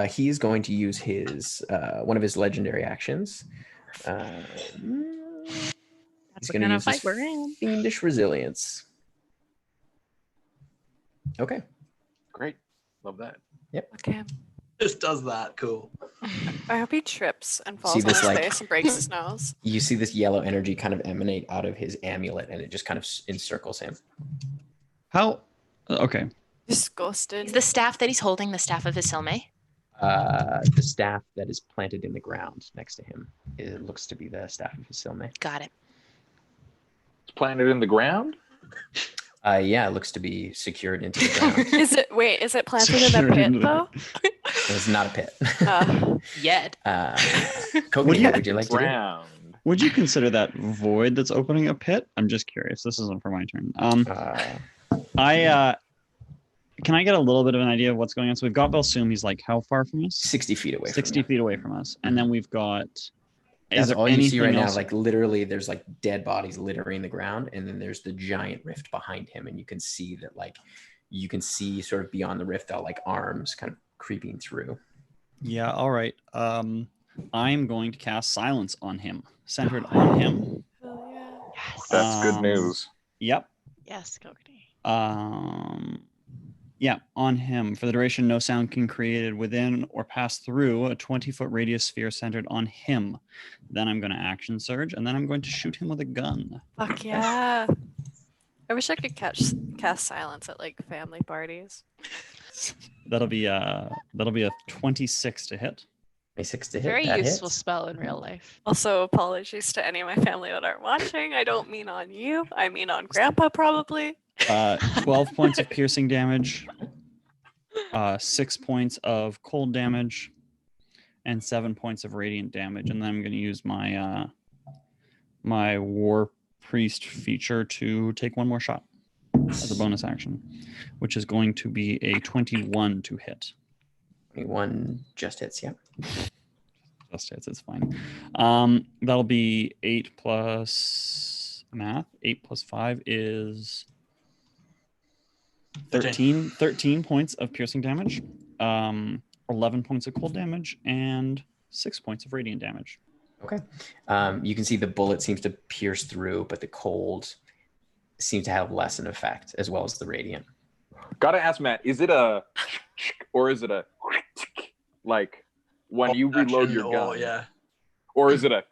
He is going to use his one of his legendary actions. That's He's what going to kind of use fight his we're in. fiendish resilience. Okay. Great. Love that. Okay. Just does that. Cool. I hope he trips and falls See on this, his like- face and breaks his nose. You see this yellow energy kind of emanate out of his amulet, and it just kind of encircles him. How? Okay. Disgusted. Is the staff that he's holding the staff of his Silme? The staff that is planted in the ground next to him, it looks to be the staff of Fasilme. Got it. It's planted in the ground? Yeah, it looks to be secured into the ground. Is it planted in a pit though? It's not a pit. Yet. Courtney, what would you like to do? Ground. Would you consider that void that's opening a pit? I'm just curious. This isn't for my turn. Can I get a little bit of an idea of what's going on? So we've got Vel Soom. He's like how far from us? 60 feet away. 60 feet away from us. And then we've got. That's there all you see right anything now. else? Like literally, there's like dead bodies littering the ground, and then there's the giant rift behind him, and you can see that you can see sort of beyond the rift, all like arms kind of creeping through. Yeah. All right. I'm going to cast silence on him, centered on him. Oh, yeah. Yes. That's good news. Yep. Yes, Cockney. Yeah, on him. For the duration, no sound can be created within or pass through a 20-foot radius sphere centered on him. Then I'm going to action surge, and then I'm going to shoot him with a gun. Fuck yeah. I wish I could cast silence at like family parties. That'll be a 26 to hit. 26 to hit. Very that useful hits. spell in real life. Also, apologies to any of my family that aren't watching. I don't mean on you. I mean on Grandpa, probably. 12 points of piercing damage, 6 points of cold damage, and 7 points of radiant damage. And then I'm going to use my my War Priest feature to take one more shot as a bonus action, which is going to be a 21 to hit. 21 just hits, yeah. Just hits, it's fine. That'll be 8 plus math. 8 plus 5 is 13 points of piercing damage, 11 points of cold damage, and 6 points of radiant damage. Okay. You can see the bullet seems to pierce through, but the cold seems to have less an effect, as well as the radiant. Gotta ask Matt, is it a or is it a like when you reload your gun? Yeah. Or is it a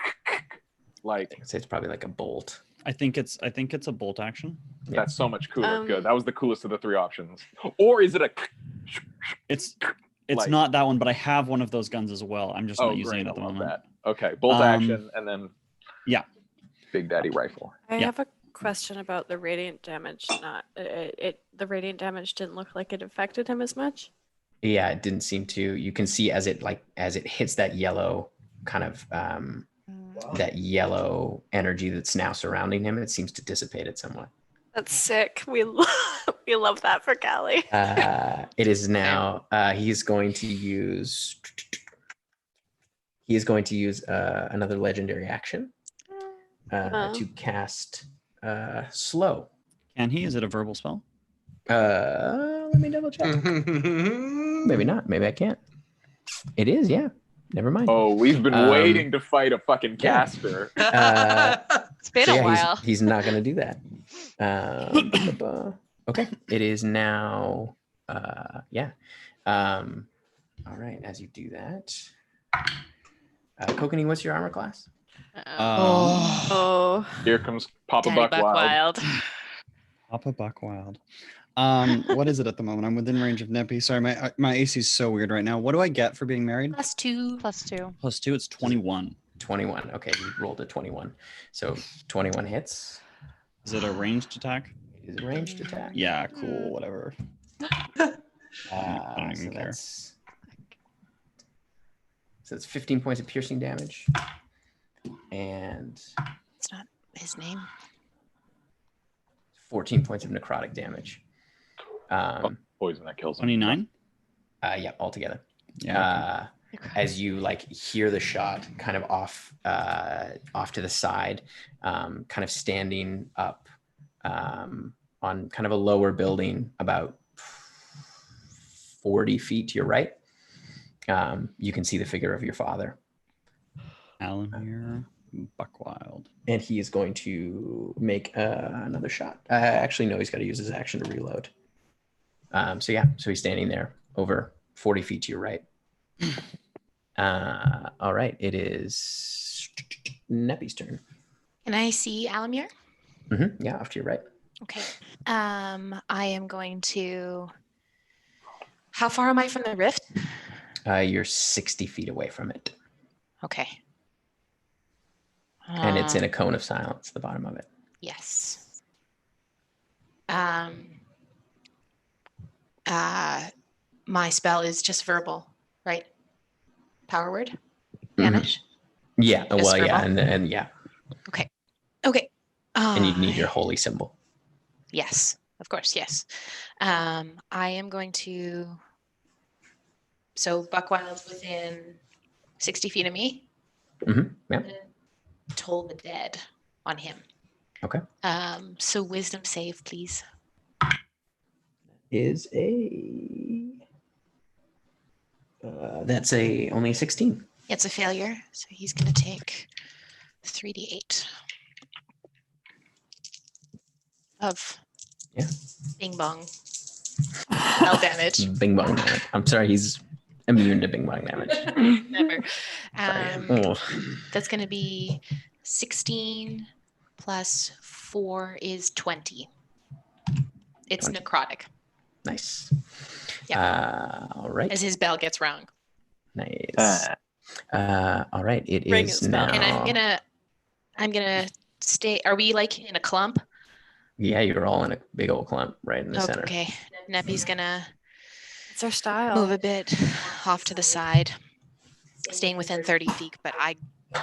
like I'd say it's probably like a bolt. I think it's a bolt action. that's so much cooler. Um, Good. That was the coolest of the three options. Or is it a It's like- not that one, but I have one of those guns as well. I'm just oh not using great, it I at the love moment. that. Okay, bolt action and then yeah. Big Daddy rifle. I Yeah. have a question about the radiant damage. Not the radiant damage didn't look like it affected him as much. Yeah, it didn't seem to. You can see as it hits that yellow kind of that yellow energy that's now surrounding him, it seems to dissipate it somewhat. That's sick. We love that for Callie. It is now. He's going to use another legendary action to cast slow. Can he? Is it a verbal spell? Let me double check. Maybe not. Maybe I can't. It is, yeah. Never mind. Oh, we've been waiting to fight a fucking yeah. caster. It's been a while. He's not going to do that. Okay. It is now. Yeah. All right. As you do that, Kokanee, what's your armor class? Oh. Here comes Papa Daddy Buck Wild. Papa Buckwild. What is it at the moment? I'm within range of Nippy. Sorry, my AC is so weird right now. What do I get for being married? +2. +2. +2, it's 21. 21. Okay, you rolled a 21. So 21 hits. Is it a ranged attack? Is it a ranged attack? Yeah, cool, whatever. I don't even care. So it's 15 points of piercing damage. And It's not his name. 14 points of necrotic damage. Poison that kills him. 29? Yeah, altogether. Yeah. As you like hear the shot kind of off to the side, kind of standing up on kind of a lower building about 40 feet to your right. You can see the figure of your father. Alamir Buckwild. And he is going to make another shot. Actually, no, he's got to use his action to reload. So he's standing there over 40 feet to your right. All right, it is Neppy's turn. Can I see Alamir? Yeah, off to your right. Okay. I am going to. How far am I from the rift? You're 60 feet away from it. Okay. And it's in a cone of silence, the bottom of it. Yes. My spell is just verbal, right? Power word? Vanish? Yeah, Just well, yeah, verbal? and yeah. Okay. And you need your holy symbol. Yes, of course, yes. I am going to. So Buckwild's within 60 feet of me. Yeah. Toll the dead on him. Okay. So wisdom save, please. Is that's only a 16. It's a failure, so he's going to take 3d8 of bing bong hell damage. Bing bong damage. I'm sorry, he's immune to bing bong damage. Never. Sorry. That's going to be 16 plus 4 is 20. It's 20. necrotic. Nice. Yeah. All right. As his bell gets rung. Nice. All right. It Ring is his bell. now. And I'm gonna stay. Are we like in a clump? Yeah, you're all in a big old clump right in the center. Okay. Neppy's gonna It's our style. move a bit off to the side, staying within 30 feet, but I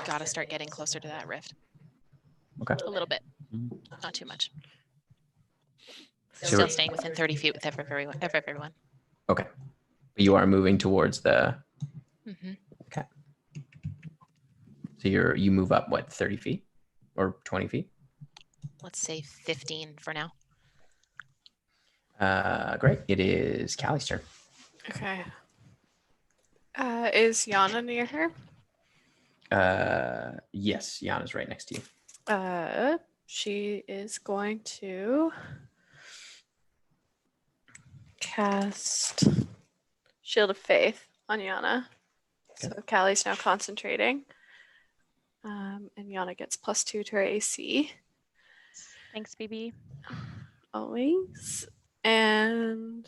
gotta start getting closer to that rift. Okay. A little bit, not too much. So Still we're- staying within 30 feet with everyone. Okay. You are moving towards the. Mm-hmm. Okay. So you move up what, 30 feet or 20 feet? Let's say 15 for now. Great. It is Callie's turn. Okay. Is Yana near her? Yes, Yana's right next to you. She is going to cast Shield of Faith on Yana. So Callie's now concentrating. And Yana gets +2 to her AC. Thanks, BB. Always. And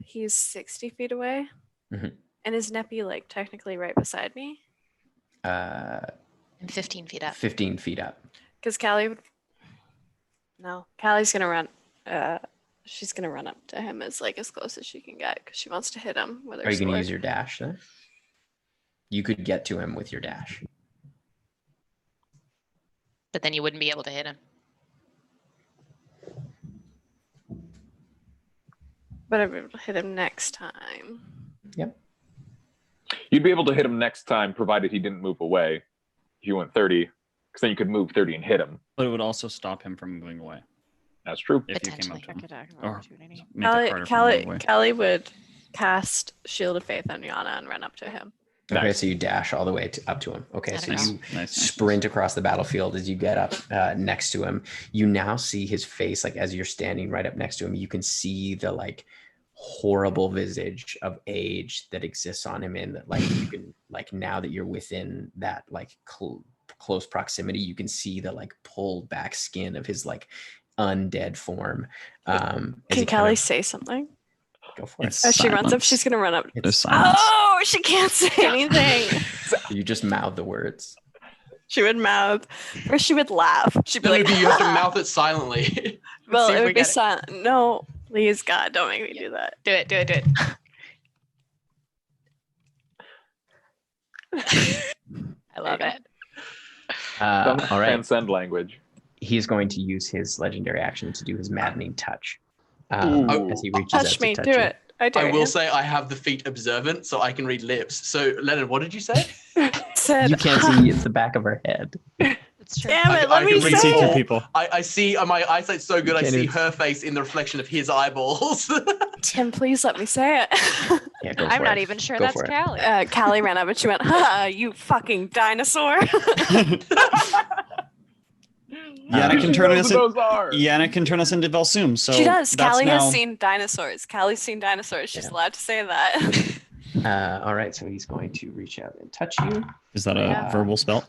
he's 60 feet away. Mhm. And is Neppy like technically right beside me? And 15 feet up. 15 feet up. Because Callie would. No, Callie's gonna run. She's gonna run up to him as close as she can get because she wants to hit him with her Are you going to sword. use your dash then? You could get to him with your dash. But then you wouldn't be able to hit him. But I'll be able to hit him next time. Yep. You'd be able to hit him next time, provided he didn't move away. If you went 30, because then you could move 30 and hit him. But it would also stop him from moving away. That's true. If you came up Potentially. to him. Attack of Or opportunity. make that harder for him anyway. Callie would cast Shield of Faith on Yana and run up to him. Okay, Nice. so you dash all the way up to him. Okay, so Nice. you Nice. sprint across the battlefield as you get up next to him. You now see his face, like as you're standing right up next to him, you can see the like horrible visage of age that exists on him, and that like you can like now that you're within that like close proximity, you can see the like pulled back skin of his like undead form. As Can he Callie kind say something? of, go for it. It's As she runs up, silence. she's gonna run up. There's silence. Oh, she can't say anything. You just mouth the words. She would mouth, or she would laugh. She'd be No, like, you have to mouth it silently. well, see if it we would be get it. silent. No, please, God, don't make me do that. Do it. I love There you it. Some All right. transcend language. He's going to use his legendary action to do his maddening touch. Ooh. As he reaches out Touch to me, touch do you. it. I dare I will you. say I have the feat observant, so I can read lips. So, Leonard, what did you say? Said, You can't see, it's the back of her head. It's true. damn it, I let me can We read see say through it. people. I see, my eyesight's so good, I can't see even- her face in the reflection of his eyeballs. Tim, please let me say it. Yeah, go for I'm not it. even sure Go that's for it. Callie. Callie ran up and she went, "Ha, you fucking dinosaur." Yana can turn us in. Those are. Yana can turn us into Vel Soom. So She does. that's Callie now- has seen dinosaurs. Callie's seen dinosaurs. She's Yeah. allowed to say that. All right, so he's going to reach out and touch you. Is that a Yeah. verbal spell?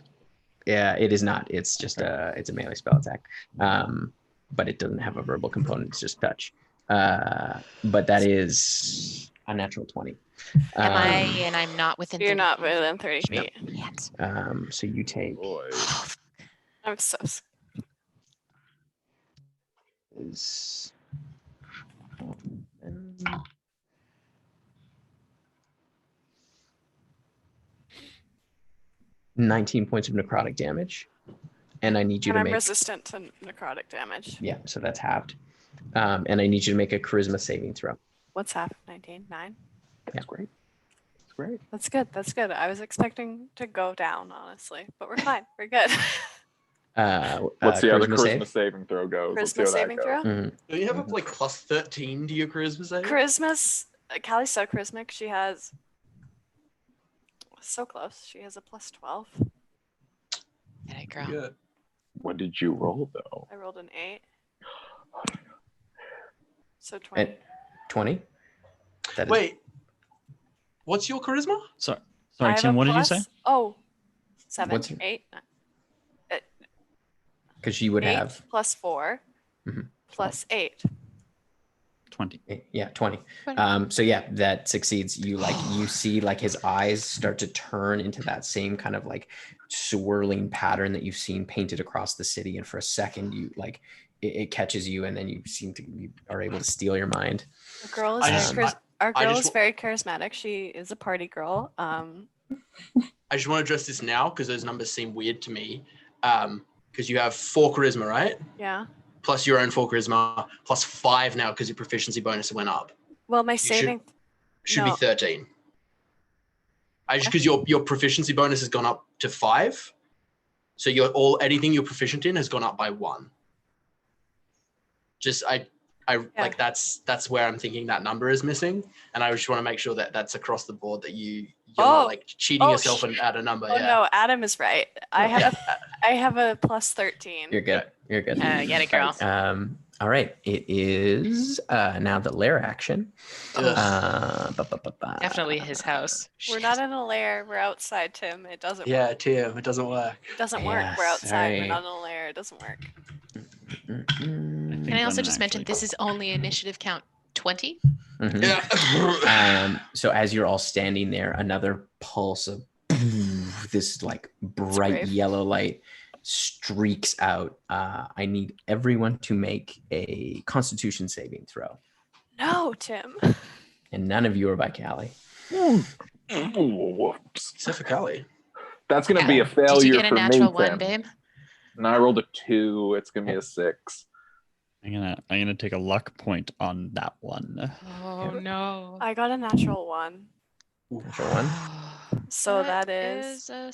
Yeah, it is not. It's just it's a melee spell attack. But it doesn't have a verbal component. It's just touch. But that is a natural 20. Am I? And I'm not within. You're 30 not feet? within 30 feet. Yet. So you take Boy. I'm so is 19 points of necrotic damage, and I need you And to I'm make resistant to necrotic damage. yeah, so that's halved. And I need you to make a charisma saving throw. What's half? 19? 9? That's great. That's great. That's good. That's good. I was expecting to go down, honestly, but we're fine. We're good. Let's see how the charisma charisma save? saving throw goes. Let's see Charisma how that saving goes. throw? Mhm. Don't you have up like plus 13 to your charisma save? Charisma's Callie's so charismatic. She has so close. She has a plus 12. Get it, girl. Yeah. What did you roll though? I rolled an 8. So 20. And 20. That is- Wait. What's your charisma? Sorry, I have Tim. a What did you say? plus- Oh, 7, What's your- 8, because you would 8 have plus 4 Mhm. plus 8. 20. yeah 20. So yeah, that succeeds. You see like his eyes start to turn into that same kind of like swirling pattern that you've seen painted across the city, and for a second you like it catches you, and then you are able to steal your mind. The girl I is just- very our I girl just is very charismatic. She is a party girl. I just want to address this now because those numbers seem weird to me. Because you have 4 charisma, right? Yeah. Plus your own 4 charisma, plus 5 now because your proficiency bonus went up. Well, my should- saving Should No. be 13. I just because your proficiency bonus has gone up to 5. So anything you're proficient in has gone up by 1. Just like that's where I'm thinking that number is missing, and I just want to make sure that that's across the board that you're not like cheating yourself and add a number. Oh no, Adam is right. I have a plus 13. You're good. You're good. Get it, girl. All right. It is now the lair action. Definitely his house. We're not in a lair. We're outside, Tim. It doesn't Yeah, work. Tim, it doesn't work. It doesn't work. We're Yes, outside. We're sorry. not in a lair. It doesn't work. Can I also just mention this is only initiative count 20? Mhm. Yeah. So as you're all standing there, another pulse of this like bright brave. yellow light streaks out. I need everyone to make a Constitution saving throw, No, Tim. and none of you are by Callie. Except for Callie. That's gonna be a Did failure you get a for natural me, 1, Tim. babe? No, I rolled a 2. It's gonna be a 6. I'm gonna take a luck point on that one. Oh no. I got a natural 1. Natural one. So that is, a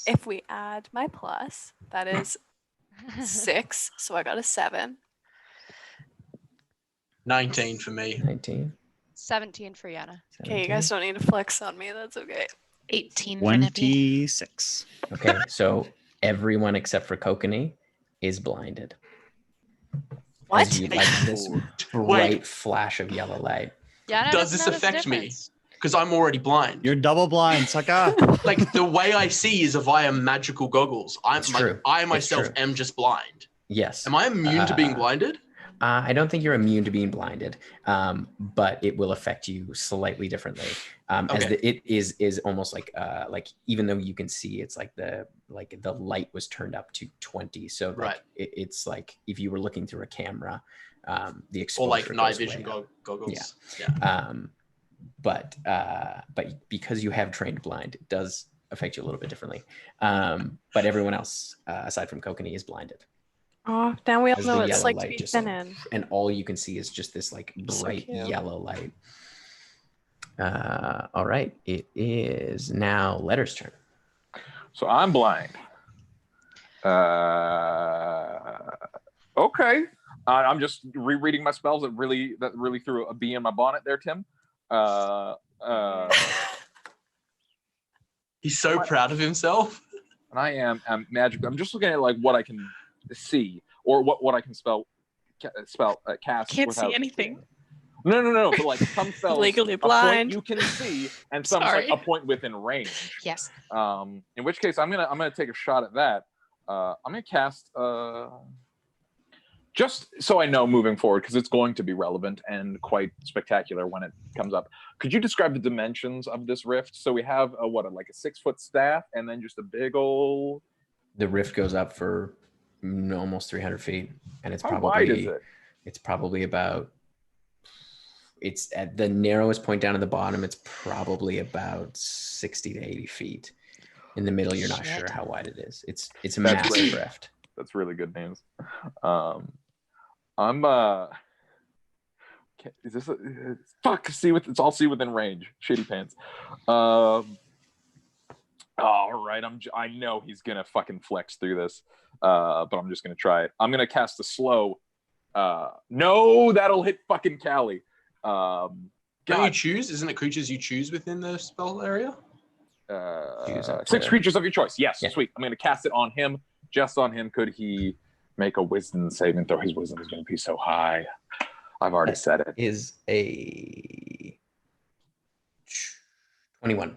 if we add my plus, that is 6. So I got a 7. 19 for me. 19. 17 for Yana. Okay, you guys don't need to flex on me. That's okay. 18 for Nippy. 26. Okay, so everyone except for Kokanee is blinded. What? As you like this bright flash of yellow light. Yana Does doesn't this notice the affect me? difference. Because I'm already blind. You're double blind, sucker. Like the way I see is via magical goggles. It's true. I myself true. am just blind. Yes. Am I immune to being blinded? I don't think you're immune to being blinded, but it will affect you slightly differently. As it is almost like even though you can see, it's like the light was turned up to 20, so like it's like if you were looking through a camera, the exposure Or like night goes vision way up. goggles. Yeah. But because you have trained blind, it does affect you a little bit differently. But everyone else, aside from Kokanee, is blinded. Oh, now we all As know the what it's yellow like to light be just Finnan. and all you can see is just this like So bright cute. yellow light. All right, it is now Letter's turn. So I'm blind. Okay. I'm just rereading my spells that really threw a bee in my bonnet there, Tim. He's so proud of himself. And I am magical. I'm just looking at like what I can see or what I can cast. Can't without... see anything. No. But like some spells, Legally a point blind. you can see, and some like a point within range. Yes. In which case, I'm gonna take a shot at that. I'm gonna cast just so I know moving forward, because it's going to be relevant and quite spectacular when it comes up. Could you describe the dimensions of this rift? So we have a 6-foot staff, and then just a big old. The rift goes up for almost 300 feet, and it's How probably wide is it? It's probably about. It's at the narrowest point down at the bottom. It's probably about 60 to 80 feet. In the middle, you're not sure how wide it is. It's a That's massive great. rift. That's really good news. Is this fuck? It's all see within range. Shitty pants. All right. I know he's gonna fucking flex through this, but I'm just gonna try it. I'm gonna cast a slow. No, that'll hit fucking Callie. Don't you choose? Isn't it creatures you choose within the spell area? 6 creatures of your choice. Yes, Yeah. sweet. I'm gonna cast it on him. Just on him. Could he make a wisdom saving throw? His wisdom is gonna be so high. I've already said it. Is a 21.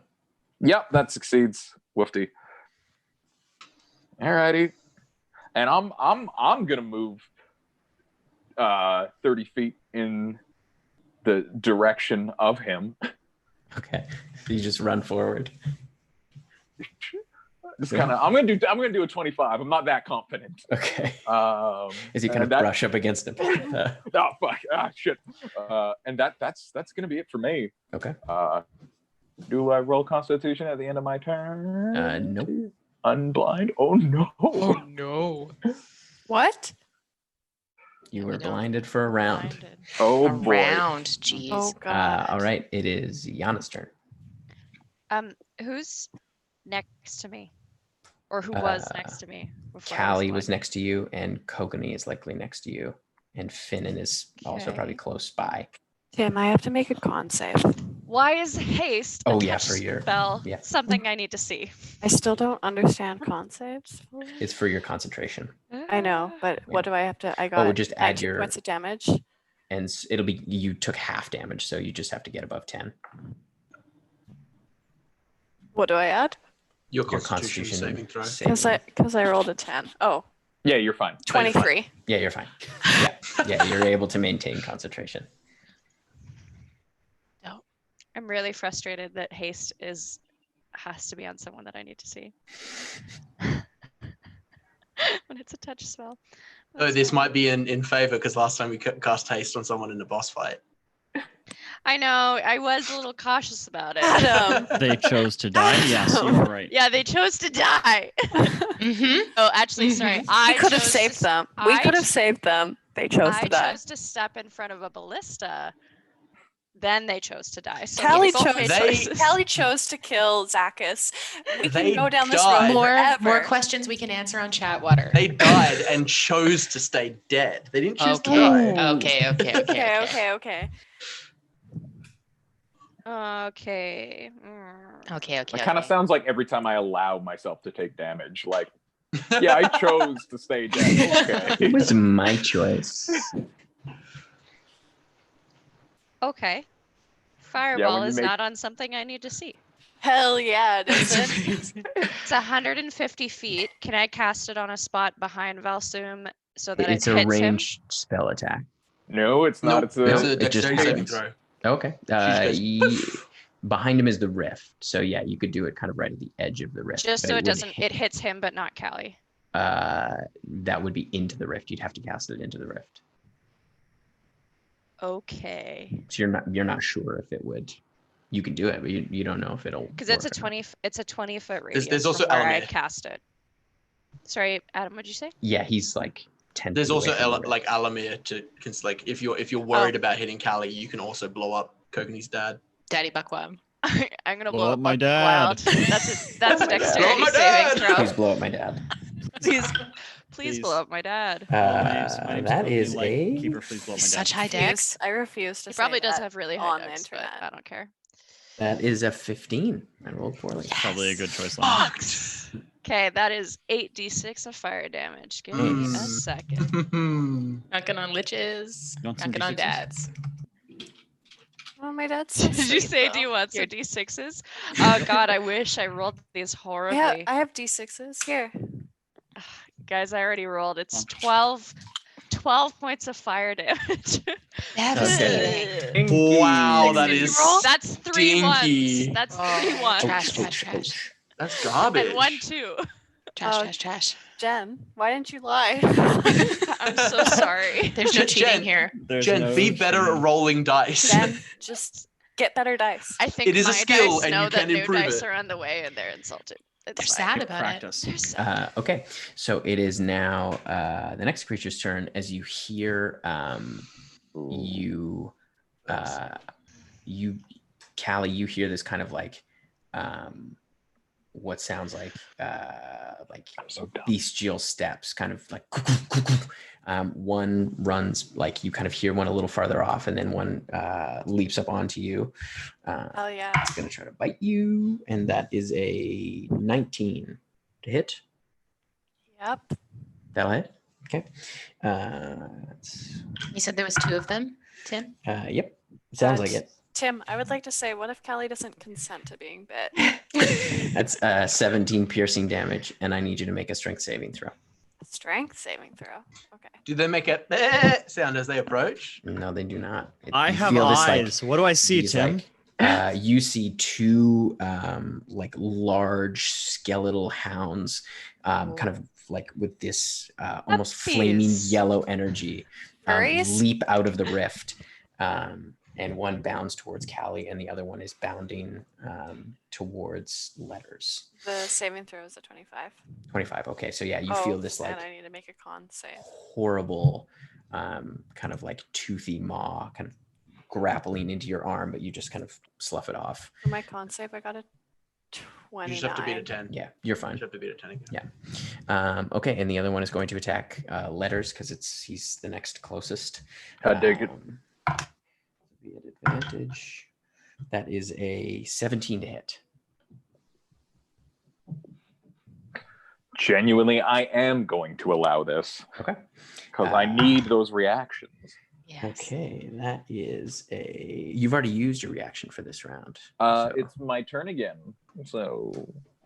Yep, that succeeds. Woofty. Alrighty. And I'm gonna move 30 feet in the direction of him. Okay, so you just run forward. Just kind of. I'm gonna do a 25. I'm not that confident. Okay. Is he kind of that- brush up against him? Oh fuck! Shit. And that's gonna be it for me. Okay. Do I roll Constitution at the end of my turn? Nope. Unblind. Oh no. Oh no. What? You were We don't- blinded for a round. Blinded. Oh boy. Around, jeez. Oh god. All right, it is Yana's turn. Who's next to me? Or who was next to me? before I Callie was blind? next to you, and Kokanee is likely next to you, and Finnan is also probably Okay. close by. Tim, I have to make a con save. Why is haste Oh, a yeah, touch for your- spell yeah. something I need to see? I still don't understand con saves. It's for your concentration, I know, but what do I have to? I got we'll just add 19 your- points of damage. and it'll be you took half damage, so you just have to get above 10. What do I add? Your Your Constitution saving throw. Because I rolled a 10. Oh, Yeah, you're fine. 23. Yeah, you're fine. Yeah, you're able to maintain concentration. I'm really frustrated that haste has to be on someone that I need to see. When it's a touch spell. Oh, That's this fine. might be in favor because last time we cast haste on someone in the boss fight. I know. I was a little cautious about it. Adam. They chose to die. Yes, you were right. Yeah, they chose to die. Mm-hmm. Oh, actually, sorry. I We could have chose saved to- them. We I could have ch- saved them. They chose I to die. chose to step in front of a ballista then they chose to die. So Callie both chose. made They- choices. Callie chose to kill Zacchus. We They can go down this died. road forever. More questions we can answer on Chatwater. They died and chose to stay dead. They didn't choose to Okay. die. Okay. Okay. Okay. Okay. It kind of sounds like every time I allow myself to take damage, like, yeah, I chose to stay dead. It Okay. was my choice. Okay. Fireball you is make- not on something I need to see. Hell yeah, does it? It's 150 feet. Can I cast it on a spot behind Vel Soom so that It's it a hits him? ranged spell attack. No, it's not. Nope, It's it's a. a it just dexterity saving happens. throw. Okay. She goes, Behind him is the rift. So yeah, you could do it kind of right at the edge of the rift. Just but so it wouldn't doesn't, hit- it hits him, but not Callie. That would be into the rift. You'd have to cast it into the rift. Okay. So you're not sure if it would. You can do it, but you don't know if it'll. Because it's a work or not. 20-foot radius. there's also from where I Alamir. cast it. Sorry, Adam, what'd you say? Yeah, he's like 10. There's feet also away from the rift. like Alamir to, cause like if you're worried about hitting Callie, you can also blow up Kokan's dad. Daddy Buckworm. I'm gonna Blow blow up up my Buck dad. Wild. That's a Blow up dexterity my saving dad. Please throw. blow up my dad. Please Please. blow up my dad. My name's That Kofi, is like, a. Keeper, please blow up my Such dad. high Refuse- dex. I refuse to He say probably does that have really high on the dex, but internet. I don't care. That is a 15. I rolled poorly. Probably a good choice. Line. Fucked. Okay, that is 8d6 of fire damage. Give me a Nice. second. Knocking on liches. You want some Knocking on D6s? dads. Oh, my dad's so Did you sweet, say though. do you want some d6s? Oh god, I wish I rolled these horribly. Yeah, I have D6s here. Guys, I already rolled. It's 12 points of fire damage. Devastating. Wow, that Did you is roll? That's 3 Stinky. ones. That's Oh, 3 ones. trash. That's garbage. And 1 2. Trash. Jen, why didn't you lie? I'm so sorry. There's no Jen- cheating here. There's Jen, no be better shame. at rolling dice. Jen, just get better dice. I think It is a my skill dice and know you that can new improve dice it. are on the way and they're insulted. They're It's sad fine. about Practice. They're sad. Okay, so it is now the next creature's turn. As you hear, you, Callie, you hear this kind of like, what sounds like so dumb. bestial steps, kind of like. One runs like you kind of hear one a little farther off, and then one leaps up onto you. Hell yeah. It's gonna try to bite you, and that is a 19 to hit. Yep. That'll hit. Okay. That's, You said there was 2 of them, Tim? yep. Sounds like it. Tim, I would like to say, what if Callie doesn't consent to being bit? That's 17 piercing damage, and I need you to make a strength saving throw. Strength saving throw. Okay. Do they make a sound as they approach? No, they do not. I you have feel this, eyes. What do I see, these, Tim? you see 2 like large skeletal hounds, kind of like with this almost flaming Puppies. yellow energy, Furries? leap out of the rift. And one bounds towards Callie, and the other one is bounding towards Letters. The saving throw is a 25. 25. Okay, so yeah, you feel this like And I need to make a con save. horrible, kind of like toothy maw, kind of grappling into your arm, but you just kind of slough it off. For my con save, I got a 29. You just have to beat a 10. Yeah, you're You fine. just have to beat a 10 again. Okay, and the other one is going to attack Letters because he's the next closest. I dig it. Be at advantage. That is a 17 to hit. Genuinely, I am going to allow this. Okay. Because I need those reactions. Yes. Okay, that is a. You've already used your reaction for this round. It's my turn again. So,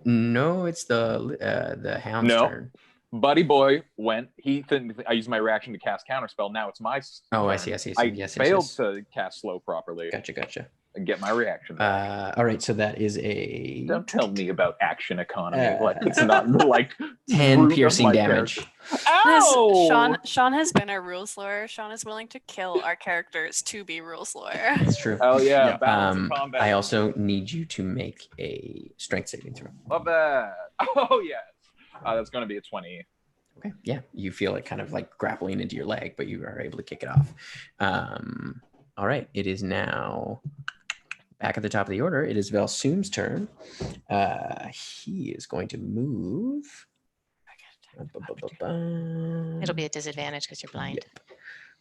No, it's the hound's No. turn. Buddy Boy went. I used my reaction to cast Counterspell. Now it's my. Oh, I turn. see. I Yes, failed yes. to cast slow properly Gotcha. and get my reaction. back. All right, so that is a Don't tell me about action economy. Uh, Like it's not like 10 root of piercing my damage. character. Has- Ow! Sean has been a rules lawyer. Sean is willing to kill our characters to be rules lawyer. That's true. Hell yeah! Yeah. Balance of combat. I also need you to make a strength saving throw. love that. Oh yes. That's going to be a 20. Okay. Yeah, you feel it kind of like grappling into your leg, but you are able to kick it off. All right, it is now back at the top of the order. It is Vel Soom's turn. He is going to move. It'll be a disadvantage because you're blind.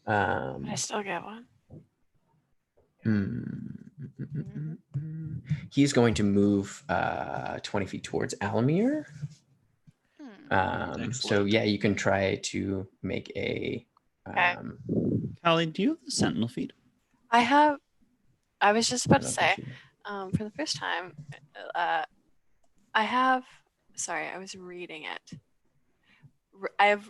I still get one. He's going to move 20 feet towards Alamir. So yeah, you can try to make a. Callie, do you have the sentinel feed? I was just about to say, for the first time, sorry, I was reading it. I have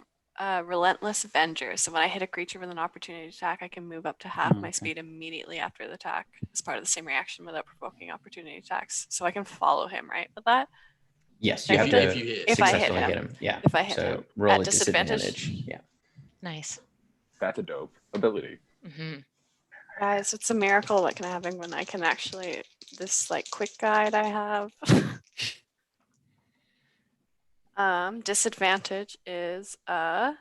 Relentless Avenger, so when I hit a creature with an opportunity attack, I can move up to half my speed immediately after the attack as part of the same reaction without provoking opportunity attacks. So I can follow him, right, with that? Yes, you have to if I hit successfully him. Yeah. If I hit him. Roll At a disadvantage. Yeah. Nice. That's a dope ability. Guys, it's a miracle what can happen when I can actually, this like quick guide I have. Disadvantage is 21.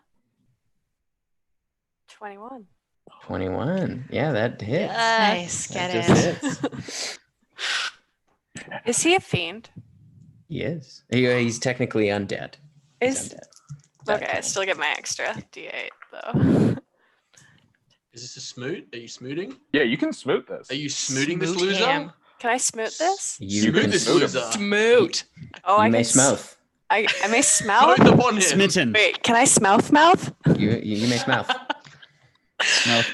21. Yeah, that hits. Nice. That Get just it. hits. Is he a fiend? He is. He's technically undead. He's Is undead. okay, I still get my extra D8 though. Is this a smoot? Are you smooting? Yeah, you can smoot this. Are you smooting this Smoot loser? him. Can I smoot this? You Smoot can this smoot loser. him. Smoot. Oh, You I may can smouth. I may smell. Smoot upon him. Smitten. Wait, can I smouth mouth? You may smouth.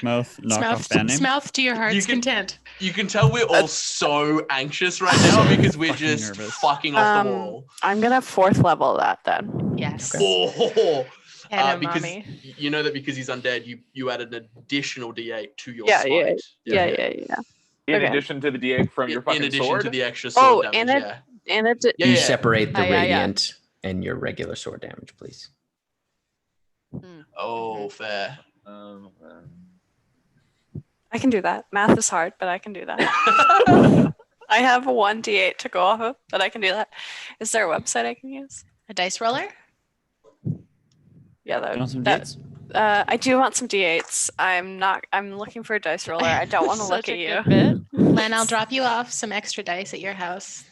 Mouth. Knock off band name. Smouth to your heart's You can- content. You can tell we're all so anxious right now because we're Fucking just nervous. fucking off the wall. I'm gonna 4th level that then. Yes. Oh, Hello, because mommy. you know that because he's undead, you added an additional D8 to your Yeah, smite. Yeah. In Okay. addition to the D8 from your fucking In addition sword. to the extra sword and damage, it and it yeah. You Yeah. separate the Yeah. radiant and your regular sword damage, please. Oh, fair. I can do that. Math is hard, but I can do that. I have a 1d8 to go off of, but I can do that. Is there a website I can use? A dice roller? Yeah, You want some that dates? I do want some d8s. I'm looking for a dice roller. I don't want to look Such at a you. good bit. Len, I'll drop you off some extra dice at your house.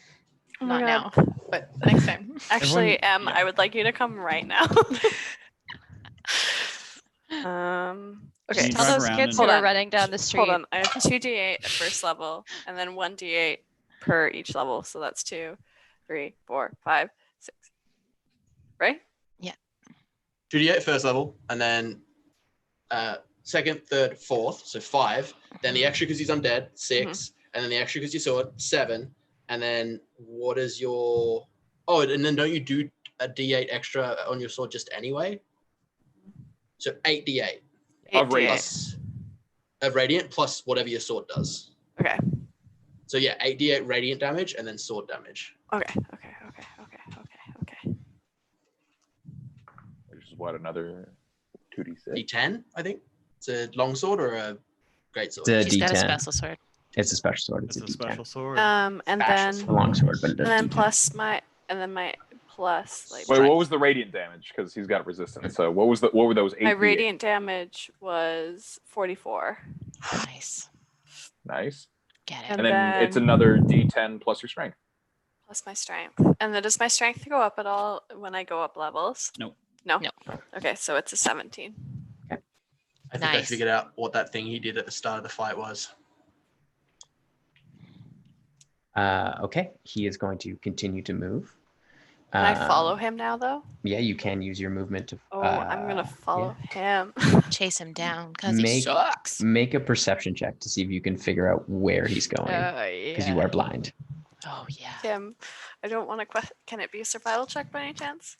Oh my Not God. now, but next time. Actually, Everyone- I would like you to come right now. Okay, Can you Tell drive those around kids and- who are running down the street. hold on. I have 2d8 at first level, and then 1d8 per each level. So that's 2, 3, 4, 5, 6. Right? 2d8 first level, and then second, third, fourth, so 5. Then the extra because he's undead, 6. And then the extra because you sword, 7. And then what is your... Oh, and then don't you do a d8 extra on your sword just anyway? So 8d8. Of 8d8. radiant. Plus of radiant plus whatever your sword does. Okay. So yeah, 8d8 radiant damage and then sword damage. Okay. Which is what, another 2d6? D10, I think. It's a long sword or a great sword. It's a She's got a D10. special sword. It's a special sword. It's a D10. special sword. And Fascist. A then long sword, but it does and then D10. my plus like Wait, what was the radiant damage? Because he's got resistance. So what were those 8? my radiant damage was 44. Nice. Nice. Get it. And And then it's then- another D10 plus your strength. Plus my strength. And then does my strength go up at all when I go up levels? No. No. No. Okay, so it's a 17. I think I Nice. figured out what that thing he did at the start of the fight was. Okay, he is going to continue to move. Can I follow him now though? Yeah, you can use your movement to. Oh, I'm gonna follow him. Chase him down because he Make- sucks. Make a perception check to see if you can figure out where he's going, because you are blind. Oh yeah. Tim, I don't want to. Can it be a survival check by any chance?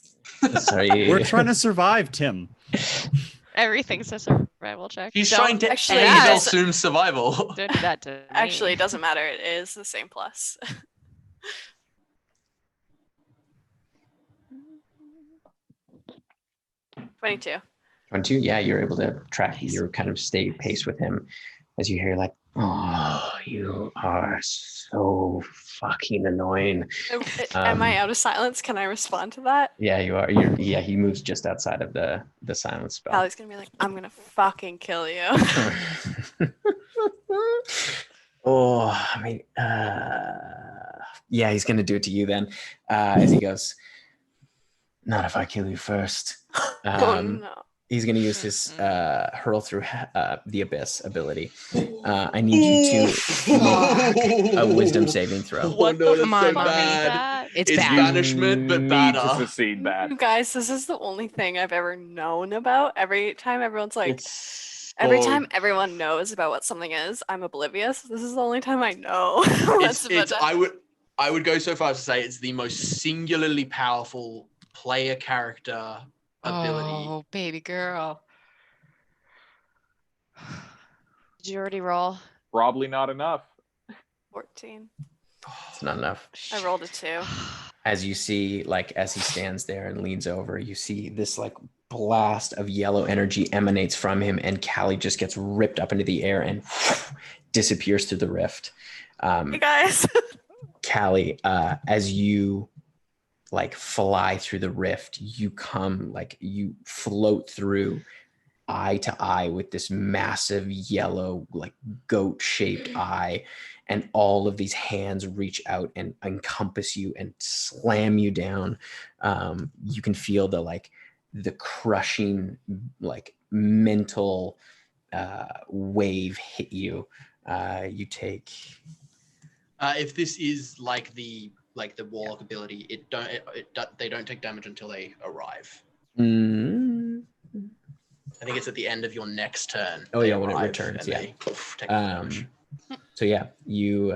Sorry. We're trying to survive, Tim. Everything's a survival check. He's Don't- trying to actually, end yeah. Vel Soom's survival. Don't do that to me. Actually, it doesn't matter. It is the same plus. $22. 22, yeah, you're able to track. You're kind of stay pace with him as you hear like, oh, you are so fucking annoying. Am I out of silence? Can I respond to that? Yeah, you are. Yeah, he moves just outside of the silence spell. Callie's gonna be like, I'm gonna fucking kill you. Oh, I mean, yeah, he's gonna do it to you then. As he goes, not if I kill you first. Oh no. He's going to use his hurl through the abyss ability. I need you to make a wisdom saving throw. What no, the it's fuck so is bad. that? It's It's bad. banishment, but Need badder. to succeed bad. You guys, this is the only thing I've ever known about. Every time everyone's like, It's every so- time everyone knows about what something is, I'm oblivious. This is the only time I know what's about to I would go so far as to say it's the most singularly powerful player character ability. Oh, baby girl. Did you already roll? Probably not enough. 14. It's not enough. I rolled a 2. As you see, like, as he stands there and leans over, you see this, like, blast of yellow energy emanates from him, and Callie just gets ripped up into the air and disappears through the rift. Hey guys. Callie, as you like fly through the rift, you come, like, you float through eye to eye with this massive yellow, like, goat-shaped eye, and all of these hands reach out and encompass you and slam you down. You can feel the crushing, like, mental wave hit you. You take If this is like the warlock ability, they don't take damage until they arrive. I think it's at the end of your next turn. Oh they yeah, when it arrive returns, and yeah. they take damage. So yeah, you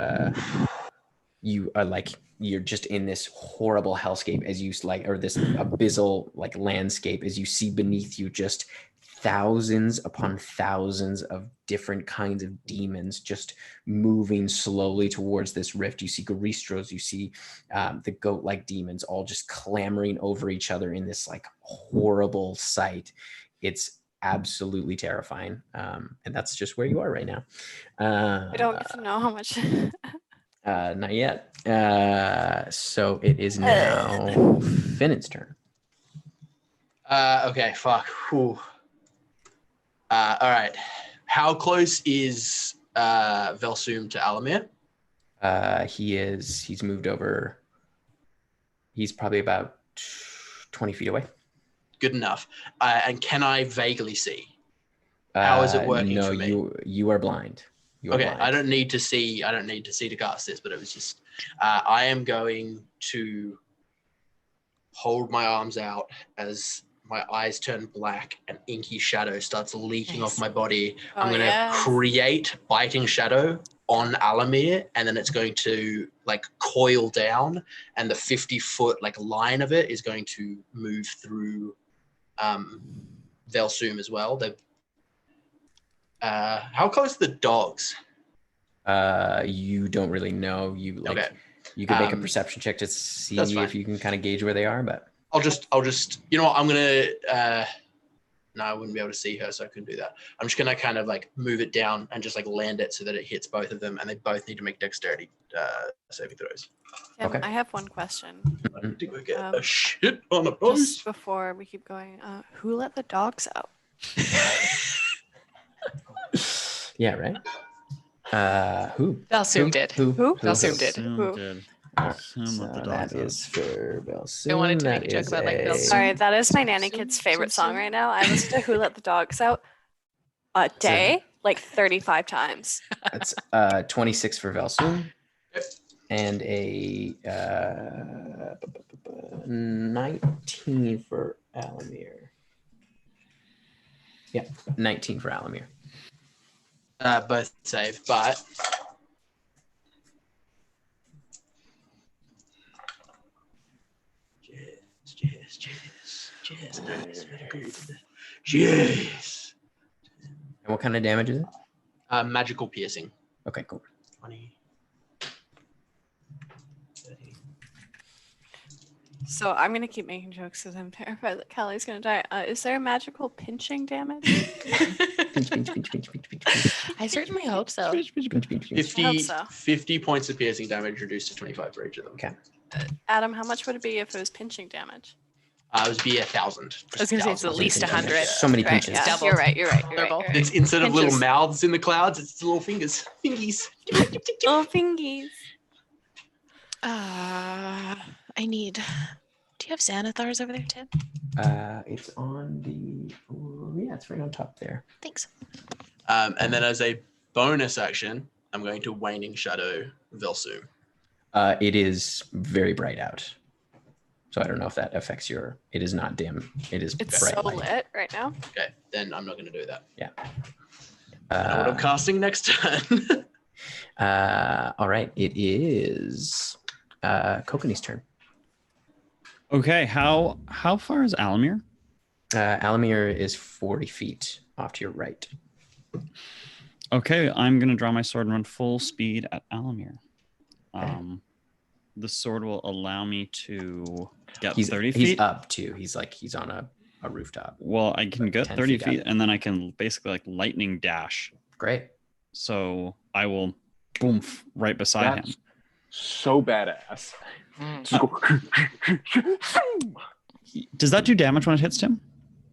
are like, you're just in this horrible hellscape as you like, or this abyssal like landscape, as you see beneath you just thousands upon thousands of different kinds of demons just moving slowly towards this rift. You see Garistros, you see the goat-like demons all just clamoring over each other in this like horrible sight. It's absolutely terrifying. And that's just where you are right now. I don't get to know how much. Not yet. So it is now Finn's turn. Okay, fuck. Whew. All right. How close is Vel Soom to Alamir? He's moved over. He's probably about 20 feet away. Good enough. And can I vaguely see? How is it working no, for me? you are blind. You are Okay, blind. I don't need to see to cast this, but it was just I am going to hold my arms out as my eyes turn black and inky shadow starts leaking off my body. Oh, I'm going to create biting shadow on Alamir, and then it's going to like coil down, and the 50-foot like line of it is going to move through Vel Soom as well. How close are the dogs? You don't really know. You like Okay. you can make a perception check to see That's fine. if you can kind of gauge where they are, but I'll just, you know what, I'm going to, no, I wouldn't be able to see her, so I couldn't do that. I'm just going to kind of like move it down and just like land it so that it hits both of them, and they both need to make dexterity saving throws. Tim, Okay. I have one question. I think we get a shit on a Just post. before we keep going, who let the dogs out? yeah, right. Who? Vel Soom did. Who? Vel Soom did. Soom did. Soom So let the that dogs out. is for Vel Soom. I wanted to make a That joke is about, like, Vel Soom. Sorry, that is my nanny kid's favorite song right now. I listen to Who Let the Dogs Out a day, like 35 times. That's 26 for Vel Soom, and a 19 for Alamir. Yeah, 19 for Alamir. Both save, but cheers. And what kind of damage is it? Magical piercing. Okay, cool. 20, 30, So I'm gonna keep making jokes because I'm terrified that Callie's gonna die. Is there a magical pinching damage? Pinch, pinch, pinch, pinch, pinch, pinch, pinch. I certainly hope so. Pinch, pinch, pinch, pinch, pinch. 50, so. 50 points of piercing damage reduced to 25 for each of them. Okay. Adam, how much would it be if it was pinching damage? It would be 1,000. I was gonna say it's at least 100. So many Right, pinches. yeah, Double. you're right. You're right. You're right, Double. you're right. It's instead of little Pinches. mouths in the clouds, it's little fingers. Fingies. Little fingies. I need. Do you have Xanathars over there, Tim? It's on the. Yeah, it's right on top there. Thanks. And then as a bonus action, I'm going to Waning Shadow Vel Soom. It is very bright out. So I don't know if that affects your. It is not dim. It is It's bright so light. lit right now. Okay, then I'm not going to do that. Yeah. I know what I'm casting next turn. All right. It is Kokanee's turn. Okay, how far is Alamir? Alamir is 40 feet off to your right. Okay, I'm gonna draw my sword and run full speed at Alamir. The sword will allow me to get 30 feet. He's up too. He's on a rooftop. Well, I can get 10 30 feet feet, up. and then I can basically like lightning dash. Great. So I will boom right beside That's him. so badass. Does that do damage when it hits him?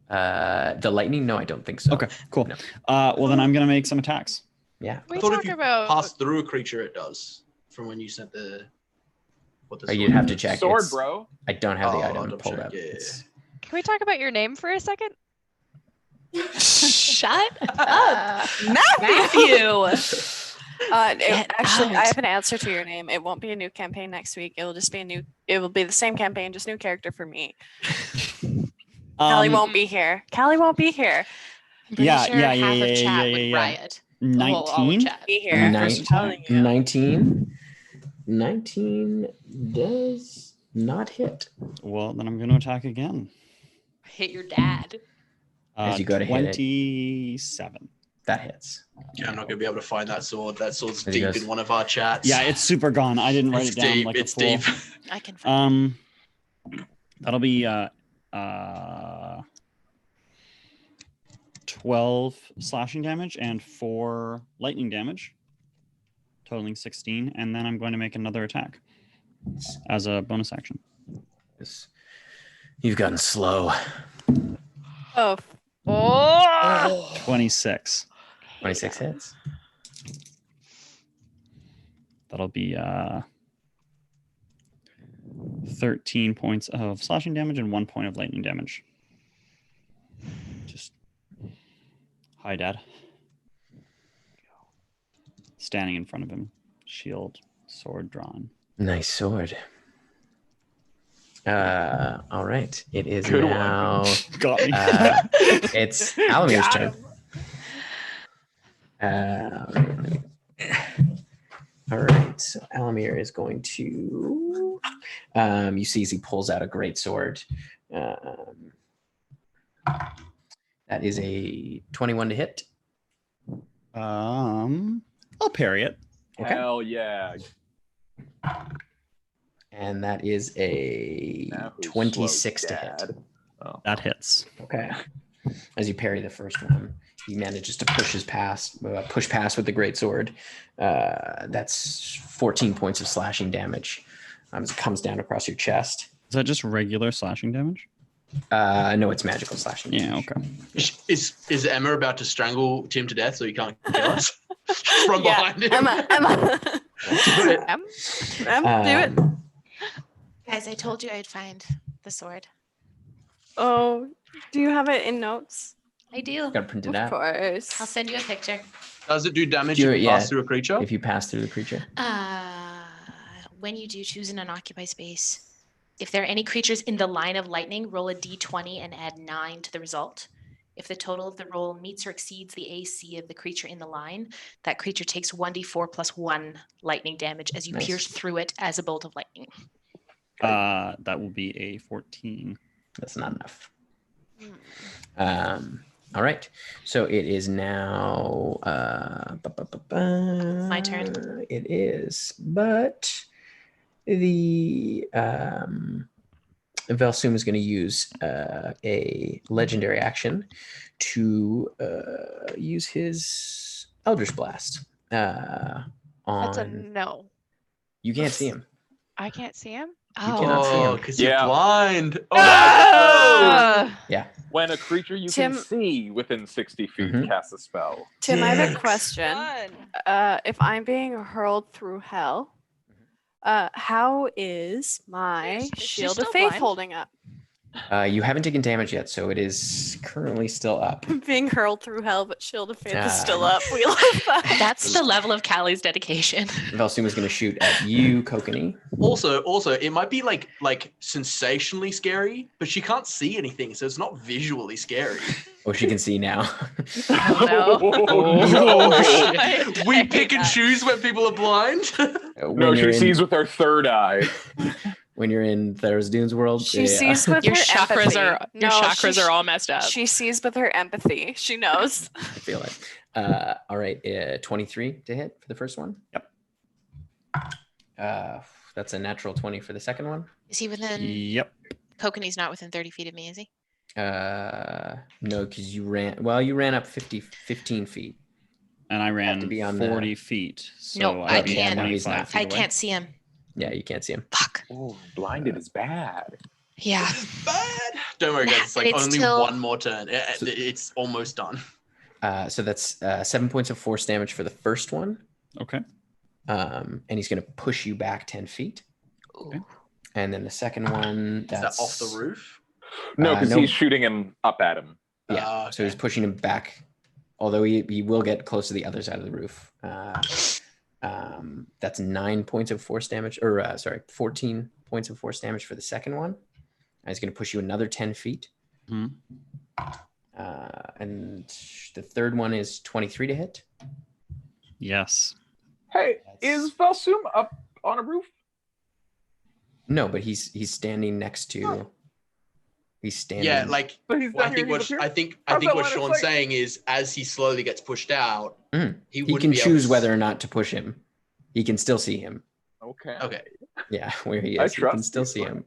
The lightning? No, I don't think so. Okay, cool. No. Well, then I'm gonna make some attacks. Yeah. We I thought talk if you about pass through a creature, it does. From when you sent the. What the You'd have to is. check. Sword, It's- bro. I don't have the Oh, item double pulled check, up. yeah. It's- Can we talk about your name for a second? Shut up, Matthew. Get Actually, I out. have an answer to your name. It won't be a new campaign next week. It will just be it will be the same campaign, just new character for me. Callie won't be here. Callie won't be here. I'm pretty Yeah, sure yeah, half yeah, of yeah, chat yeah, would yeah. riot. The whole- all of 19. chat. Be here. Nine- I'm telling you. 19 does not hit. Well, then I'm gonna attack again. Hit your dad. As you go to hit it. 27. That hits. Yeah, I'm not going to be able to find that sword. That sword's As he deep goes- in one of our chats. Yeah, it's super gone. I didn't write It's it down deep. like It's a fool. deep. I can find That'll be 12 slashing damage and 4 lightning damage, totaling 16. And then I'm going to make another attack as a bonus action. You've gotten slow. Oh, 26. 26 hits. That'll be 13 points of slashing damage and 1 point of lightning damage. Just hi, Dad. Standing in front of him, shield, sword drawn. Nice sword. All right. It is Good one. now. Got me. It's Alamir's turn. All right. So Alamir is going to. You see, as he pulls out a great sword. That is a 21 to hit. I'll parry it. Okay. Hell yeah. And that is a Now who's 26 slow, to hit. Dad? Oh. That hits. Okay. As you parry the first one, he manages to push past with the great sword. That's 14 points of slashing damage as it comes down across your chest. Is that just regular slashing damage? No, it's magical slashing. Yeah, damage. okay. Is Emma about to strangle Tim to death so he can't kill us? From behind him. Emma. Do it. Emma, do it. Guys, I told you I'd find the sword. Oh, do you have it in notes? I do. Gotta print it Of out. course. I'll send you a picture. Does it do damage Do if it, you pass yeah. through a creature? If you pass through the creature. When you do choose an unoccupied space, if there are any creatures in the line of lightning, roll a d20 and add 9 to the result. If the total of the roll meets or exceeds the AC of the creature in the line, that creature takes 1d4 plus 1 lightning damage as you Nice. pierce through it as a bolt of lightning. That will be a 14. That's not enough. All right. So it is now. My turn. It is, but the Vel Soom is going to use a legendary action to use his Eldritch Blast. That's a On no. you can't see him. I can't see him. cannot see him. because you're Yeah. blind. Oh, Ah! Yeah. When a creature you Tim- can see within 60 feet Mhm. casts a spell. Tim, I have a Dicks. question. Fun. If I'm being hurled through hell, how is my Is she Shield of still Faith blind? holding up? You haven't taken damage yet, so it is currently still up. Being hurled through hell, but Shield of Faith is still Ah. up. We love that. That's the level of Callie's dedication. Vel Soom is going to shoot at you, Kokanee. Also, it might be like sensationally scary, but she can't see anything, so it's not visually scary. Oh, she can see now. Oh, shit. I We hate pick and that. choose when people are blind. No, she sees with her third eye. when you're in Theros Dune's world. She sees with Your her chakras empathy. are all messed up. She sees with her empathy. She knows. I feel it. All right, 23 to hit for the first one. Yep. That's a natural 20 for the second one. Is he within? Yep. Kokanee's not within 30 feet of me, is he? No, because you ran up 15 feet. And I ran to be on 40 feet. So No, I'd I be can't. No, he's 25 not. feet I away. can't see him. Yeah, you can't see him. Fuck. Oh, blinded is bad. Yeah. Bad. Don't worry, guys. It's like It's only still- one more turn. It's almost done. So that's 7 points of force damage for the first one. Okay. And he's going to push you back 10 feet. Okay. And then the second one, Is that's that off the roof? No, because no. he's shooting him up at him. Yeah. So he's Okay. pushing him back, although he will get close to the other side of the roof. That's 9 points of force damage, or 14 points of force damage for the second one. And he's going to push you another 10 feet. Mhm. And the third one is 23 to hit. Yes. Hey, is Vel Soom up on a roof? No, but he's standing next to. Oh. He's standing. Yeah, like But he's well, down here. he's up here? I think How's that what line of Sean's sight? saying is as he slowly gets pushed out, Mhm. he he wouldn't can be able choose to whether or not to push him. He can still see him. Okay. Okay. Yeah, where he I is, he can trust still you. see him.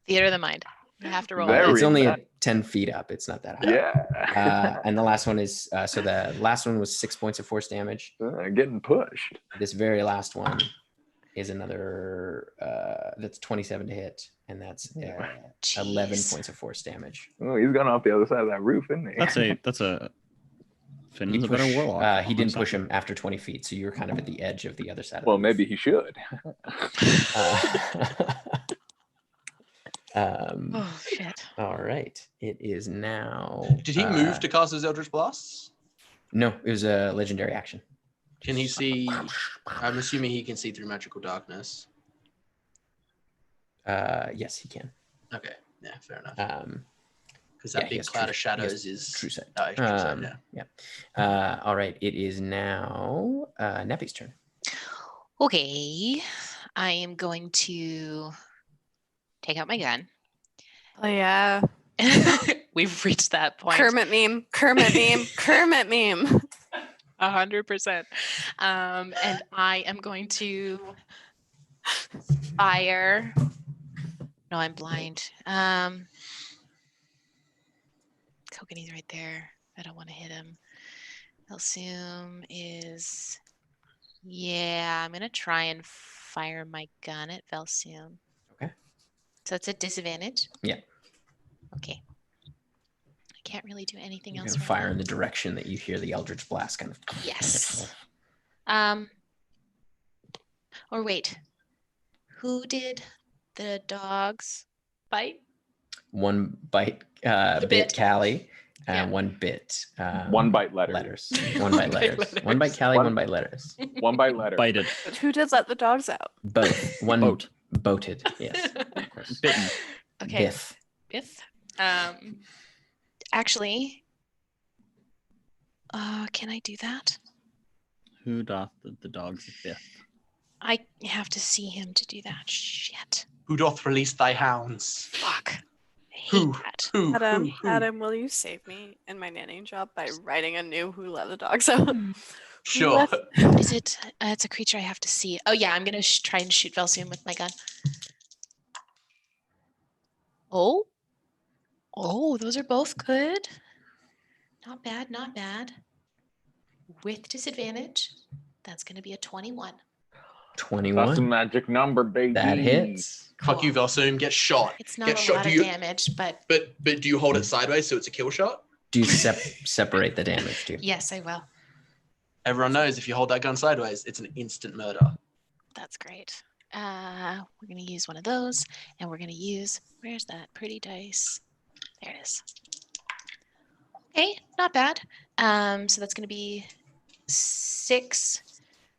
Theater of the mind. You have to roll. Very it. It's only bad. 10 feet up. It's not that high. Yeah. And the last one is so the last one was 6 points of force damage. Getting pushed. This very last one is another that's 27 to hit, and that's 11 Jeez. points of force damage. Oh, he's gone off the other side of that roof, isn't he? That's a Finn You is a better push- warlock. he didn't push him after 20 feet, so you're kind of at the edge of the other side. Of Well, the maybe he should. Oh shit. All right, it is now. Did he move to cast his Eldritch Blasts? No, it was a legendary action. Can he see? I'm assuming he can see through magical darkness. Yes, he can. Okay. Yeah, fair enough. Because yeah, that he big has cloud true- of he shadows has is true sight. Oh, it's true sight, yeah. All right, it is now Neppy's turn. Okay. I am going to take out my gun. Oh yeah. We've reached that point. Kermit meme. Kermit meme. Kermit meme. 100%. And I am going to fire. No, I'm blind. Kokanee's right there. I don't want to hit him. Vel Soom is. Yeah, I'm going to try and fire my gun at Vel Soom. Okay. So it's a disadvantage? Yeah. Okay. I can't really do anything You're else. gonna right fire now. in the direction that you hear the Eldritch Blast kind of. Yes. Or wait. Who did the dogs bite? One bite The bit bit. Callie, Yeah. and one bit One bite letter. letters. One bite letters. One bite Callie, One- one bite letters. One bite letter. Bited. But who did let the dogs out? Both. One Boat. boated. Yes. Of course. Bitten. Okay. Biff. Biff. Actually, can I do that? Who doth the dog's biff? I have to see him to do that. Shit. Who doth release thy hounds? Fuck. I hate Who? that. Who? Adam, who? Adam, will you save me in my nannying job by writing a new Who Let the Dogs Out? Sure. Is it? It's a creature I have to see. Oh yeah, I'm gonna try and shoot Vel Soom with my gun. Oh, those are both good. Not bad, not bad. With disadvantage, that's going to be a 21. 21. That's a magic number, baby. That hits. Fuck you, Vel Soom. Get shot. It's not Get a shot. lot Do of you- damage, but But do you hold it sideways so it's a kill shot? Do you separate the damage too? yes, I will. Everyone knows if you hold that gun sideways, it's an instant murder. That's great. We're going to use one of those, and we're going to use, where's that pretty dice? There it is. Okay, not bad. So that's going to be 6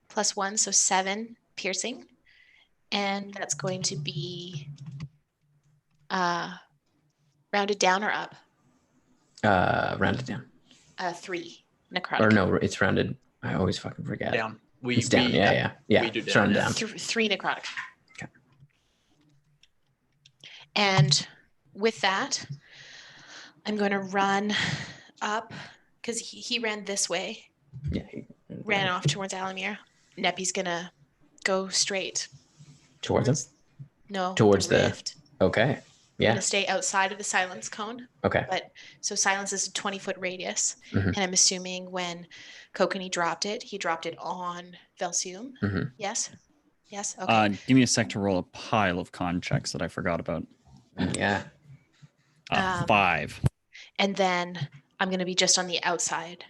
plus 1, so 7 piercing. And that's going to be rounded down or up? Rounded down. 3 necrotic. Or no, it's rounded. I always fucking forget. Down. It's down. Yeah. We do It's down, rounded yeah. down. 3 necrotic. Okay. And with that, I'm going to run up because he ran this way, Yeah. ran off towards Alamir. Neppy's going to go straight Towards him. No, Towards the- rift. Okay. I'm Yeah. going to stay outside of the silence cone. Okay. But so silence is a 20-foot radius. Mhm. And I'm assuming when Kokanee dropped it, he dropped it on Vel Soom. Mhm. Yes? Yes? Okay. Give me a sec to roll a pile of con checks that I forgot about. Yeah. 5. And then I'm going to be just on the outside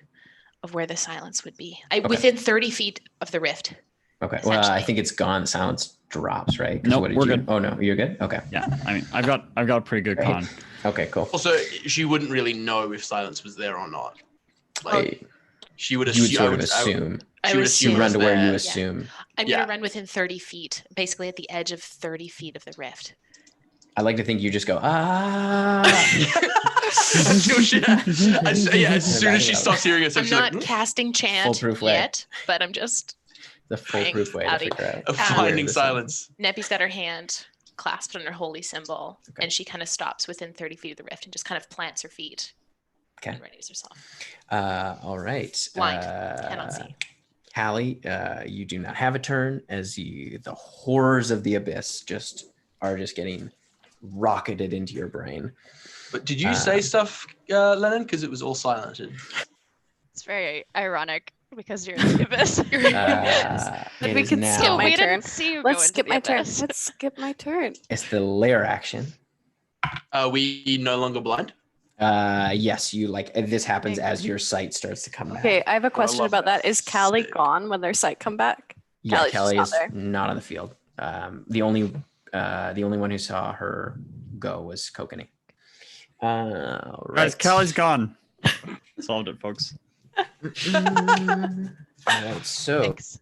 of where the silence would be. Okay. Within 30 feet of the rift. Okay. Well, I Essentially. think it's gone. The silence drops, right? 'Cause Nope, what did we're you- good. Oh no, you're good. Okay. Yeah, I mean, I've got a pretty good Great. con. Okay. Cool. Also, she wouldn't really know if silence was there or not. Like, Wait, she would you would assume. sort of assume. I She would would assume You it run was to where you there. assume. I'm Yeah. going to run within 30 feet, basically at the edge of 30 feet of the rift. I like to think you just go ah. Until she, as soon as she Yeah. stops hearing it, so I'm she's not like, casting chant Foolproof way. yet, but I'm just... The foolproof way to Howdy. figure out. finding where the silence. Neppy's got her hand clasped on her holy symbol, Okay. and she kind of stops within 30 feet of the rift and just kind of plants her feet. Okay. And readies herself. All right. Blind. Cannot see. Callie, you do not have a turn as the horrors of the abyss are just getting rocketed into your brain. But did you say stuff, Lennon? Because it was all silented. It's very ironic because you're in the abyss. It we is can now. skip So my we turn. didn't see you go Let's into skip the my turn. abyss. Let's skip my turn. It's the lair action. Are we no longer blind? Yes, you like this happens as your sight starts to come back. Okay, I have a question love about that. that. Is Callie Sick. gone when their sight come back? Yeah, Callie's just Kelly not is there. not on the field. The only one who saw her go was Kokanee. All Guys, right. Callie's gone. Solved it, folks. All right, so Thanks.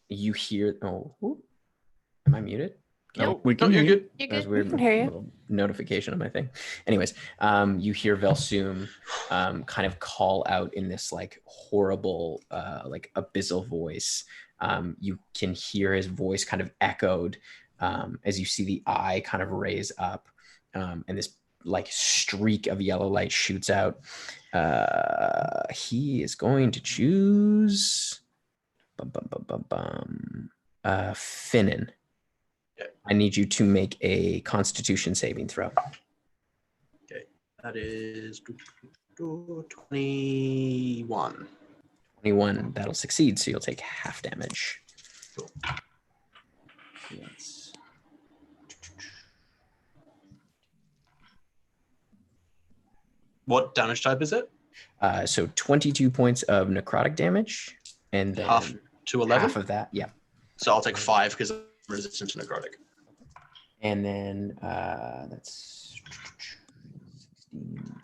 you hear am I muted? Nope, we No, can you're hear you. good. You're That was good. weird. can hear you. Little notification on my thing. Anyways, you hear Vel Soom kind of call out in this like horrible, like abyssal voice. You can hear his voice kind of echoed as you see the eye kind of raise up, and this like streak of yellow light shoots out. He is going to choose Finnan. Okay. I need you to make a Constitution saving throw. That is 21. 21. That'll succeed, so you'll take half damage. Cool. Yes. What damage type is it? So 22 points of necrotic damage, and then Half to 11? half of that. Yeah. So I'll take 5 because I'm resistant to necrotic. And then that's 16.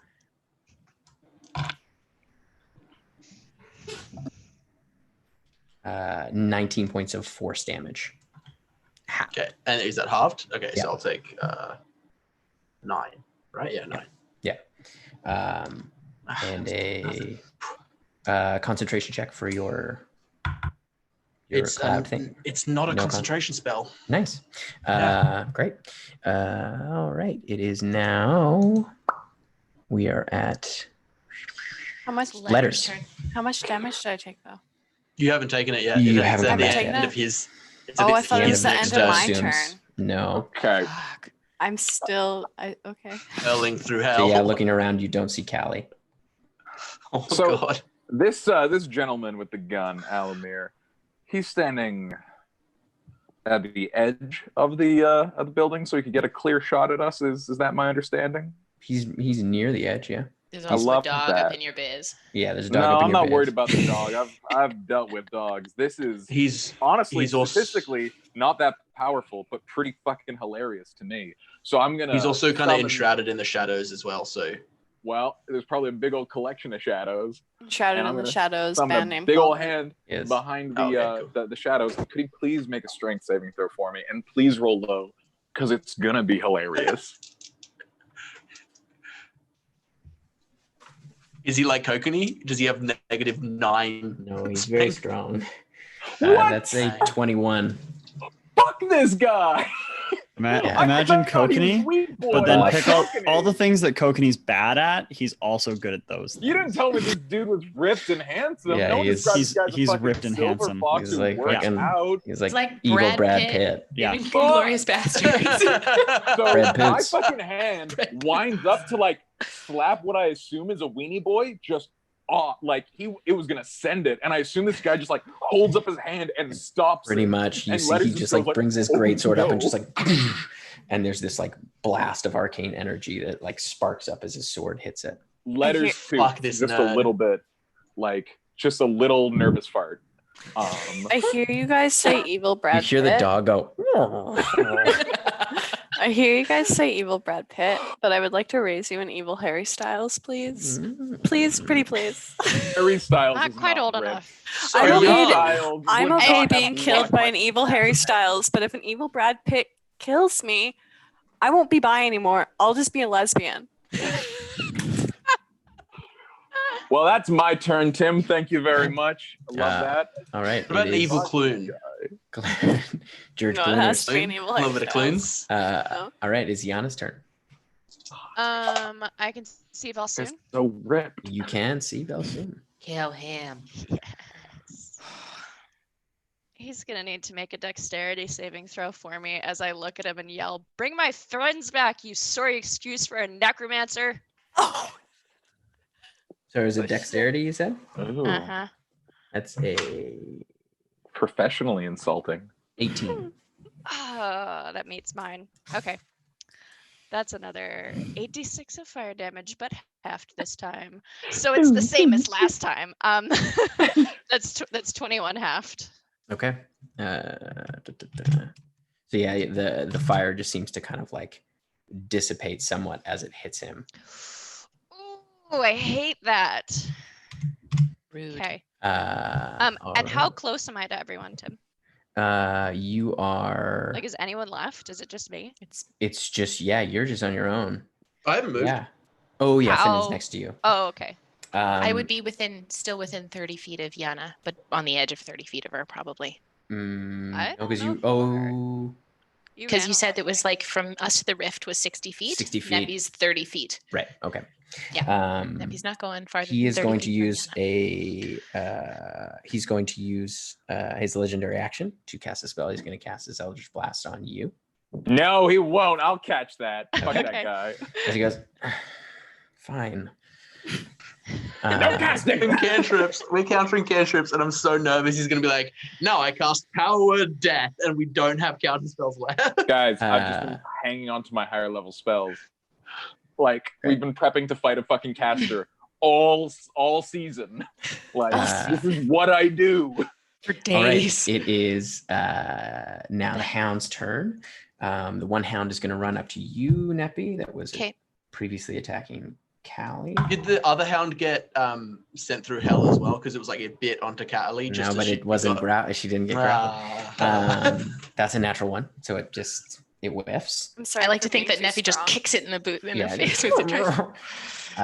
Uh, 19 points of force damage. Half. Okay. And is that halved? Okay, Yeah. so I'll take 9. Right? Yeah, 9. And a concentration check for your cloud thing. It's not a No concentration spell. Nice. Yeah. Great. All right. It is now. We are at How much Letters. Turn. How much damage did I take though? You haven't taken it yet. You It's haven't at taken the it end yet? of his. It's Oh, at I thought it end was of the next end of turn. my Assumes- turn. No. Okay. Fuck. I'm still. Okay. Hurling through hell. So yeah, looking around, you don't see Callie. Oh So- god. This gentleman with the gun, Alamir, he's standing at the edge of the building, so he could get a clear shot at us. Is that my understanding? He's near the edge, yeah. There's I also a love dog that. up in your biz. Yeah, there's a dog. No, up in I'm your not base. worried about the dog. I've dealt with dogs. This is honestly he's also- statistically not that powerful, but pretty fucking hilarious to me. So I'm gonna. He's also kind of summon- enshrouded in the shadows as well, so Well, there's probably a big old collection of shadows. Shrouded And I'm in the gonna shadows. Summon Band a name. big old called. hand Yes. behind Okay, the shadows. Could he please make a strength saving throw for me? And please roll low, because it's gonna be hilarious. is he like Kokanee? Does he have -9? No, he's very strong. What? That's a 21. Fuck this guy! Imagine I thought he was Kokanee, weak, boy. but then Boy. pick Kokanee. all the things that Kokanee's bad at. He's also good at those. You didn't tell me this dude was ripped and handsome. Yeah, no one he is- described this guy as a he's fucking ripped and silver handsome. fox He's who like works fucking- out. He's It's like like evil Brad Brad Pitt. Pitt. Yeah. In Glorious Bastards. So Red my boots. fucking hand winds up to like slap what I assume is a weenie boy, just like it was gonna send it, and I assume this guy just like holds up his hand and stops. Pretty it. much. You And see, Letters he just just goes like like, brings his "Oh, greatsword up and no." just like, and there's this like blast of arcane energy that like sparks up as his sword hits it. Letters too. Fuck this just nerd. a little bit, like just a little nervous fart. I hear you guys say evil Brad You hear the Pitt. dog go. I hear you guys say evil Brad Pitt, but I would like to raise you in evil Harry Styles, please. Please, pretty please. Harry Styles Not is quite not old ripped. enough. So I don't young. need it. Styles I'm would okay not being have killed luck by like an evil that. Harry Styles, but if an evil Brad Pitt kills me, I won't be bi anymore. I'll just be a lesbian. Well, that's my turn, Tim. Thank you very much. I love that. All right. What about it an is evil clune? George No, it has Clooney. to be an evil A Harry little bit of Styles. clunes. No. All right. It's Yana's turn. I can see Vel Soom. It's so ripped. You can see Vel Soom. Kill him. Yes. He's gonna need to make a dexterity saving throw for me as I look at him and yell, "Bring my friends back, you sorry excuse for a necromancer!" Oh, So is it dexterity, you said? Ooh, Uh-huh. That's a professionally insulting. 18. Ah, that meets mine. Okay. That's another 86 of fire damage, but halved this time. So it's the same as last time. That's 21 halved. Okay. So yeah, the fire just seems to kind of like dissipate somewhat as it hits him. Ooh, I hate that. Rude. Okay. And And how close am I to everyone, Tim? you are. Like, is anyone left? Is it just me? It's just you're just on your own. I haven't moved. Yeah. Oh yeah, Finn's How- next to you. Oh, okay. I would be still within 30 feet of Yana, but on the edge of 30 feet of her, probably. I No, don't because know you. if you are. Oh, Because you said it was analyzed me. like from us to the rift was 60 feet. 60 feet. Neppy's 30 feet. right. Okay. Yeah. Neppy's not going farther He than is 30 going to feet from use Yana. he's going to use his legendary action to cast a spell. He's going to cast his Eldritch Blast on you. No, he won't. I'll catch that. Fuck that Okay. guy. As he goes, fine. No casting. We're countering cantrips, and I'm so nervous. He's gonna be like, "No, I cast Power Death, and we don't have counter spells left." Guys, I've just been hanging on to my higher level spells. Like we've been prepping to fight a fucking caster all season. Like this is what I do. For All right, days. it is now the hound's turn. The one hound is going to run up to you, Neppy, that was Okay. previously attacking Callie. Did the other hound get sent through hell as well? Because it was like it bit onto Callie. No, but it wasn't she didn't get grappled. That's a natural one, so it whiffs. I'm sorry. I like to for think that being too Neppy just strong. kicks it in the boot in Yeah, the it face is. with the trigger.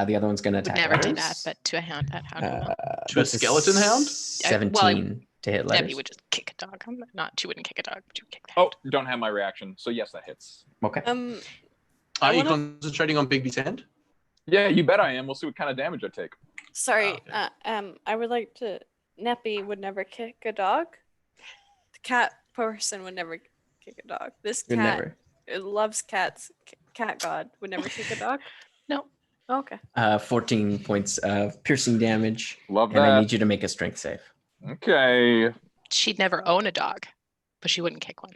The other one's going to Would attack. never do Letters. that, but to a hound, that hound will. To a That's skeleton hound? 17 to hit letters. Neppy would just kick a dog. She wouldn't kick a dog, but she would kick the Oh, hound. don't have my reaction. So yes, that hits. Okay. Are you wanna- concentrating on Bigby's hand? Yeah, you bet I am. We'll see what kind of damage I take. Sorry. Okay. I would like to. Neppy would never kick a dog. The cat person would never kick kick a dog. This You'd cat never. it loves cats. Cat god would never kick a dog. No. Okay. 14 points of piercing damage. Love And I that. need you to make a strength save. Okay. She'd never own a dog, but she wouldn't kick one.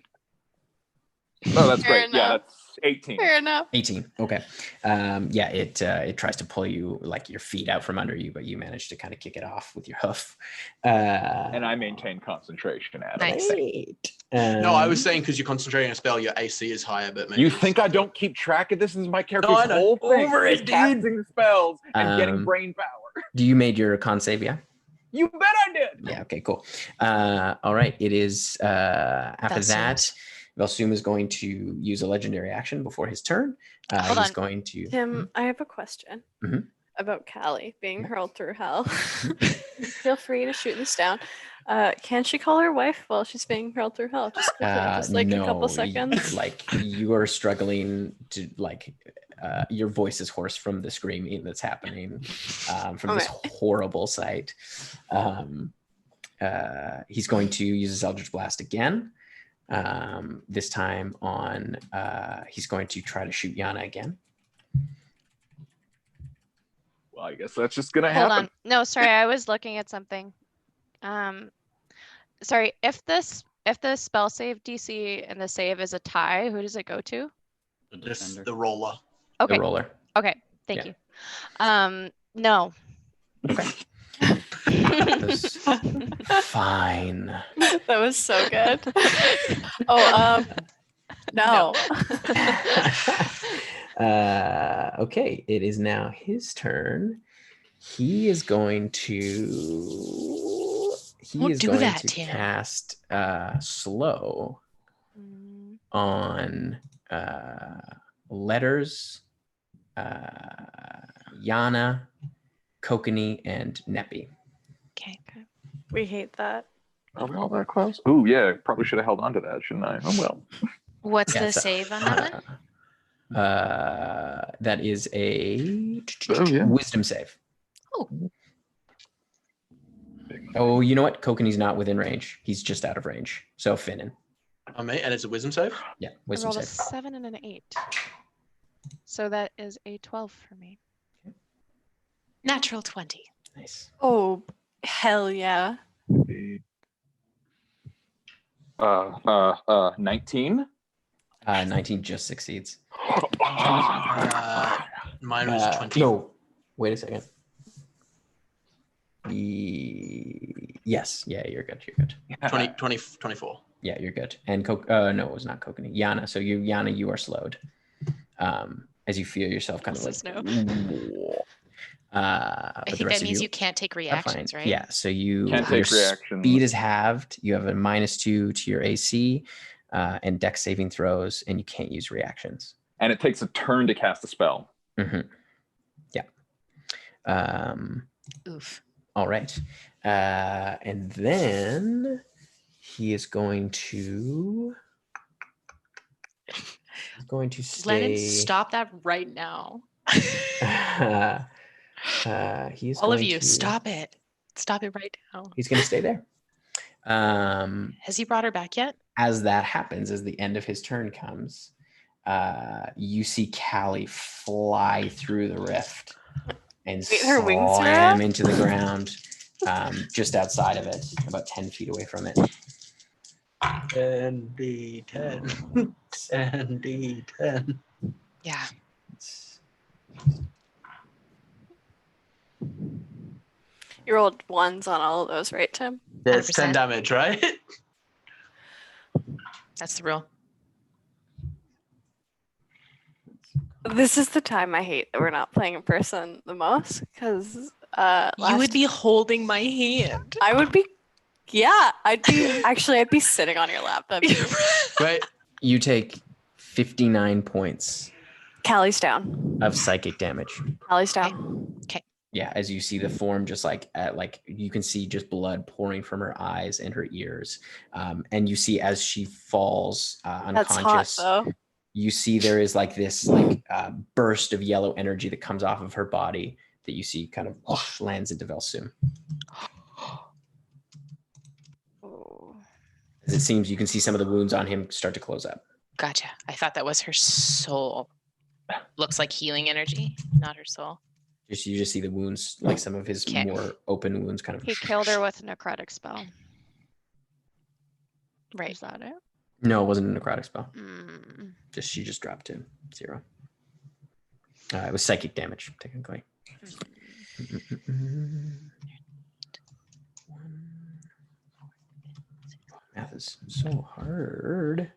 Oh, that's Fair great. Yeah, enough. that's 18. Fair enough. 18. Okay. Yeah, it tries to pull you like your feet out from under you, but you manage to kind of kick it off with your hoof. And I maintain concentration, Adam. Nice. Great. No, I was saying because you're concentrating on a spell, your AC is higher, but maybe You it's- think I don't keep track of this? This is my character's No, I know. whole thing. Over it, is dude. casting spells and getting Um, brain power. Do you made your con save? Yeah. You bet I did. Yeah. Okay. Cool. All right. It is after Vel Soom. that. Vel Soom is going to use a legendary action before his turn. Hold He's on. going to. Tim, I have a question Mhm. about Callie being hurled through hell. Feel free to shoot this down. Can she call her wife while she's being hurled through hell? Just quickly, just like a couple seconds. Like you are struggling to your voice is hoarse from the screaming that's happening from this horrible sight. He's going to use his Eldritch Blast again. This time on he's going to try to shoot Yana again. Well, I guess that's just gonna Hold happen. on. No, sorry, I was looking at something. Sorry, if the spell save DC and the save is a tie, who does it go to? The This defender. the roller. Okay. The roller. Okay. Thank Yeah. you. No. Okay. Fine. That was so good. Oh, no. Okay, it is now his turn. He is going to. Don't do that, to Tim. cast slow Mm, on letters, Yana, Kokanee, and Neppy. Okay. We hate that. Are we all that close? Ooh, yeah. Probably should have held on to that, shouldn't I? Oh well. What's Yeah, the so- save on that one? That is a Oh, yeah. wisdom save. Oh. Oh, you know what? Kokanee's not within range. He's just out of range. So Finnan. Oh, mate, and it's a wisdom save. Yeah, I wisdom rolled a save. 7 and an 8. So that is a 12 for me. Natural 20. Nice. Oh, hell yeah. 19. 19 just succeeds. Mine was 20. No, wait a second. Yes, yeah, you're good. You're good. 24. Yeah, you're good. And no, it was not Kokanee. Yana. So Yana, you are slowed. As you feel yourself kind of like. Also I but the think rest that of means you you can't take are fine. reactions, right? Yeah, so you Can't your take reactions. speed is halved. You have a -2 to your AC and Dex saving throws, and you can't use reactions. And it takes a turn to cast a spell. Mm-hmm. Yeah. Oof. All right. And then he is going to Lennon, stay. stop that right now. He's All of going you, to- stop it. Stop it right now. He's going to stay there. Has he brought her back yet? As that happens, as the end of his turn comes, you see Callie fly through the rift and Wait, her wings are slam up? into the ground just outside of it, about 10 feet away from it. 10d10. 10d10. Yeah. You rolled ones on all of those, right, Tim? That's 10 100%. damage, right? That's the rule. This is the time I hate that we're not playing in person the most because You would be holding my hand. I would be. Yeah, I'd be sitting on your lap. That'd be Wait, You take 59 points Callie's down. of psychic damage. Callie's down. Yeah, as you see the form just like you can see just blood pouring from her eyes and her ears. And you see as she falls That's hot unconscious, though. you see there is like this burst of yellow energy that comes off of her body that you see kind of lands into Vel Soom. Oh. As it seems, you can see some of the wounds on him start to close up. Gotcha. I thought that was her soul. Looks like healing energy, not her soul. You just see the wounds, like some of his more open wounds, kind of. He killed her with a necrotic spell. Right. Is that it? No, it wasn't a necrotic spell. Mm. She just dropped to 0. It was psychic damage, technically. Math is so hard.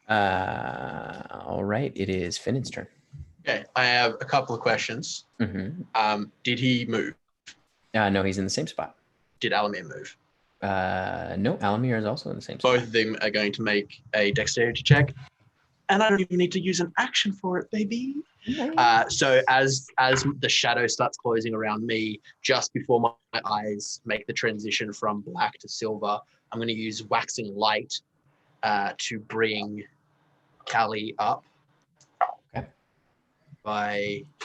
All right, it is Finn's turn. Okay, I have a couple of questions. Mm-hmm. Did he move? No, he's in the same spot. Did Alamir move? No, Alamir is also in the same Both spot. of them are going to make a dexterity check. And I don't even need to use an action for it, baby. So as the shadow starts closing around me, just before my eyes make the transition from black to silver, I'm going to use waxing light to bring Callie up. Okay.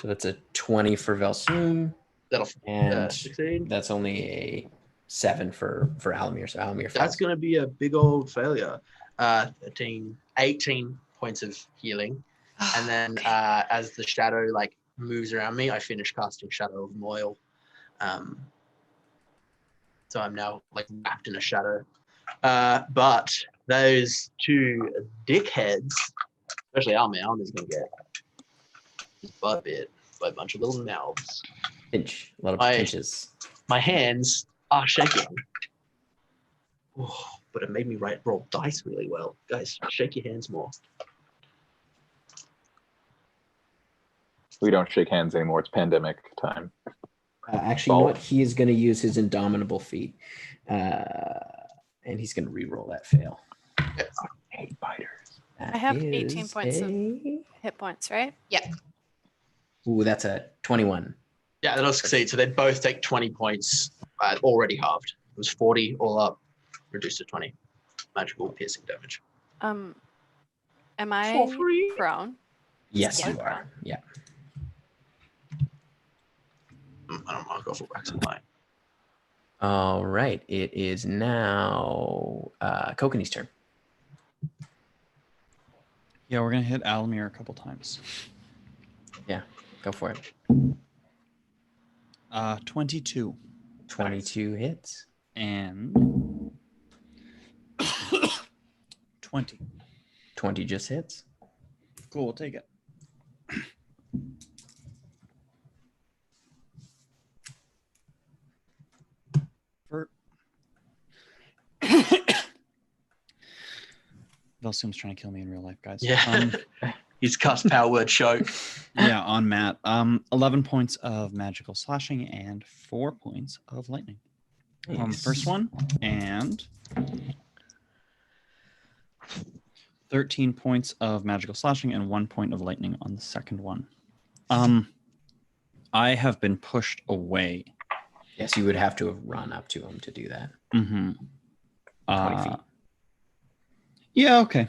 So that's a 20 for Vel Soom. That'll and succeed. That's only a 7 for Alamir. So Alamir fails. That's going to be a big old failure. 18 points of healing. And then as the shadow moves around me, I finish casting Shadow of Moil. So I'm now wrapped in a shadow. But those two dickheads, especially Alamir's going to get his butt bit by a bunch of little mouths. Pinch, a lot of pinches. My hands are shaking. Oh, but it made me roll dice really well. Guys, shake your hands more. We don't shake hands anymore. It's pandemic time. Actually, you know what? He is going to use his Indomitable feat. And he's going to re-roll that fail. Yes. Hate biters. I have 18 points of hit points, right? Yeah. Ooh, that's a 21. Yeah, that'll succeed. So they both take 20 points, already halved. It was 40 all up, reduced to 20. Magical piercing damage. Am I prone? Yes, Yeah. you are. Yeah. I don't mark off a waxing light. All right. It is now Kokan's turn. Yeah, we're gonna hit Alamir a couple times. Yeah, go for it. 22. 22 hits. And 20. 20 just hits. Cool, we'll take it. Vel Soom's trying to kill me in real life, guys. Yeah. He's cast Power Word Choke. Yeah, on Matt. 11 points of magical slashing and 4 points of lightning. On the first one, and 13 points of magical slashing and 1 point of lightning on the second one. I have been pushed away. Yes, you would have to have run up to him to do that. Mm-hmm. 20 feet. Yeah, okay.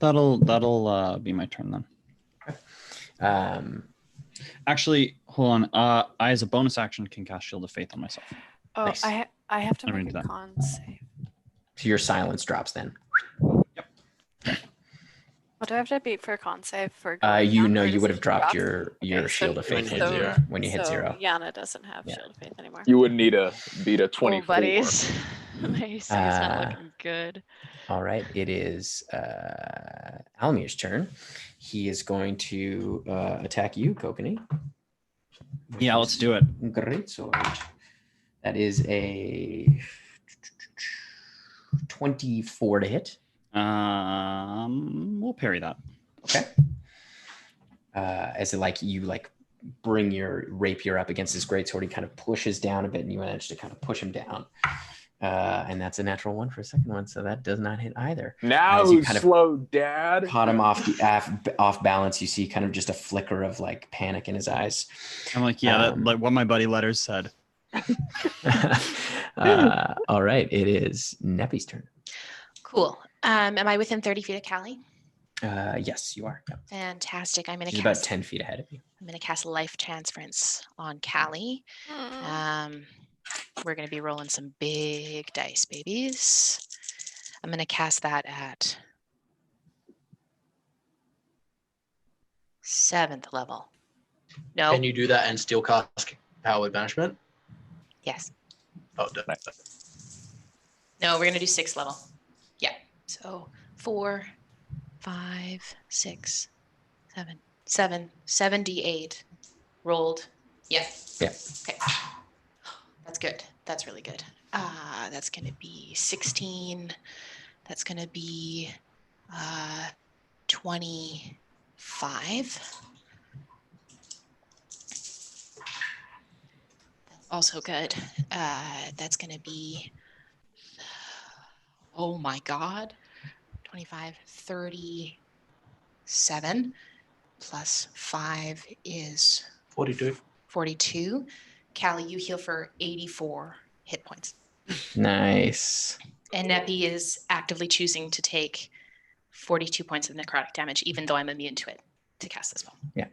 That'll be my turn then. Actually, hold on. I, as a bonus action, can cast Shield of Faith on myself. Oh, Nice. I have to I'm make gonna a do that. con save. So your silence drops then. What do I have to beat for a con save for? You know or you does would it have dropped drop? your Okay, Shield so- of Faith so- when you hit so 0. Yana doesn't have Yeah. Shield of Faith anymore. You would need to beat a 24. Oh, buddies. My AC is not Uh, looking good. All right, it is Alamir's turn. He is going to attack you, Kokanee. Yeah, let's do it. Great sword. That is a 24 to hit. We'll parry that. Okay. As it you bring your rapier up against his greatsword, he kind of pushes down a bit, and you manage to kind of push him down. And that's a natural 1 for a second one, so that does not hit either. Now As you who's kind of slow, Dad? Caught him off balance. You see kind of just a flicker of panic in his eyes. I'm like, yeah, that, what my buddy Letters said. All right, it is Neppy's turn. Cool. Am I within 30 feet of Callie? Yes, you are. Yeah. Fantastic. I'm going She's to about cast 10 feet ahead of you. I'm going to cast Life Transference on Callie. We're going to be rolling some big dice, babies. I'm going to cast that at 7th level. No. Can you do that and still cast Power Banishment? Yes. Oh, no. No, we're going to do 6th level. Yeah. So 4, 5, 6, 7, 78 rolled. Yeah. Yeah. Okay. That's good. That's really good. That's going to be 16. That's going to be 25. Also good. That's going to be, oh my God, 25, 37 plus 5 is 42. 42. Callie, you heal for 84 hit points. Nice. And Neppy is actively choosing to take 42 points of necrotic damage, even though I'm immune to it, to cast this spell. Yeah.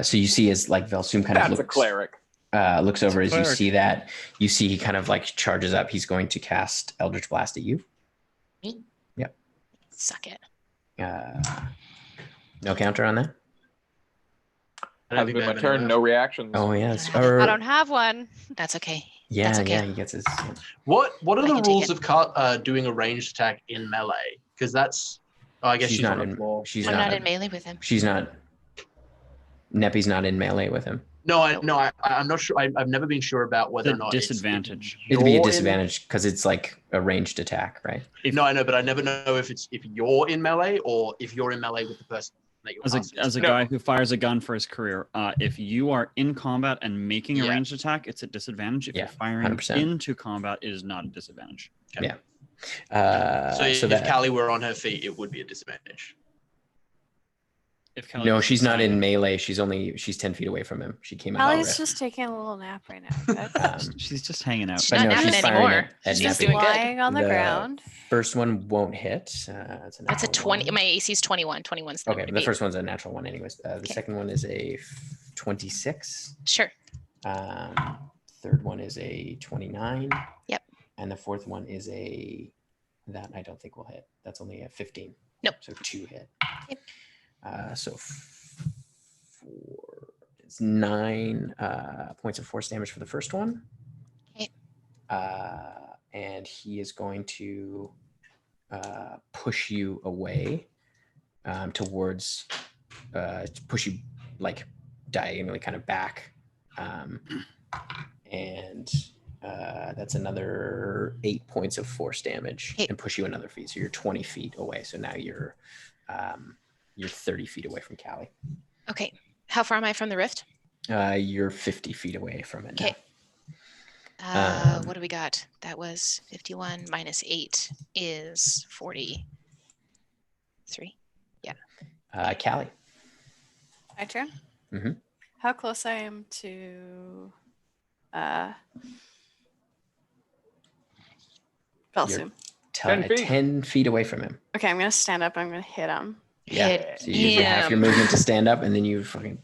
So you see as like Vel Soom kind That's of a cleric. looks over as you cleric. see that. You see he kind of like charges up. He's going to cast Eldritch Blast at you. Me? Yep. Suck it. No counter on that? Has been my turn. No reactions. Oh, yes. I don't have one. That's okay. Yeah, That's okay. yeah, he gets his. What are I the can take rules it. of doing a ranged attack in melee? Because that's, oh, I guess she's not on in. the floor. She's I'm not. not in melee with him. She's not. Neppy's not in melee with him. No, I'm not sure. I've never been sure about whether or It's a not disadvantage. It'd be a you're in- disadvantage because it's like a ranged attack, right? No, I know, but I never know if you're in melee or if you're in melee with the person that you're casting. As a No. guy who fires a gun for his career, if you are in combat and making a Yeah. ranged attack, it's a disadvantage. If Yeah, you're firing 100%. into combat, it is not a disadvantage. Okay. Yeah. So if Callie were on her feet, it would be a disadvantage. If Kelly No, was she's not beside in him. melee. She's 10 feet away from him. She came out. Allie's of just taking a little nap right now. guys. She's just hanging out. She's But not no, napping she's firing anymore. at She's Just Neppy. doing good. lying on the ground. First one won't hit. It's That's a 20. natural My AC is 21. 21's not one. Okay, gonna the beat. first one's a natural one, anyways. The Okay. second one is a 26. Sure. Third one is a 29. Yep. And the fourth one is that I don't think will hit. That's only a 15. Nope. So 2 hit. Yep. It's 9 points of force damage for the first one. Okay. And he is going to push you away towards, push you like diagonally kind of back. And that's another 8 points of force damage Okay. and push you another feet. So you're 20 feet away. So now you're 30 feet away from Callie. Okay. How far am I from the rift? You're 50 feet away from it. Okay. Um, What do we got? That was 51 minus 8 is 43. Callie. My turn? Mhm. How close I am to Vel You're- Soom. 10 feet. 10 feet away from him. Okay, I'm gonna stand up. I'm gonna hit him. Yeah. Hit So you use half your him. movement to stand up and then you fucking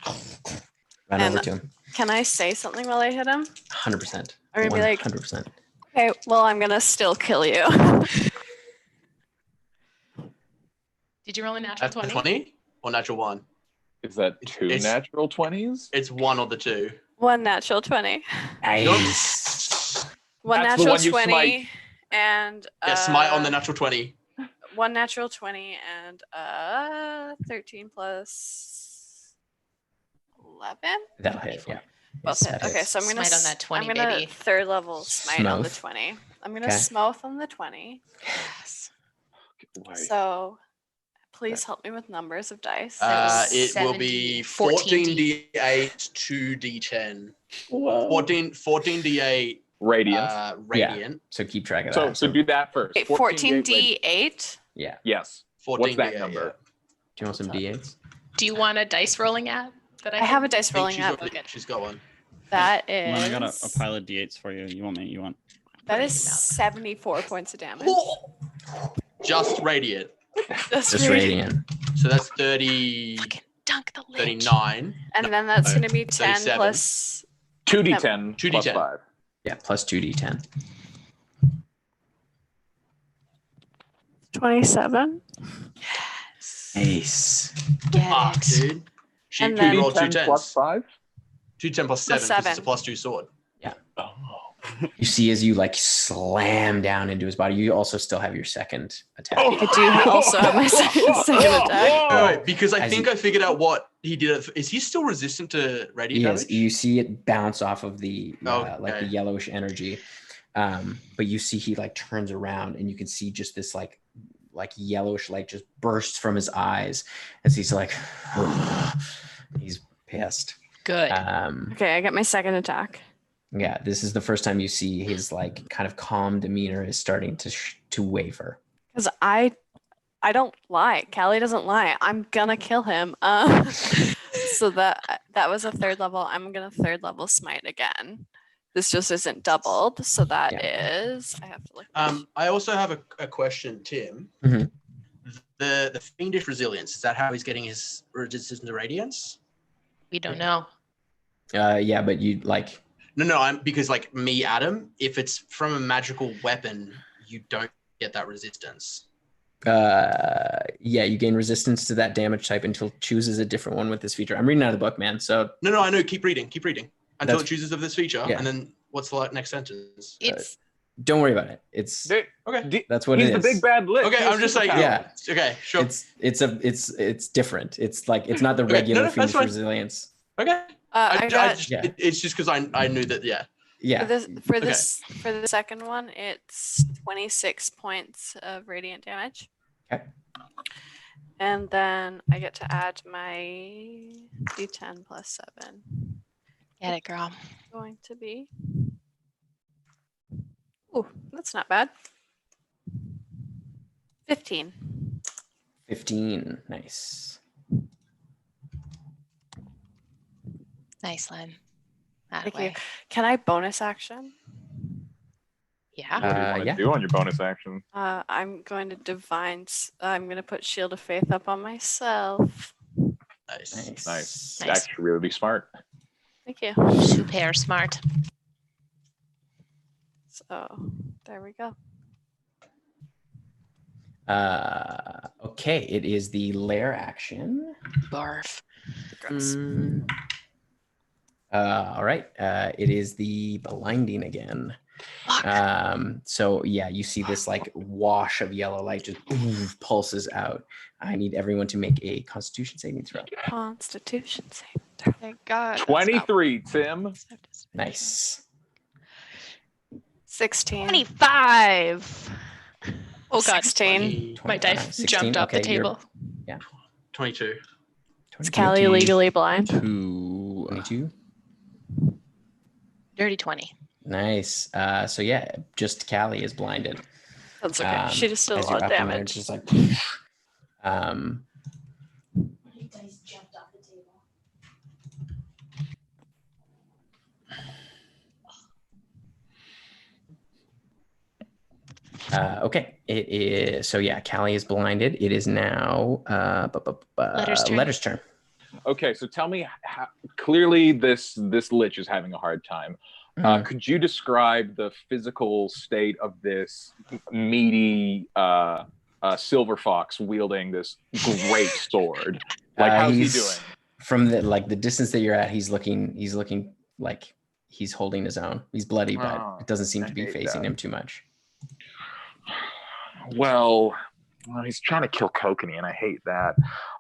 run And- over to him. Can I say something while I hit him? 100%. I'm gonna be like, 100%. okay, well, I'm gonna still kill you. Did you roll a natural That's 20? 20 or natural 1? Is that two It's- natural 20s? It's one of the two. One natural 20. Nice. One That's the natural one you 20. And Yeah, smite on the natural 20. one natural 20 and 13 plus 11. That'll hit. Yeah. Both Yes, hit. that Okay, hits. so I'm gonna Smite on that 20, I'm gonna baby. third level smite on the Smooth. 20. I'm gonna Okay. smooth on the 20. Yes. Wait. So please help me with numbers of dice. was It will be 14d8, 2d10. Whoa. 14d8 Radiant. radiant. So keep track of so that. so do that first. Okay, 14d8 14d8. Yeah. Yes. 14d8. What's that number? Do you want some D8s? Do you want a dice rolling app? That I have a dice I think rolling she's app. already- She's got one. That Well, I is got a pile of D8s for you. You want? that Put it is in your mouth. 74 points of damage. Just radiant. Just radiant. So that's 30, Fucking dunk the lich. 39. And then that's No, going to be 10 37. plus 2d10 plus 2d10. 5. Yeah, plus 2d10. 27. Ace. Get Fuck, it. dude. She And could then- roll 2 10 plus tens. 5. 2 plus 7 because it's a +2 sword. Oh. You see as you like slam down into his body, you also still have your second attack. I do also have my second attack. Wait, because I As think you- I figured out what he did. Is he still resistant to radiant damage? You see it bounce off of the like the Okay. yellowish energy, but you see he like turns around and you can see just this like yellowish light just bursts from his eyes as he's like he's pissed. Good. Okay, I get my second attack. Yeah, this is the first time you see his like kind of calm demeanor is starting to waver. Because I don't lie. Callie doesn't lie. I'm gonna kill him. So that was a 3rd level. I'm gonna 3rd level smite again. This just isn't doubled. So that is. I have to look. I also have a question, Tim. Mhm. The fiendish resilience, is that how he's getting his resistance to radiance? We don't know. Yeah, but you like No, I'm because like me, Adam, if it's from a magical weapon, you don't get that resistance. yeah, you gain resistance to that damage type until it chooses a different one with this feature. I'm reading out of the book, man. So No, I know. Keep reading until That's- it chooses of this feature, yeah. and then what's the next sentence? It's don't worry about it. It's Okay, that's what He's it the is. big bad lich. okay. He has I'm just like, superpowers. Yeah. Okay, sure. It's different. It's like it's not the Okay, regular no, that's fiendish fine. resilience. Okay. I got It's just because I knew that. Yeah. Yeah. for the second one. It's 26 points of radiant damage. Okay. And then I get to add my d10 plus 7. get it, girl. Going to be. Oh, that's not bad. 15. 15. Nice. Nice, Len. That Thank you. way. Can I bonus action? Yeah. What do you want to yeah. do on your bonus action? I'm going to I'm going to put Shield of Faith up on myself. Nice. Nice. Nice. Actually, really super smart. Thank you. Super smart. So there we go. Okay, it is the lair action. Barf. Gross. All right. It is the blinding again. Fuck. So yeah, you see this like wash of yellow light just pulses out. I need everyone to make a Constitution saving throw. Constitution saving throw. Thank God. 23, Tim. Nice. 16. 25. Oh God. 16. My dice 16, jumped off the okay, you're- table. 22. Is Callie legally blind? 22. Dirty 20. Nice. So yeah, just Callie is blinded. That's okay. She just did a as you're lot of up in there, damage. just like um okay, it is so yeah, Callie is blinded. It is now Letter's turn. Okay, so tell me how clearly this lich is having a hard time. Could you describe the physical state of this meaty silver fox wielding this great sword? Like, how's he doing? From the distance that you're at, he's looking like he's holding his own. He's bloody, but it doesn't seem I to be hate facing that. him too much. Well, he's trying to kill Kokanee, and I hate that.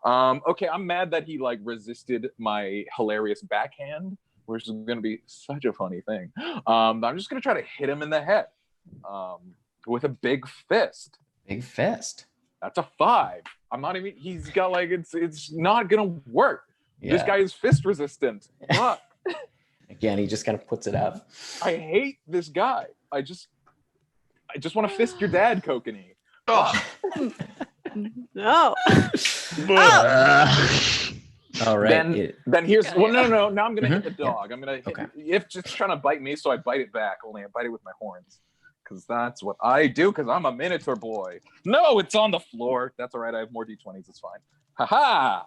Okay, I'm mad that he resisted my hilarious backhand, which is going to be such a funny thing. I'm just going to try to hit him in the head with a big fist. Big fist. That's a 5. I'm not even. He's got it's not going to work. Yeah. This guy is fist resistant. Fuck. Again, he just kind of puts it up. I hate this guy. I just want to fist your dad, Kokanee. Oh, No. All right. Then here's no. Now I'm gonna hit the Yeah. dog. I'm gonna hit, Okay. if just trying to bite me, so I bite it back. Only I bite it with my horns, because that's what I do. Because I'm a Minotaur boy. No, it's on the floor. That's all right. I have more d20s. It's fine. Haha.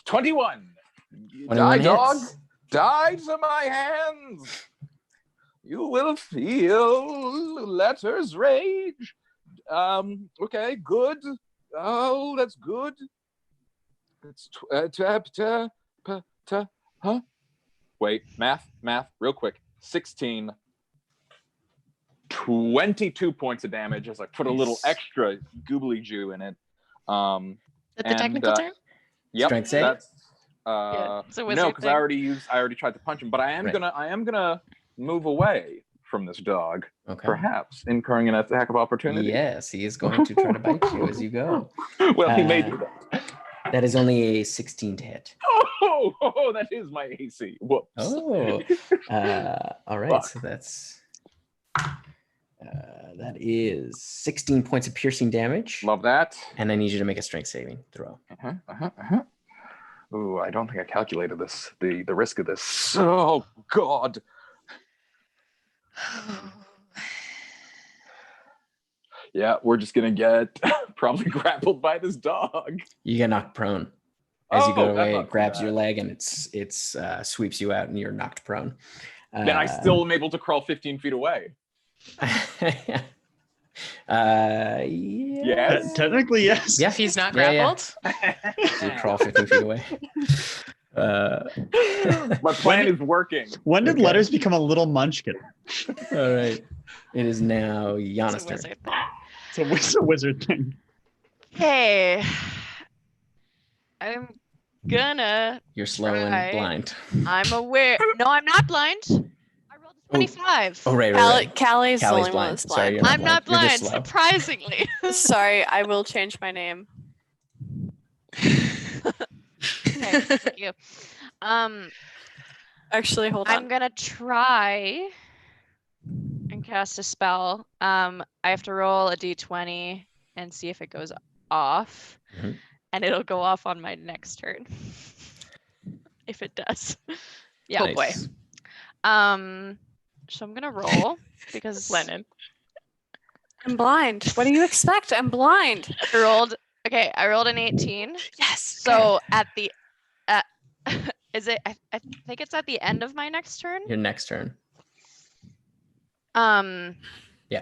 21. 21 Die, hits. dog. Die to my hands. You will feel letters rage. Okay, good. Oh, that's good. It's huh? Wait, math, real quick. 16. 22 points of damage as I put a little extra goobly Jew in it. Is that the technical term? Yep, Strength save? that's it's a no, wizard because thing. I already tried to punch him, but I am gonna move away from this dog, perhaps incurring an attack of opportunity. Yes, he is going to try to bite you as you go. Well, he may do that. That is only a 16 to hit. Oh, that is my AC. Whoops. Oh, all right. Fuck. So that is 16 points of piercing damage. Love that. And I need you to make a strength saving throw. Ooh, I don't think I calculated this. The risk of this. Oh God. Yeah, we're just gonna get probably grappled by this dog. You get knocked prone. As you go away, that's it grabs not your leg and it's sweeps you out and you're knocked prone. Then I still am able to crawl 15 feet away. Yes. Technically, yes. Yeah. If he's not Yeah, yeah. grappled. So you crawl 15 feet away. My plan is working. When did Okay. letters become a little munchkin? All right. It is now It's Gianna's a turn. wizard thing. It's a wizard thing. Okay. I'm gonna. You're slow Try. and blind. I'm aware. No, I'm not blind. I rolled a 25. Oh, right. Callie's the Callie's only one that's Sorry, blind. you're I'm not You're blind, just slow. surprisingly. Sorry, I will change my name. Okay, thank you. Actually, hold I'm on. gonna try and cast a spell. I have to roll a d20 and see if it goes off, Mhm. and it'll go off on my next turn. If it does. Yeah. Oh boy. Nice. So I'm gonna roll because Lennon. I'm blind. What do you expect? I'm blind. I rolled an 18. Yes. So at the is it I think it's at the end of my next turn. Your next turn. Yeah.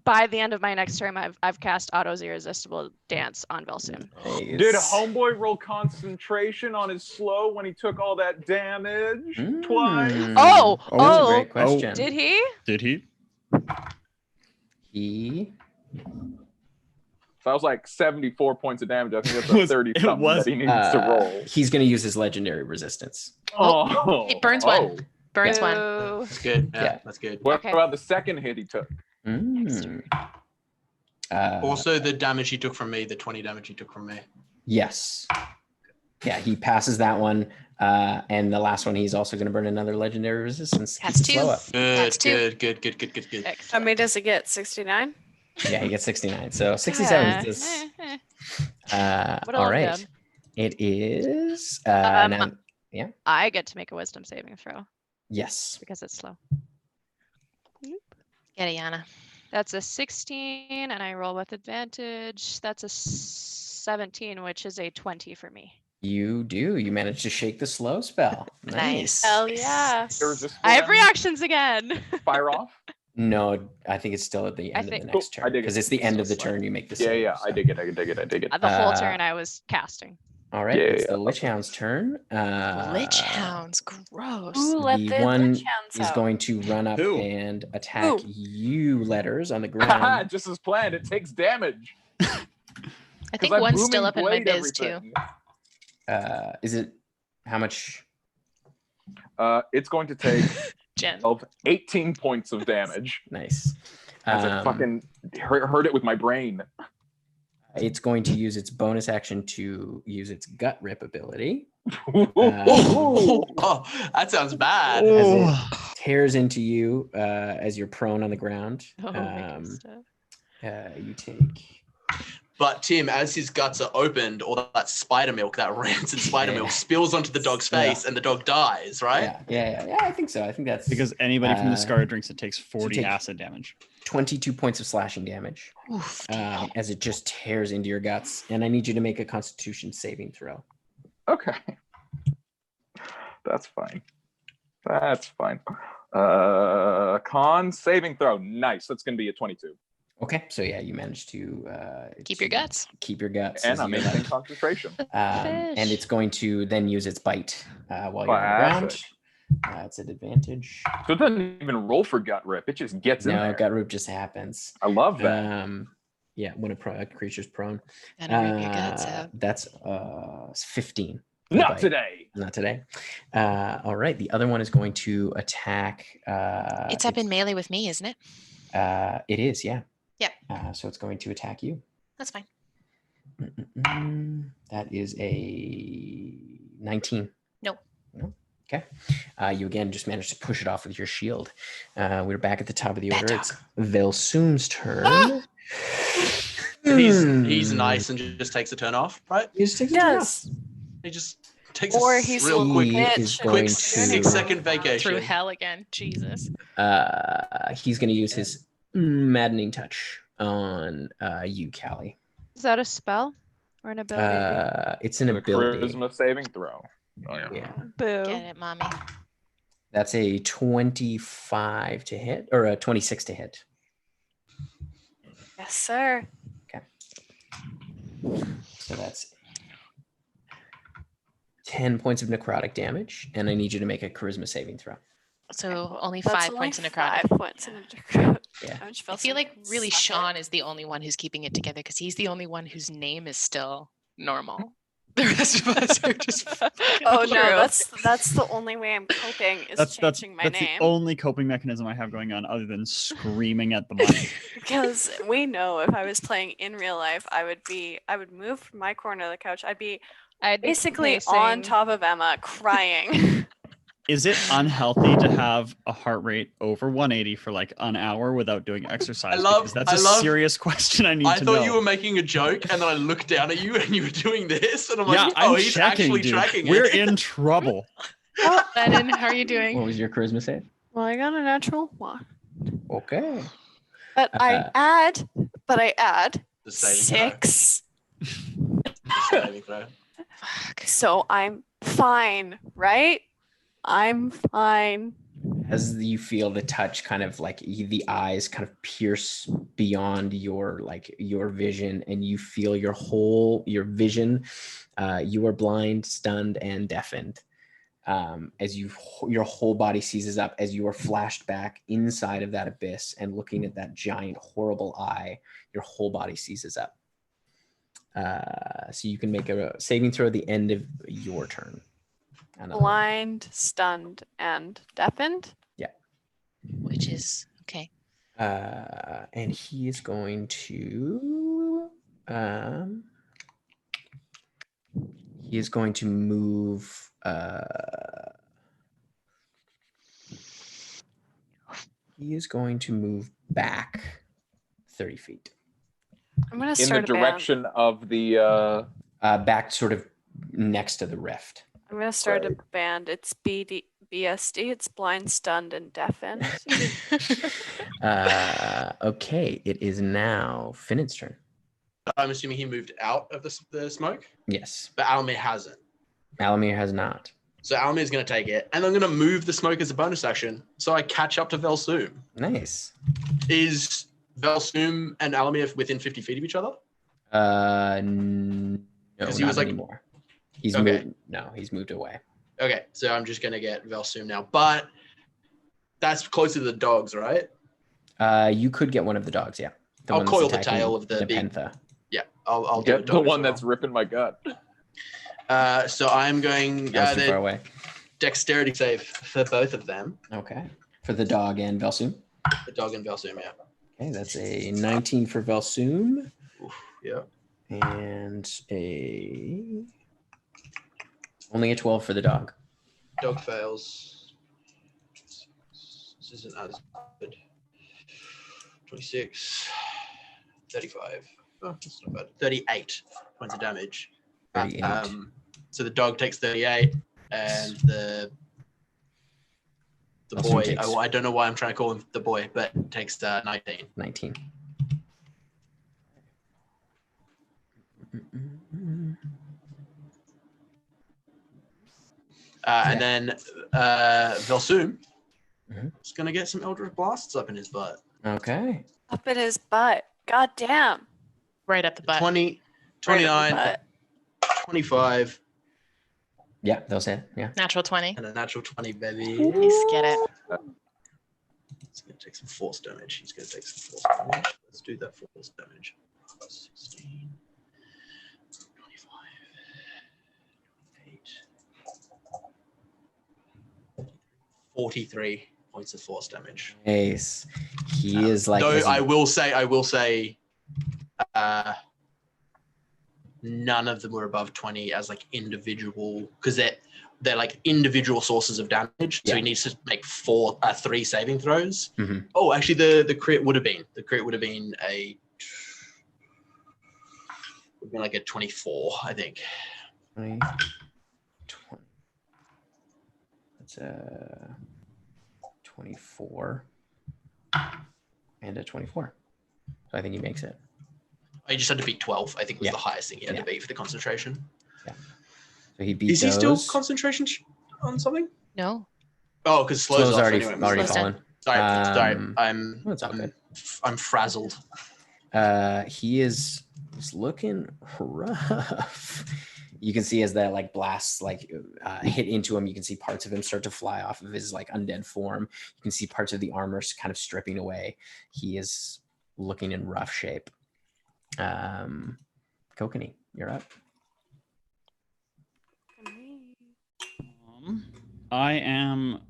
By the end of my next turn, I've cast Otto's Irresistible Dance on Vel Soom. Nice. Did Homeboy roll concentration on his slow when he took all that damage twice? Oh, That's a great question. Did he? Did he? He So that was like 74 points of damage. I think that's a 30 It something was- that he needs to roll. He's going to use his legendary resistance. Oh, It burns one. Burns one. Boo. That's good. Yeah, Yeah. that's good. What Okay. about the second hit he took? Also, the damage he took from me, the 20 damage he took from me. Yes. Yeah, he passes that one. And the last one, he's also going to burn another legendary resistance. That's Keep it slow two. up. That's Good, two. good. How Excellent. many does it get? 69? Yeah, he gets 69. So 67 is this. What All else, right. Dan? It is. Um, Now, I get to make a wisdom saving throw yes. because it's slow. Get it, Yana. That's a 16, and I roll with advantage. That's a 17, which is a 20 for me. You do. You managed to shake the slow spell. Nice. Hell yeah. I have reactions again. Fire off? No, I think it's still at the end of think- the next I turn dig it. because it's the end of the So slow. turn. You make the Yeah, save. yeah. I so. dig it. I dig it. The whole turn I was casting. All right. Yeah, It's yeah. the Lich Hound's turn. Lich hounds, gross. Ooh, let the the one Lich Hounds is out. going to run up Who? and attack Who? you, Letters, on the Haha, ground. just as planned. It takes damage. I 'Cause think I one's still booming up in my blade biz too. everything. Is it how much? It's going to take Jen. 18 points of damage. Nice. As I fucking heard it with my brain. It's going to use its bonus action to use its gut rip ability. Oh, that sounds bad. As Oh. it tears into you as you're prone on the ground. Oh, my good stuff. You take. But Tim, as his guts are opened, all that spider milk, that rancid spider Yeah. milk, spills onto the dog's Yeah. face, and the dog dies. Right? Yeah, I think so. I think that's Because anybody from the Uh, scar drinks it takes 40 take- acid damage. 22 points of slashing damage Oof. as it just tears into your guts. And I need you to make a Constitution saving throw. Okay. That's fine. Con saving throw. Nice. That's going to be a 22. Okay, so yeah, you managed to Keep your guts. Keep your guts. And as I'm you, maintaining concentration. and Fish. it's going to then use its bite while you're on the ground. Classic. It's an advantage. So it doesn't even roll for gut rip. It just gets in No, there. gut rip just happens. I love that. Yeah, when a creature's prone. Gotta rip your guts out. That's 15. Not bite. today. Not today. All right, the other one is going to attack. It's up in melee with me, isn't it? It is, yeah. Yeah. So it's going to attack you. That's fine. That is a 19. No. Okay. You again just managed to push it off with your shield. We're back at the top of the Bad order. dog. It's Vel Soom's turn. He's nice and just takes a turn off, right? He just takes a turn off. Yes. He just takes Or a he's real quick, He is Quick going quick to. 6-second Through vacation. hell again. Jesus. He's going to use his maddening touch on you, Callie. Is that a spell or an ability? It's an The ability. charisma saving throw. Oh, yeah. Yeah. Boo. Get it, mommy. That's a 25 to hit, or a 26 to hit. Yes, sir. So that's 10 points of necrotic damage, and I need you to make a charisma saving throw. So only That's 5 points in necrotic. 5 points in necrotic. Yeah. I feel like really Sean is the only one who's keeping it together because he's the only one whose name is still normal. The rest of us are just. Oh no, that's the only way I'm coping is changing my that's name. the only coping mechanism I have going on other than screaming at the mic. Because we know if I was playing in real life, I would move from my corner of the couch. I'd be basically on top of Emma crying. Is it unhealthy to have a heart rate over 180 for like an hour without doing exercise? Because that's a serious question I need to know. I thought you were making a joke, and then I looked down at you, and you were doing this, and I'm like, yeah, oh, he's actually tracking We're it. in trouble. Lennon, how are you doing? What was your charisma save? Well, I got a natural 1. Okay. But I add The saving 6. throw. The saving throw. Fuck. So I'm fine, right? I'm fine. As you feel the touch kind of like the eyes kind of pierce beyond your vision, and you feel your vision, you are blind, stunned, and deafened. As your whole body seizes up as you are flashed back inside of that abyss and looking at that giant, horrible eye, your whole body seizes up. So you can make a saving throw at the end of your turn. Blind, stunned, and deafened. Yeah. Which is okay. And he is going to move back 30 feet. I'm gonna In start the direction of the back sort of next to the rift. I'm gonna start a band. It's BSD. It's blind, stunned, and deafened. Okay, it is now Finn's turn. I'm assuming he moved out of the smoke, Yes, but Almir hasn't. Alamir has not. So Almir's going to take it, and I'm going to move the smoke as a bonus action, so I catch up to Vel Soom. Nice. Is Vel Soom and Almir within 50 feet of each other? No, Because not anymore. He's Okay. moved. No, he's moved away. Okay, so I'm just going to get Vel Soom now, but that's closer to the dogs, right? You could get one of the dogs. Yeah. I'll one that's coil the attacking tail of the big- panther. Yeah, I'll do the one that's ripping my gut. So I'm going That's too far away. dexterity save for both of them, Okay. For the dog and Vel Soom. the dog and Vel Soom, yeah. Okay, that's a 19 for Vel Soom Yeah. and only a 12 for the dog. Dog fails. This isn't as good. 26, 35. Oh, that's not bad. 38 points of damage. 38. So the dog takes 38, and the Also boy, takes- I don't know why I'm trying to call him the boy, but takes 19. 19. And then Vel Soom It's gonna get some Eldritch Blasts up in his butt. Okay. Up in his butt. God damn. Right up the butt. 20, Right up the 29, butt. 25, Yeah, those hit. Yeah. Natural 20. and a natural 20, baby. Nice, get it. He's gonna take some force damage. He's gonna take some force damage. Let's do that force damage. 16, 25, 8, 43 points of force damage. Nice. He is like. Though as he- I will say, none of them were above 20 as like individual, because they're like individual sources of damage. So Yeah. he needs to make 3 saving throws. Mhm. Oh, actually, the crit would have been like a 24, I think. 20. That's a 24 and a 24. So I think he makes it. I just had to beat 12. I think was Yeah. the highest thing he had Yeah. to beat for the concentration. So he beats Is he those. still concentration on something? No. Oh, because slow's Slow's off already anyway. Slow's fallen. Sorry. Oh, it's all good. I'm frazzled. He is looking rough. You can see as that like blasts like hit into him, you can see parts of him start to fly off of his like undead form. You can see parts of the armor kind of stripping away. He is looking in rough shape. Kokanee, you're up. I am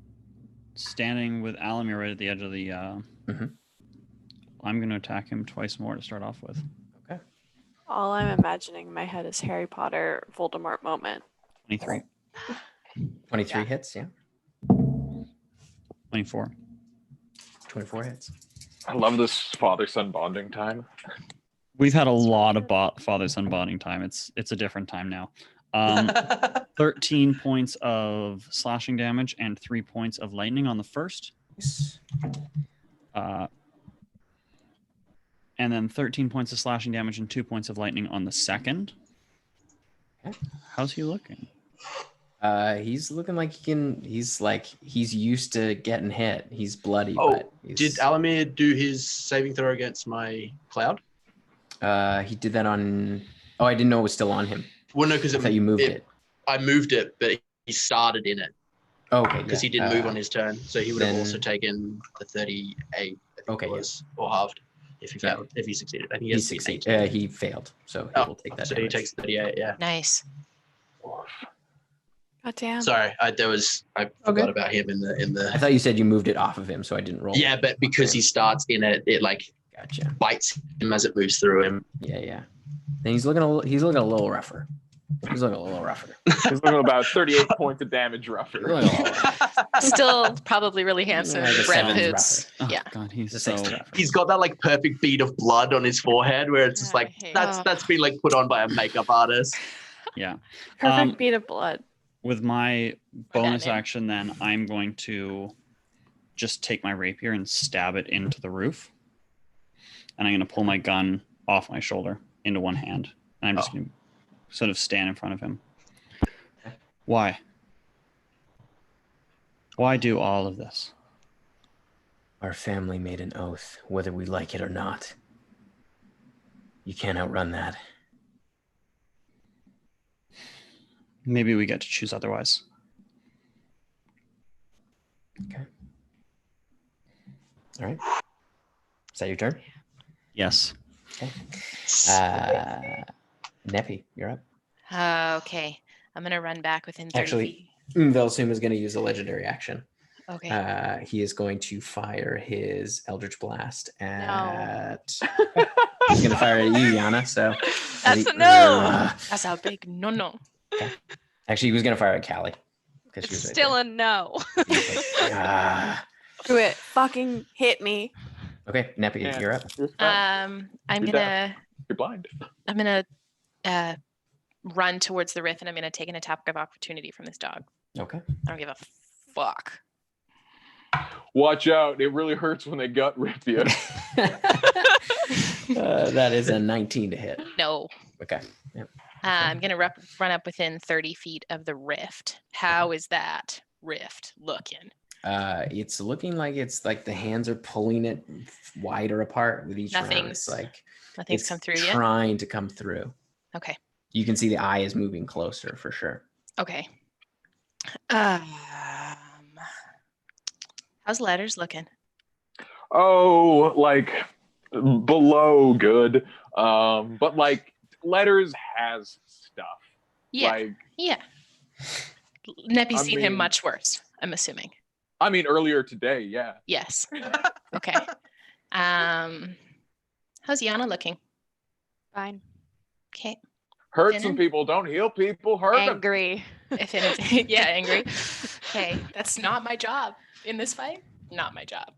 standing with Alamir right at the edge of the. Mhm. I'm going to attack him twice more to start off with. All I'm imagining in my head is Harry Potter Voldemort moment. 23, 23 hits, yeah. 24. 24 hits. I love this father-son bonding time. We've had a lot of father-son bonding time. It's a different time now. 13 points of slashing damage and 3 points of lightning on the first. And then 13 points of slashing damage and 2 points of lightning on the second. Okay. How's he looking? He's looking like he's used to getting hit. He's bloody. Oh, but he's, did Alamir do his saving throw against my cloud? he did that on. Oh, I didn't know it was still on him. Well, no, because I thought you moved it. I moved it, but he started in it Oh, okay, because he didn't move on his turn, so he would have then- also taken the 38. I think Okay, it was, or halved if he failed. If he succeeded, I think he He has to beat succeeded. 18. He failed, so he Oh, will take that. so he damage. takes 38. Yeah. Nice. God damn. Sorry, I forgot about him in I the. thought you said you moved it off of him, so I didn't roll. Yeah, but because he starts in it, it like Gotcha. bites him as it moves through him. Yeah. Then he's looking a little rougher. He's looking a little rougher. He's looking about 38 points of damage rougher. He's looking a little rougher. Still probably really handsome. Like a Red seven's boots. Oh, Yeah. God, he's He's a so. sixth rougher. He's got that like perfect bead of blood on his forehead, where it's just I like hate that's been like put on by a makeup artist. Yeah. Perfect beat of blood. With my bonus Batman. action, then I'm going to just take my rapier and stab it into the roof. And I'm going to pull my gun off my shoulder into one hand. And I'm just going to sort of stand in front of him. Why? Why do all of this? Our family made an oath, whether we like it or not. You can't outrun that. Maybe we get to choose otherwise. Okay. All right. Is that your turn? Yes. Okay. Neppy, you're up. Okay. I'm going to run back within 30 Actually, feet. Vel Soom is going to use a legendary action. Okay. He is going to fire his Eldritch Blast at. He's going to fire at you, Yana. So That's a no. That's a big no. Actually, he was going to fire at Callie. It's still a no. Do it. Fucking hit me. Okay, Neppy, Yeah. you're up. I'm You're gonna You're blind. Run towards the rift, and I'm gonna take an attack of opportunity from this dog. Okay. I don't give a fuck. Watch out. It really hurts when they gut rip you. That is a 19 to hit. No. Okay. Yep. I'm gonna run up within 30 feet of the rift. How is that rift looking? It's looking like it's like the hands are pulling it wider apart with each round. It's like Nothing's it's come through yet. trying to come through. Okay. You can see the eye is moving closer for sure. Okay. How's letters looking? Oh, like below good. But like letters has stuff. Yeah. Like, yeah. Neppy's I seen him mean- much worse, I'm assuming. I mean, earlier today, yeah. Yes. Okay. How's Yana looking? Fine. Okay. Hurt Finnan? some people, don't heal people. Hurt 'em. Angry. If it, yeah, angry. Okay, that's not my job in this fight. Not my job.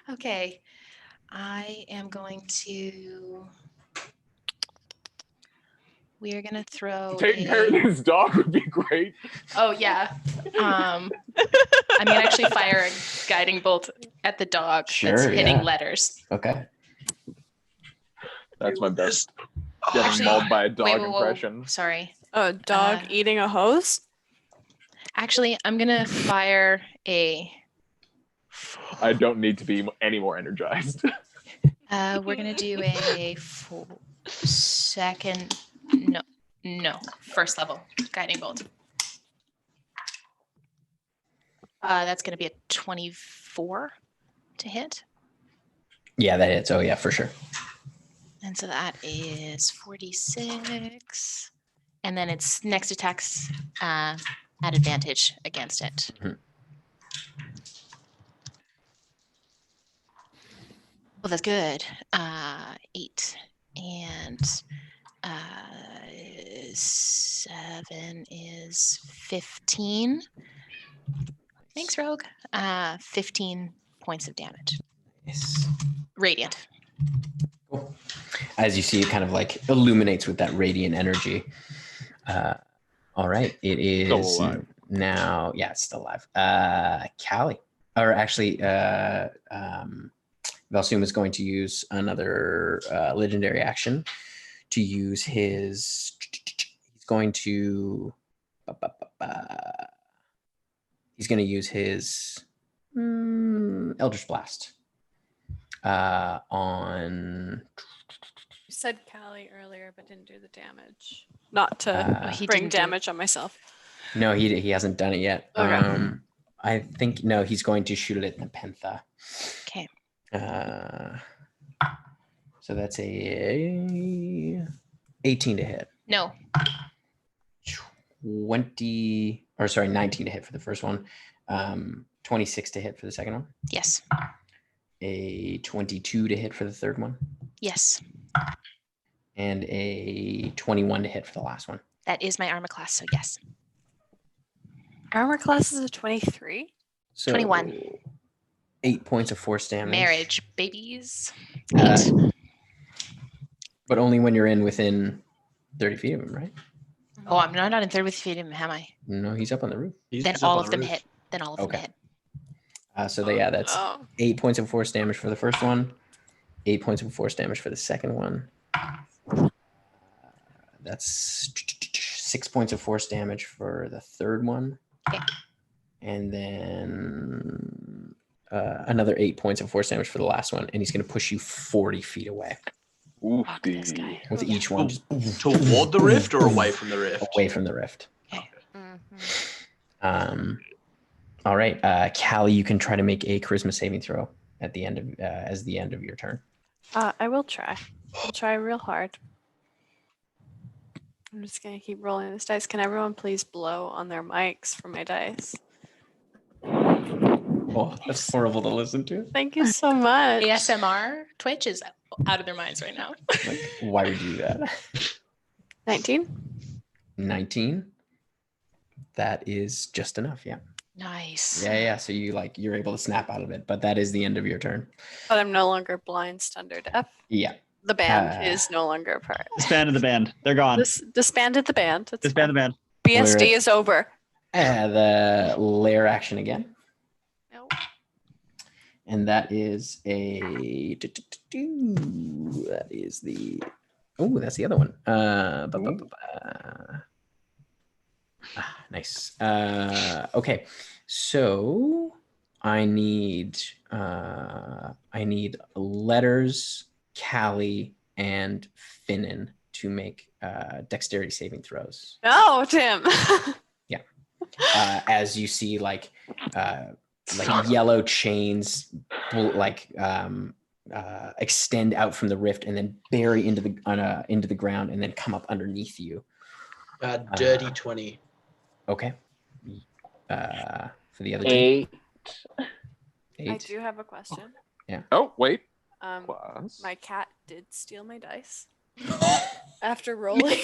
Okay, I am going to. We are gonna throw. Taking care of this dog would be great. Oh yeah. I'm gonna actually fire a guiding bolt at the dog that's Sure, hitting yeah. letters. Okay. That's my best. Getting Actually, mauled by a dog wait, whoa, whoa, impression. sorry. A dog eating a hose? Actually, I'm gonna fire a. I don't need to be any more energized. We're gonna do a second. No, first level guiding bolt. That's gonna be a 24 to hit, Yeah, that hits. Oh yeah, for sure. and so that is 46, and then its next attacks at advantage against it. Mhm. Well, that's good. 8 and 7 is 15. Thanks, Rogue. 15 points of damage. Yes. Radiant. Cool. As you see, it kind of like illuminates with that radiant energy. All right, it is Still alive. now. Yeah, it's still alive. Callie, or actually, Vel Soom is going to use another legendary action to use his. He's going to. He's going to use his Eldritch Blast on. You said Callie earlier, but didn't do the damage. Not to He bring didn't do it. damage on myself. No, he hasn't done it yet. Okay. I think no, he's going to shoot it at Nepentha. Okay. So that's a 18 to hit. No. 19 to hit for the first one. 26 to hit for the second one. Yes. A 22 to hit for the third one. Yes. And a 21 to hit for the last one. That is my armor class, so yes. Armor class is a 23. So 21. 8 points of force damage. Marriage, babies. Uh, 8. But only when you're within 30 feet of him, right? Oh, I'm not in third with feet, am I? No, he's up on the roof. Then all of them hit. Then all of them Okay. hit. That's Oh. 8 points of force damage for the first one, 8 points of force damage for the second one. That's 6 points of force damage for the third one. Okay. And then another 8 points of force damage for the last one. And he's going to push you 40 feet away Fuck this guy. with each one just Toward the rift or away from the rift? away from the rift. Mhm. All right, Callie, you can try to make a charisma saving throw at the end of as the end of your turn. I will try. I'll try real hard. I'm just gonna keep rolling this dice. Can everyone please blow on their mics for my dice? Oh, that's horrible to listen to. Thank you so much. ASMR Twitch is out of their minds right now. Like, why would you do that? 19. 19. That is just enough. Yeah. Nice. Yeah. So you're able to snap out of it, but that is the end of your turn. But I'm no longer blind, stunned, or deaf. Yeah. The band is no longer a part. Disbanded the band. They're gone. Disbanded the band. It's Disband the fine. band. BSD is over. The lair action again. No. And that is a. That is the. Oh, that's the other one. Nice. Okay, so I need Letters, Callie, and Finnan to make dexterity saving throws. No, Tim. As you see, like yellow chains, extend out from the rift and then bury into the ground and then come up underneath you. Dirty 20. Okay. For the other 8. I do have a question. Oh, wait. My cat did steal my dice after rolling.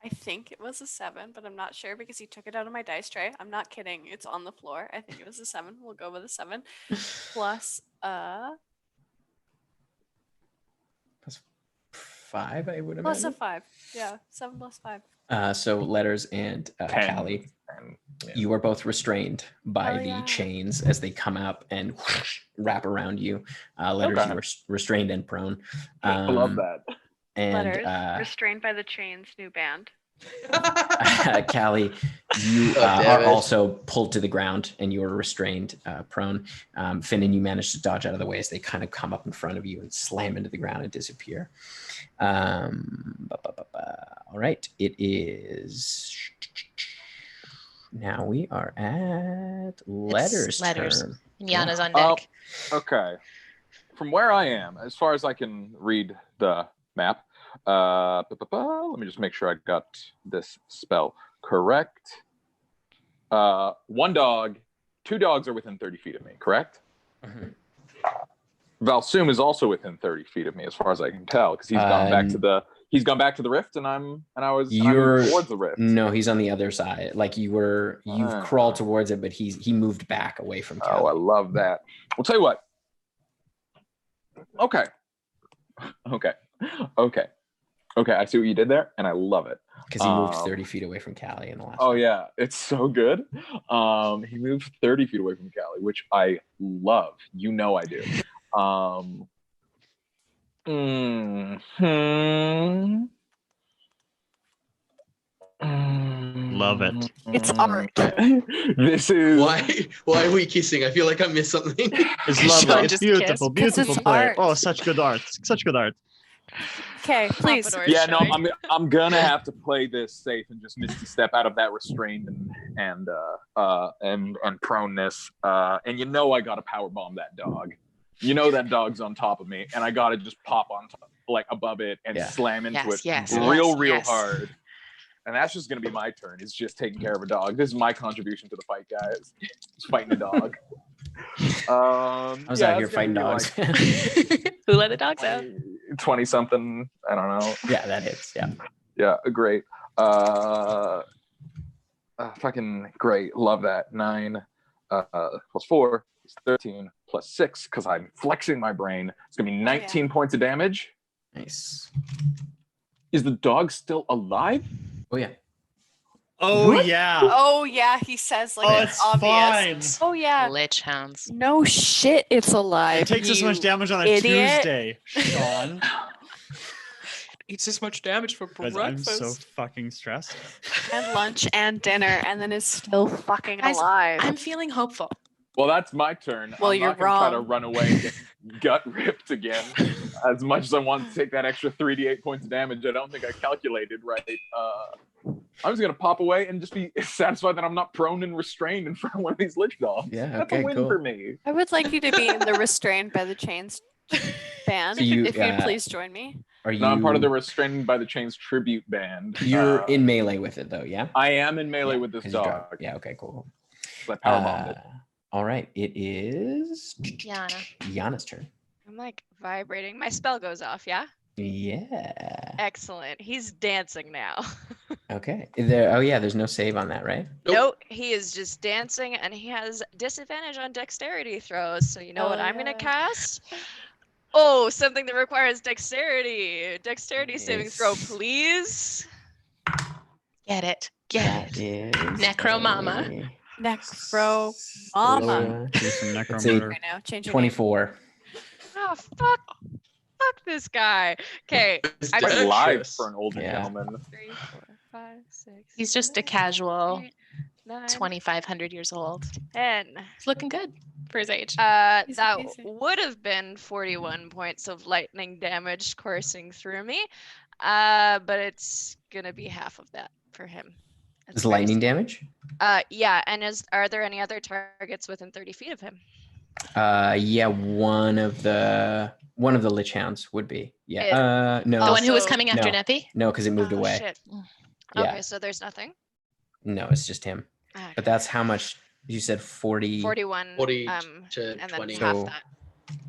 I think it was a 7, but I'm not sure because he took it out of my dice tray. I'm not kidding. It's on the floor. I think it was a 7. We'll go with a 7. Plus 5, I would imagine. plus a 5. Yeah, 7 plus 5. So Letters and Callie, you are both restrained by the chains as they come up and wrap around you. Letters, you are restrained and prone. I love that. And Letters, restrained by the chains, new band. Callie, you are also pulled to the ground and you are restrained, prone. Finnan, you manage to dodge out of the way as they kind of come up in front of you and slam into the ground and disappear. All right, it is. Now we are at Letters. Turn. Yana's on deck. Okay. From where I am, as far as I can read the map, let me just make sure I got this spell correct. 1 dog, 2 dogs are within 30 feet of me, correct? Mm-hmm. Vel Soom is also within 30 feet of me, as far as I can tell, because he's gone back to the rift, and I'm towards the rift. No, he's on the other side. Like you've crawled towards it, but he moved back away from Callie. Oh, I love that. We'll tell you what. Okay, I see what you did there, and I love it. Because he moved 30 feet away from Callie in the last one. one. Yeah, it's so good. He moved 30 feet away from Callie, which I love. You know I do. Love it. It's art. This is why are we kissing? I feel like I missed something. It's lovely. It's just beautiful. kiss, Beautiful it's play. art. Oh, such good art. Such good art. Okay, please. Yeah, no, I'm gonna have to play this safe and just misty step out of that restraint and proneness. And you know I gotta power bomb that dog. You know that dog's on top of me, and I gotta just pop on top, like above it and slam into it real hard. And that's just gonna be my turn. Is just taking care of a dog. This is my contribution to the fight, guys. It's fighting a dog. I was out here fighting dogs. Who let the dogs out? 20 something. I don't know. Yeah, that hits. Yeah. Yeah, great. Fucking great. Love that. 9 plus 4 is 13 plus 6 because I'm flexing my brain. It's gonna be 19 points of damage. Nice. Is the dog still alive? Oh yeah. Oh What? yeah. Oh yeah, he says like it's obvious. fine. Oh yeah. Lich hounds. No shit, it's alive. It takes this much damage on a idiot. Tuesday, Sean. Eats this much damage for Guys, breakfast. I'm so fucking stressed. And lunch and dinner, and then is still fucking Guys, alive. I'm feeling hopeful. Well, that's my turn. Well, I'm you're not gonna try to wrong. run away and get gut ripped again. As much as I want to take that extra 3d8 points of damage, I don't think I calculated right. I'm just gonna pop away and just be satisfied that I'm not prone and restrained in front of one of these lich dogs. Yeah, That's okay, a win cool. for me. I would like you to be in the restrained by the chains band. So you, if you'd please join me. Are you? No, I'm part of the Restrained by the Chains tribute band. You're in melee with it though, yeah. I am in melee with this 'cause you dog. dropped- Yeah. Okay. Cool. I power bombed it. All right. It is Yana's turn. I'm like vibrating. My spell goes off, yeah? Yeah. Excellent. He's dancing now. Okay. There's no save on that, right? Nope. He is just dancing and he has disadvantage on dexterity throws. So you know what I'm going to cast? Oh, something that requires dexterity. Dexterity saving throw, please. Get it. Necro Mama. Necro Mama. Necromotor. Right now, change your 24. Oh, fuck this guy. Okay. It's I quite just live for an older Yeah. gentleman. 3, 4, 5, 6. He's just a 7, casual 8, 9, 2,500 years old. 10. He's looking good for his age. Easy That peasy. would have been 41 points of lightning damage coursing through me. But it's gonna be half of that for him. It's Is very lightning small. damage? Yeah, and are there any other targets within 30 feet of him? Yeah, one of the Lich Hounds would be. Yeah. No. The one who was Also- coming after No. Neppy? No, because it moved Oh, away. shit. Yeah. Okay, so there's nothing. No, it's just him. Okay. But that's how much you said 40. 41. 40 and to then 20. half So- that.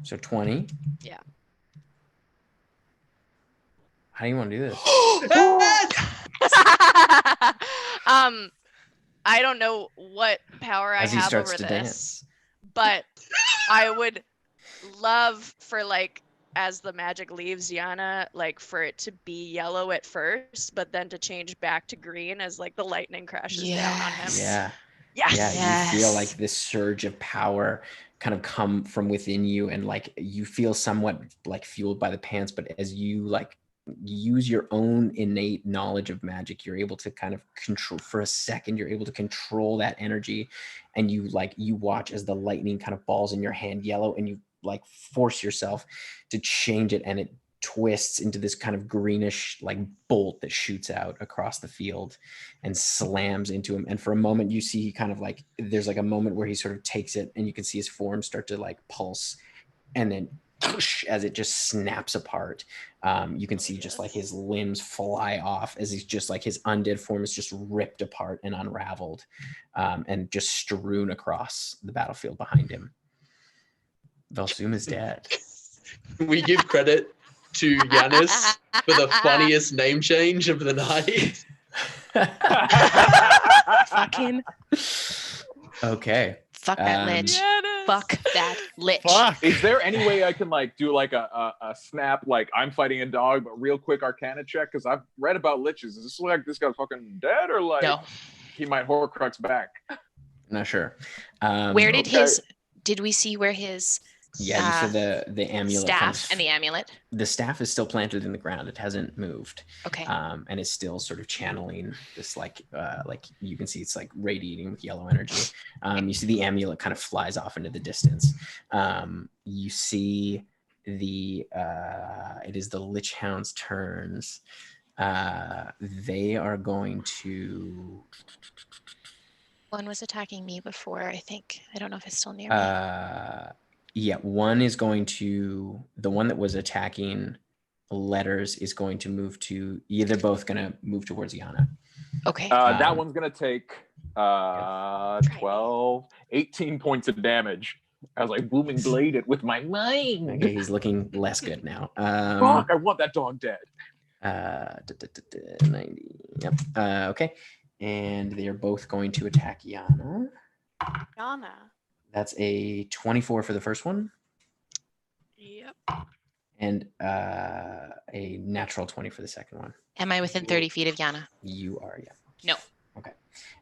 So 20. Yeah. How do you want to do this? I don't know what power I As he have starts over to this, dance. but I would love for as the magic leaves Yana, for it to be yellow at first, but then to change back to green as the lightning crashes down on him. Yes. Yeah. Yes. Yeah, you feel Yes. like this surge of power kind of come from within you, and you feel somewhat fueled by the pants, but as you use your own innate knowledge of magic, you're able to kind of control for a second, you're able to control that energy, and you watch as the lightning kind of balls in your hand yellow, and you force yourself to change it, and it twists into this kind of greenish bolt that shoots out across the field and slams into him. And for a moment you see kind of there's a moment where he sort of takes it, and you can see his form start to pulse, and then whoosh, as it just snaps apart, you can see just his limbs fly off as he's just his undead form is just ripped apart and unraveled, and just strewn across the battlefield behind him. Vel Soom is dead. We give credit to Yanis for the funniest name change of the night. Fucking Okay. fuck that lich. Yes. Fuck that lich. Fuck. Is there any way I can do a snap, I'm fighting a dog, but real quick Arcana check? Because I've read about liches. Is this this guy's fucking dead, or No. he might Horcrux back? Not sure. Where did Okay. did we see where his Yeah, you said the amulet staff and the amulet? the staff is still planted in the ground. It hasn't moved. Okay. And it's still sort of channeling this you can see it's radiating with yellow energy. You see the amulet kind of flies off into the distance. You see it is the Lich Hound's turns. They are going to One was attacking me before, I think. I don't know if it's still near me. yeah, one is going to the one that was attacking Letters is going to move to they're both going to move towards Yana. Okay. That one's gonna take 12, 18 points of damage as I booming blade it with my mind. Okay, he's looking less good now. Fuck, I want that dog dead. 90. Yep. Okay. And they are both going to attack Yana. Yana. That's a 24 for the first one, Yep. and a natural 20 for the second one. Am I within 30 feet of Yana? You are, yeah. No. Okay.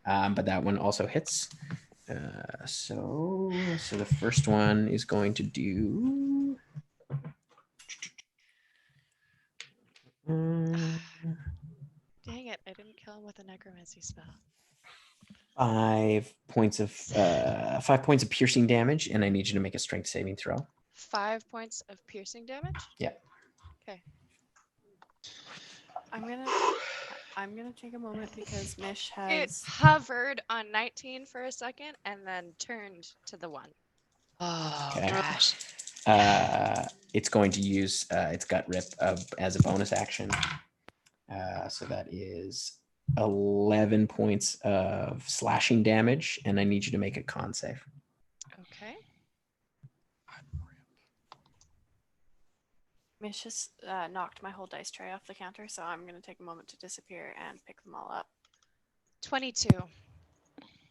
But that one also hits. So the first one is going to do. Dang it, I didn't kill him with a necromancy spell. 5 points of piercing damage, and I need you to make a strength saving throw. 5 points of piercing damage? Yeah. Okay. I'm gonna take a moment because Mish It has hovered on 19 for a second and then turned to the 1. Oh, Okay. gosh. It's going to use its gut rip as a bonus action. So that is 11 points of slashing damage, and I need you to make a con save. Okay. Mish has knocked my whole dice tray off the counter, so I'm gonna take a moment to disappear and pick them all up. 22.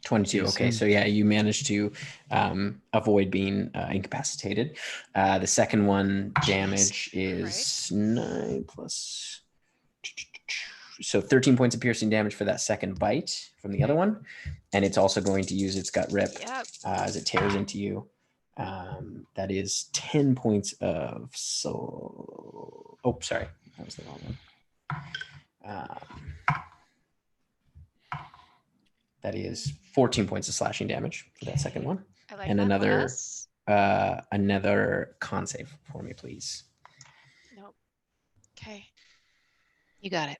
22. Okay, so yeah, you managed to avoid being incapacitated. The second one damage is 9 plus. So 13 points of piercing damage for that second bite from the other one. And it's also going to use its gut rip Yep. as it tears into you. That is 10 points of soul. Oh, sorry. That was the wrong one. That is 14 points of slashing damage for that second one. I like And that another less. another con save for me, please. Nope. Okay. You got it.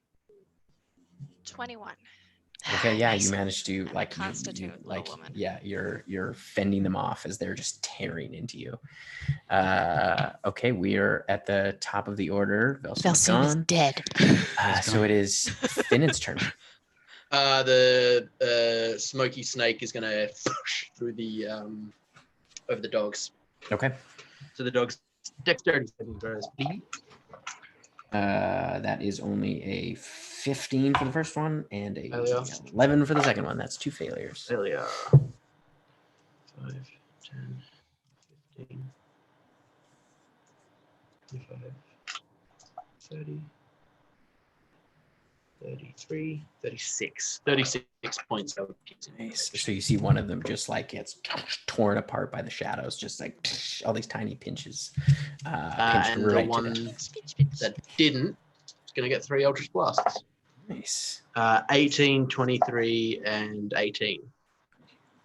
21. Okay, yeah, Nice. you managed to I'm a like constitute little like woman. yeah, you're fending them off as they're just tearing into you. Okay, we are at the top of the order. Vel Velsoom Soom is gone. dead. So it is Finn's turn. The smoky snake is going to push through the over the dogs. Okay. So the dogs dexterity saving throws, please. That is only a 15 for the first one and a Failure. 11 for the second one. That's 2 failures. Failure. 5, 10, 15, 25, 30, 33, 36. 36 points of piercing. Nice. So you see one of them just like gets torn apart by the shadows, just like all these tiny pinches. And the right to one death. that didn't is going to get 3 Eldritch Blasts. Nice. 18, 23, and 18.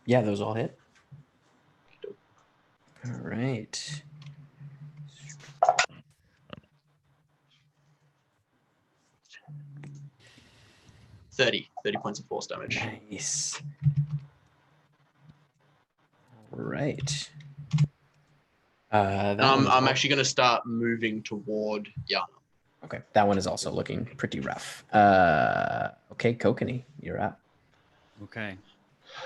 Yeah, those all hit. All right. Thirty points of force damage. Nice. All right. I'm actually going to start moving toward Yana. Okay, that one is also looking pretty rough. Okay, Kokanee, you're up. Okay.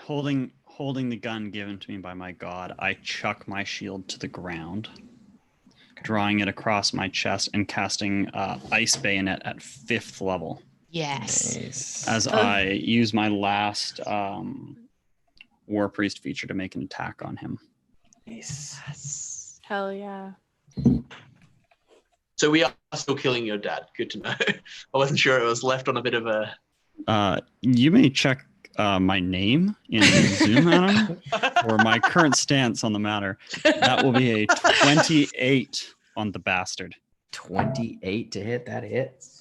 Holding the gun given to me by my god, I chuck my shield to the ground, drawing it across my chest and casting Ice Bayonet at 5th level. Yes. Nice. As I use my last War Priest feature to make an attack on him. Nice. Yes. Hell yeah. So we are still killing your dad. Good to know. I wasn't sure it was left on a bit of a... You may check my name in Zoom, Adam, or my current stance on the matter. That will be a 28 on the bastard. 28 to hit, that hits.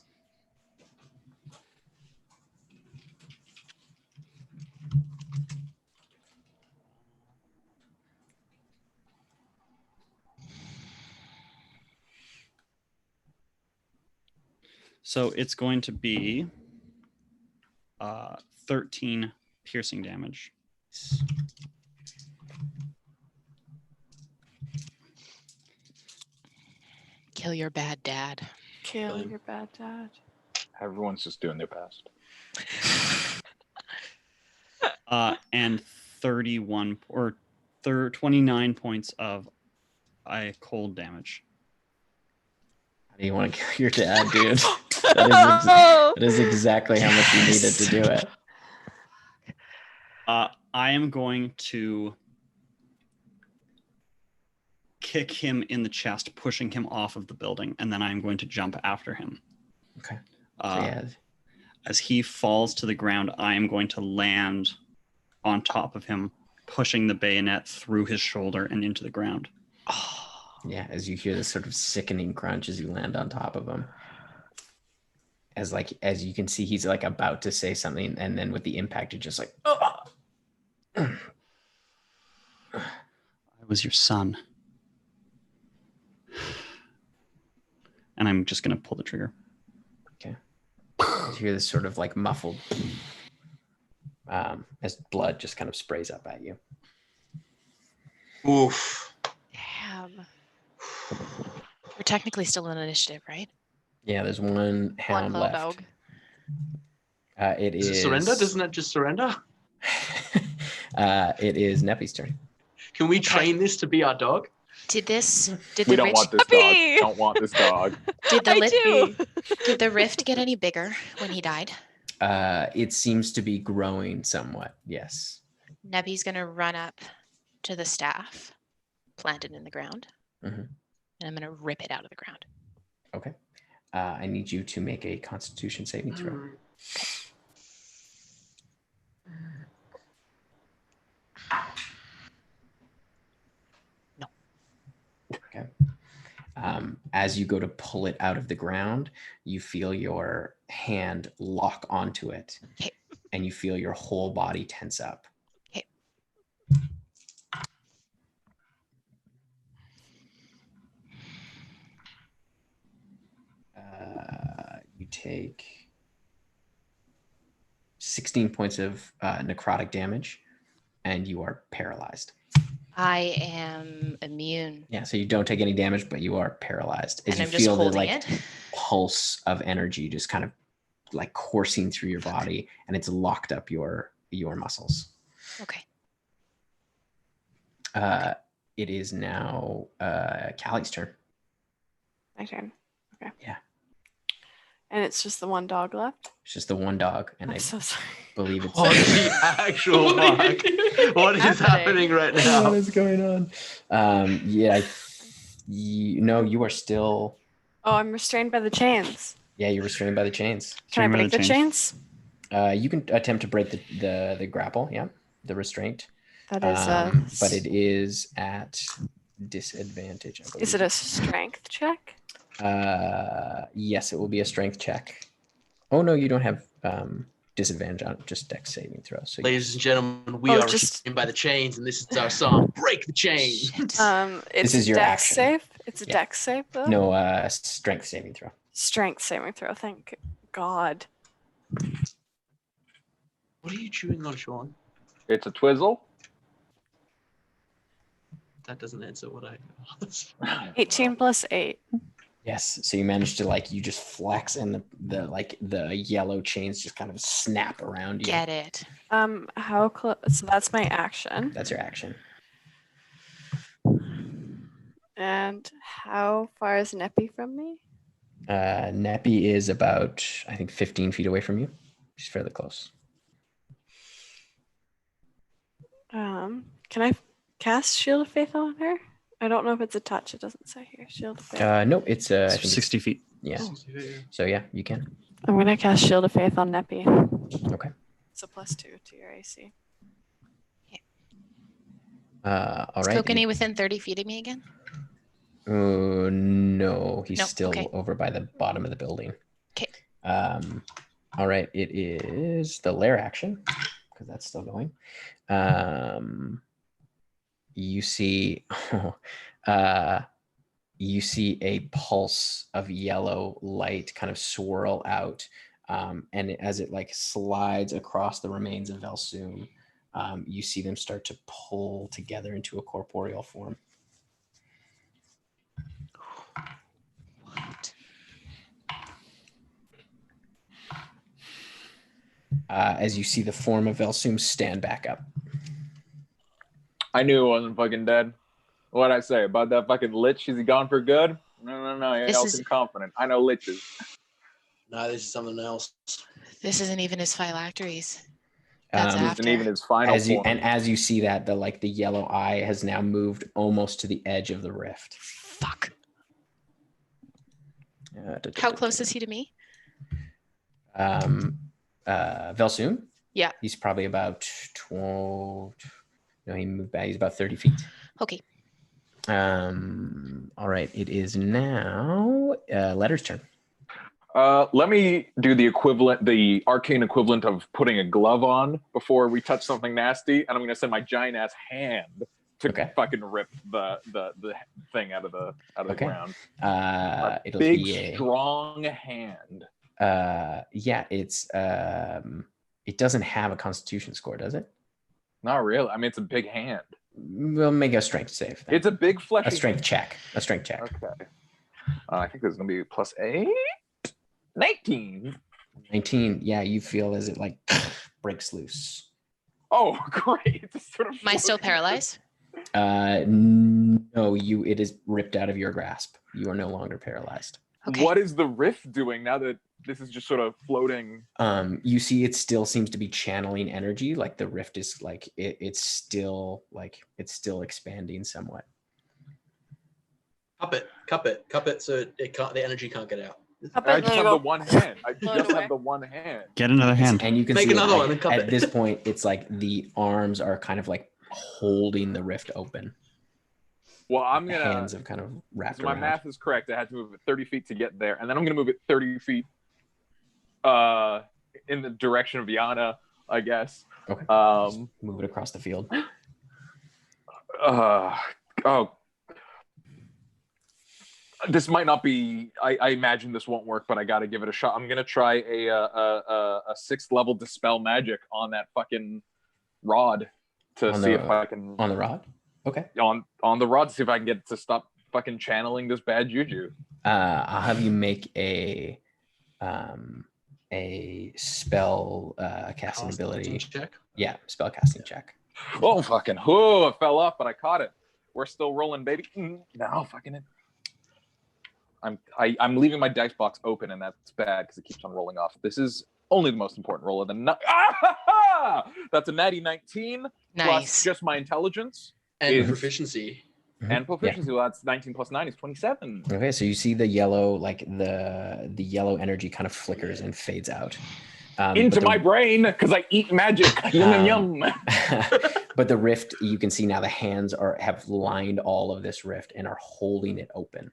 So it's going to be 13 piercing damage. Kill your bad dad. Kill your bad dad. Everyone's just doing their best. And 31 or 29 points of cold damage. How do you want to kill your dad, dude? That is exactly how much you needed to do it. I am going to kick him in the chest, pushing him off of the building, and then I'm going to jump after him. Okay. As he falls to the ground, I am going to land on top of him, pushing the bayonet through his shoulder and into the ground. Yeah, as you hear this sort of sickening crunch as you land on top of him. As you can see, he's like about to say something, and then with the impact, it's just like, I was your son. And I'm just going to pull the trigger. Okay. You hear this sort of like muffled as blood just kind of sprays up at you. Oof. Damn. We're technically still in initiative, right? Yeah, there's one hound left. Dog. It Does it surrender? Doesn't it just surrender? It is Neppy's turn. Can we train this to be our dog? Did We the don't rift want this dog. Don't want this dog. did I do. did the rift get any bigger when he died? It seems to be growing somewhat. Yes. Nebby's gonna run up to the staff, plant it in the ground, Mhm. and I'm gonna rip it out of the ground. Okay. I need you to make a Constitution saving throw. No. Okay. As you go to pull it out of the ground, you feel your hand lock onto it. Okay. and you feel your whole body tense up. Okay. You take 16 points of necrotic damage, and you are paralyzed. I am immune. Yeah, so you don't take any damage, but you are paralyzed. As And you I'm just feel the holding like it. pulse of energy just kind of like coursing through your body, and it's locked up your muscles. Okay. It is now Callie's turn. My turn. Okay. Yeah. And it's just the one dog left. It's just the one dog, and I'm I so sorry. believe it's What the actual fuck? What is happening right now? what is going on? You are still. Oh, I'm restrained by the chains. Yeah, you're restrained by the chains. Can I Restrained by break the the chains? You can attempt to break the grapple. Yeah, the restraint. That is But it is at disadvantage. I believe. Is it a strength check? Yes, it will be a strength check. Oh no, you don't have disadvantage on it, just dex saving throw. So Ladies and gentlemen, we are just- restrained by the chains, and this is our song, Break the Chain. It's is your dex action. save. It's a Yeah. dex save though. no strength saving throw. Strength saving throw. Thank God. What are you chewing on, Sean? It's a twizzle. That doesn't answer what I asked. 18 plus 8. Yes, so you managed to you just flex, and the yellow chains just kind of snap around you. Get it. How close? So that's my action. That's your action. And how far is Neppy from me? Neppy is about, I think, 15 feet away from you. She's fairly close. Can I cast Shield of Faith on her? I don't know if it's a touch. It doesn't say here. Shield of Faith. No, it's I think it's- 60 feet. Yeah. Oh, So yeah, you can. I'm gonna cast Shield of Faith on Neppy. Okay. So +2 to your AC. All Is right. Kokanee within 30 feet of me again? No, he's Nope, still okay. over by the bottom of the building. Okay. All right. It is the lair action because that's still going. You see, you see a pulse of yellow light kind of swirl out, and as it slides across the remains of Vel Soom, you see them start to pull together into a corporeal form. What? As you see the form of Vel Soom stand back up. I knew it wasn't fucking dead. What'd I say about that fucking lich? Is he gone for good? No. You're This all is- too confident. I know liches. No, this is something else. This isn't even his phylacteries. That's Um, This after. isn't even his final form. As you see that, the yellow eye has now moved almost to the edge of the rift. Fuck. How close is he to me? Vel Soom? Yeah. He's probably about 12. No, he moved back. He's about 30 feet. Okay. All right. It is now Letter's turn. Let me do the arcane equivalent of putting a glove on before we touch something nasty, and I'm gonna send my giant ass hand to fucking rip the thing out of the Okay. ground. It'll Big, be a strong hand. yeah. It's it doesn't have a Constitution score, does it? Not really. I mean, it's a big hand. We'll make a strength save. then. It's a big fleshy. a strength check. A strength check. Okay. I think this is gonna be +8. 19. 19. Yeah, you feel as it breaks loose. Oh, great! It's sort of Am I still floating. paralyzed? No, it is ripped out of your grasp. You are no longer paralyzed. Okay. What is the rift doing now that this is just sort of floating? You see, it still seems to be channeling energy. Like the rift is it's still expanding somewhat. Cup it, so it can't. The energy can't get out. I just have the one hand. I Float just away. have the one hand. Get another hand. And you can Make see another one and cup at it. this point, it's the arms are kind of holding the rift open. Well, I'm The gonna. hands have kind of wrapped So my around. math is correct. I had to move it 30 feet to get there, and then I'm gonna move it 30 feet in the direction of Yana, I guess. Okay. Move it across the field. This might not be. I imagine this won't work, but I got to give it a shot. I'm gonna try a 6th level dispel magic on that fucking rod to see if I can. On the rod. Okay. On the rod to see if I can get it to stop fucking channeling this bad juju. I'll have you make a spell casting ability check. Yeah, spell casting check. Oh fucking! Oh, it fell off, but I caught it. We're still rolling, baby. No, fucking it. I'm leaving my dice box open, and that's bad because it keeps on rolling off. This is only the most important roll of the night. That's a natty 19 plus just my intelligence and proficiency. And proficiency. Yeah. Well, that's 19 plus 9 is 27. Okay, so you see the yellow, like the yellow energy kind of flickers and fades out. Into my brain because I eat magic. Yum yum. But the rift, you can see now the hands have lined all of this rift and are holding it open.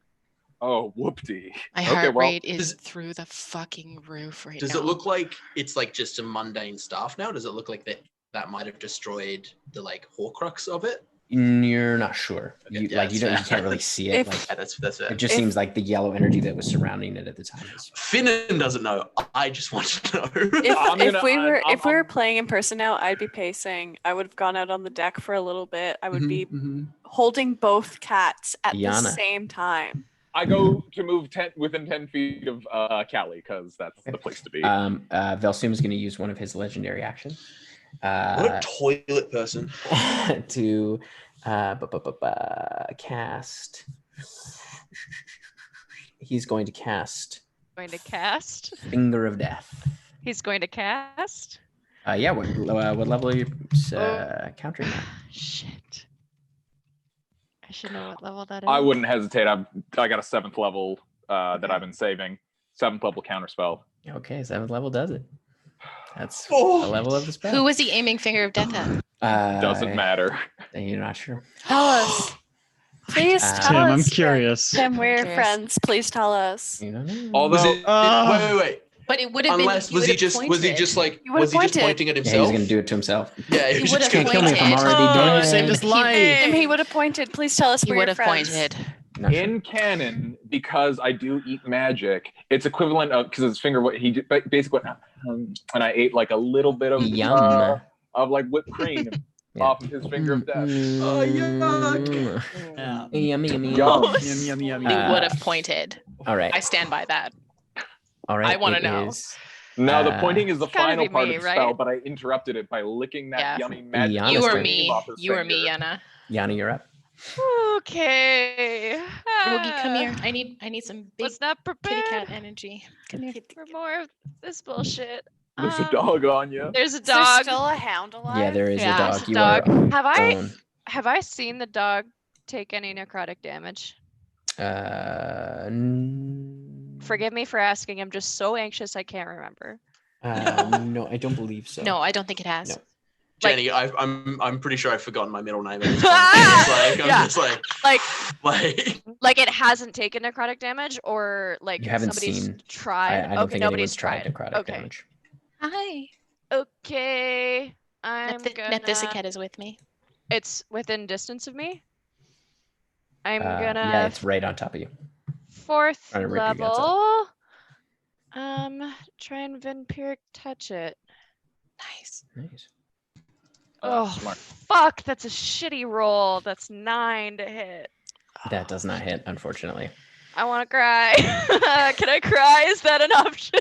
Oh, whoopty. My heart rate is through the fucking roof right now. Does it look like it's like just some mundane stuff now? Does it look like that might have destroyed the like Horcrux of it? You're not sure. Okay, You can't really see it. That's it. It just seems like the yellow energy that was surrounding it at the time. Finnan doesn't know. I just want to know. If we were playing in person now, I'd be pacing. I would have gone out on the deck for a little bit. I would be holding both cats at the same time. I go to move within 10 feet of Callie because that's the place to be. Vel Soom is going to use one of his legendary actions. What a toilet person. To cast. He's going to cast. Finger of Death. He's going to cast. Yeah. What level are you countering that? Shit. I should know what level that is. I wouldn't hesitate. I got a 7th level that I've been saving. 7th level counterspell. Okay, 7th level does it. That's the level of the spell. Who was he aiming Finger of Death at? Doesn't matter. You're not sure. Tell us. Please tell Tim, us. I'm curious. Tim, we're friends. Please tell us. You don't know. Although, wait. But it would have Unless been. was he just pointing at himself? Yeah, he was going to do it to himself. Yeah, he would have Can't kill me if I'm already doing it. Saved his life. Tim, he would have pointed. Please tell us. He would have pointed. In canon, because I do eat magic, it's equivalent of because his finger. What he basically, and I ate like a little bit of of like whipped cream off of his finger of death. Oh yuck! Yummy. He would have pointed. All right. I stand by that. All right. I want to know. No, the pointing is the final part me, of the right? spell, but I interrupted it by licking that yummy magic. Yana, You or Honestly. me. off his You or finger. me, Yana. Yana, you're up. Okay. Rogi, come here. I need some big Was not kitty prepared cat energy. Come here. for more of this bullshit. There's a dog on you. There's a Is there dog. still a hound alive? Yeah, there is a Yeah, dog. it's a You dog. are Have I seen the dog take any necrotic damage? Forgive me for asking. I'm just so anxious I can't remember. No, I don't believe so. No, I don't think it has. No. Jenny, I'm pretty sure I've forgotten my middle name. I'm just like it hasn't taken necrotic damage, or like You haven't somebody's seen. tried. I don't Okay, think nobody's anyone's tried necrotic Okay. damage. Hi. Okay. I'm gonna. Nephthisicat is with me. It's within distance of me. I'm Yeah, gonna it's right on top of you. 4th Trying to rip your guts level. Try and vampiric touch it. Nice. Oh, smart. fuck! That's a shitty roll. That's 9 to hit. That does not hit, unfortunately. I want to cry. Can I cry? Is that an option?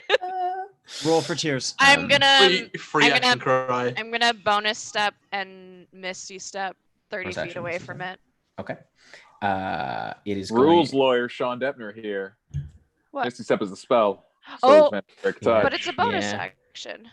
Roll for tears. I'm gonna free I'm action gonna- cry. I'm gonna bonus step and misty step 30 Bonus feet action, away misty from step. it. Okay. It is Rules going... lawyer Sean Deppner here. What? Misty Step is a spell. Oh, is vampiric touch, but it's a bonus Yeah. action.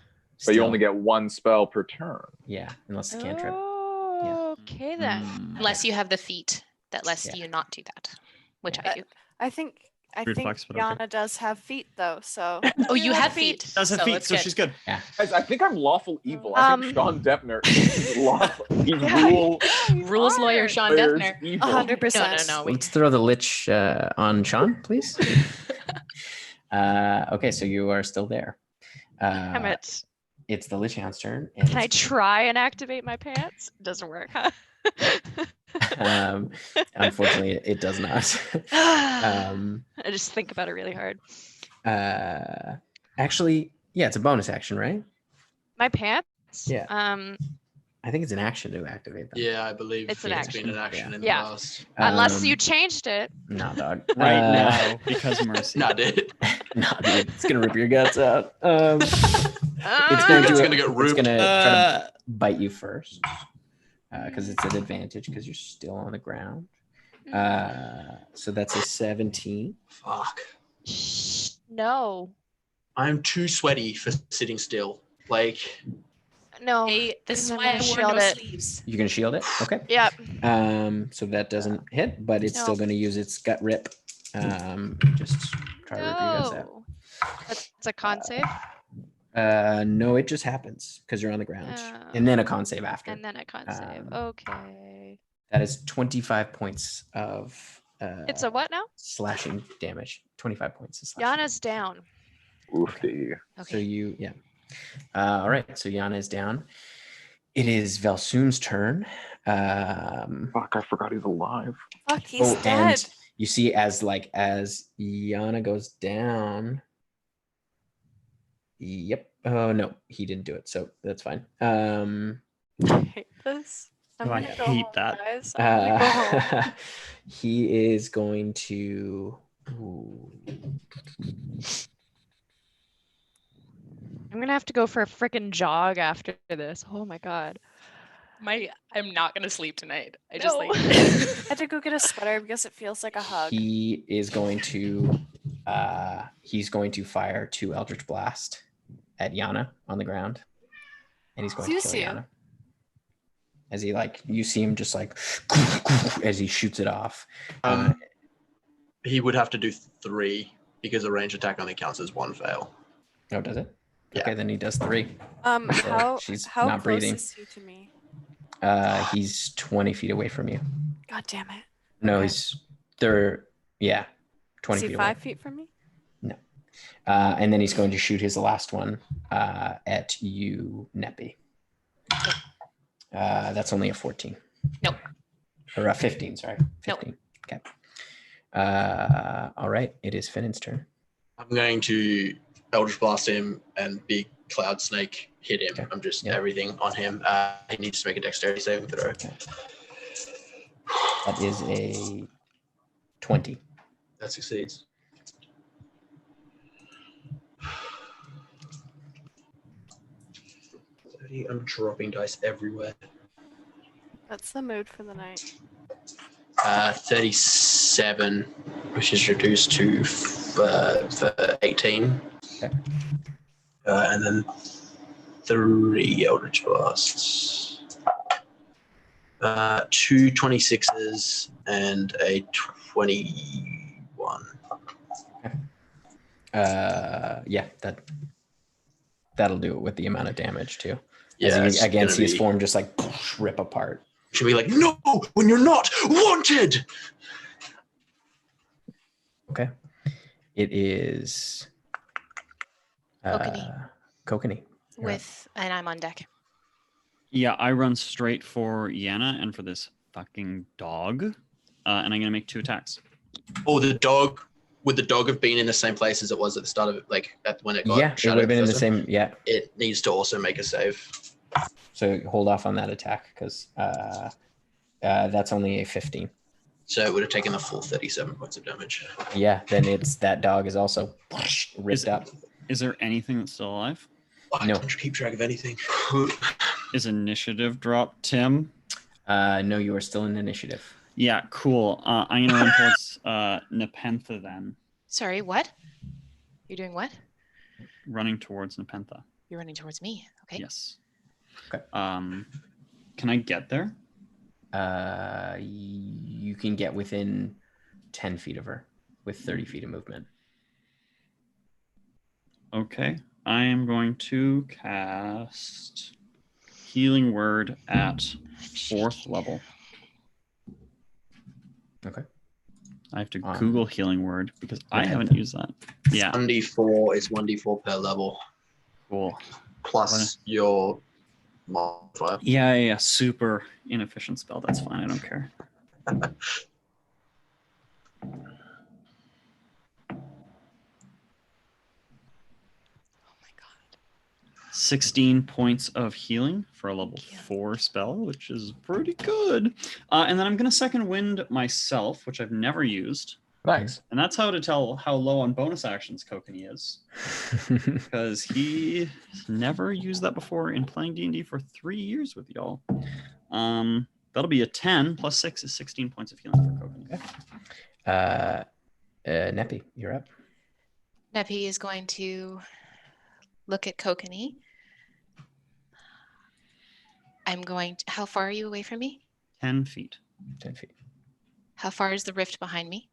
but you Still- only get 1 spell per turn. Yeah, unless it's a cantrip. Oh, okay then. Unless you have the feat that lets Yeah. you not do that, which Yeah. I do. I think Reflex, but okay. Yana does have feet though, so Oh, you have feet. Does have so feet, it's so good. she's good. Guys, I think I'm lawful evil. I think Sean Deppner is lawful. He's Rules lawyer Sean lawyer's Deppner. evil. 100%. No. Let's throw the lich on Sean, please. Okay, so you are still there. Damn it. It's the Lich Hound's turn. And Can I try and activate my pants? Doesn't work, huh? Unfortunately, it does not. I just think about it really hard. Actually, yeah, it's a bonus action, right? My pants? Yeah. I think it's an action to activate them. Yeah, I believe It's an it's been an action. action in Yeah. the past. Unless you changed it. No, dog. Right now, because mercy. No, dude. No, dude. It's gonna rip your guts out. It's It's gonna get It's ripped. gonna try to bite you first, because it's an advantage because you're still on the ground. So that's a 17. Fuck. No. I'm too sweaty for sitting still. Like, No. Hey, this is I'm why I gonna wore shield no it. sleeves. You're gonna shield it. Okay. Yep. So that doesn't hit, but it's still No. gonna use its gut rip. Just try to rip your guts out. No. That's a con save. No, it just happens because you're on the ground, and then a con save after. And then a con save. Okay. That is 25 points of. It's a what now? Slashing damage. 25 points of slashing. Yana's down. Oofy. So all right. So Yana is down. It is Vel Soom's turn. Fuck, I forgot he's alive. Fuck, he's dead. And you see as Yana goes down. Yep. Oh no, he didn't do it. So that's fine. I hate this. I'm I gonna go hate home, that. guys. I'm gonna go home. He is going to. I'm gonna have to go for a freaking jog after this. Oh my god. I'm not gonna sleep tonight. I No. just I had to go get a sweater because it feels like a hug. He is going to. He's going to fire 2 Eldritch Blast at Yana on the ground, and he's going to kill Yana. As he you see him just as he shoots it off. he would have to do 3 because a range attack only counts as 1 fail. Oh, does it? Yeah. Okay, then he does 3. How she's how not close breathing. is he to me? He's 20 feet away from you. God damn it. No, Okay. he's there. Yeah, 20 Is he feet 5 away. feet from me? No. And then he's going to shoot his last one at you, Neppy. That's only a 14. Nope. Or a 15, sorry. 15. Okay. All right. It is Finn's turn. I'm going to Eldritch Blast him and Big Cloud Snake hit him. Okay. I'm just Yeah. everything on him. He needs to make a dexterity saving throw. Okay. That is a 20. That succeeds. I'm dropping dice everywhere. That's the mood for the night. 37, which is reduced to for 18. Okay. And then 3 Eldritch Blasts. 2 26s and a 21. Yeah, that'll do it with the amount of damage too. Yeah, As it's you again gonna see his be- form just rip apart. Should be like, no, when you're not wanted. Okay. It is Kokanee. Kokanee. You're up. And I'm on deck. Yeah, I run straight for Yana and for this fucking dog. And I'm going to make 2 attacks. Oh, the dog. Would the dog have been in the same place as it was at the start of it, when it got Yeah, it shot would have at been in the first time? same. Yeah. It needs to also make a save. So hold off on that attack because that's only a 15. So it would have taken the full 37 points of damage. Yeah, then that dog is also ripped Is- up. Is there anything that's still alive? I No. don't keep track of anything. Is initiative drop, Tim? No, you are still in initiative. Yeah, cool. I'm going to run towards Nepentha then. Sorry, what? You're doing what? Running towards Nepentha. You're running towards me. Okay. Yes. Okay. Can I get there? You can get within 10 feet of her with 30 feet of movement. Okay. I am going to cast Healing Word at 4th level. Okay. I have to Google Healing Word because I haven't used that. Yeah, 1d4 is 1d4 per level. cool. plus your modifier. Yeah. Super inefficient spell. That's fine. I don't care. 16 points of healing for a level 4 spell, which is pretty good. And then I'm going to second wind myself, which I've never used. Nice. And that's how to tell how low on bonus actions Kokanee is. Because he never used that before in playing D&D for 3 years with y'all. That'll be a 10 plus 6 is 16 points of healing for Kokanee. Neppy, you're up. Neppy is going to look at Kokanee. I'm going to, how far are you away from me? 10 feet. 10 feet. How far is the rift behind me?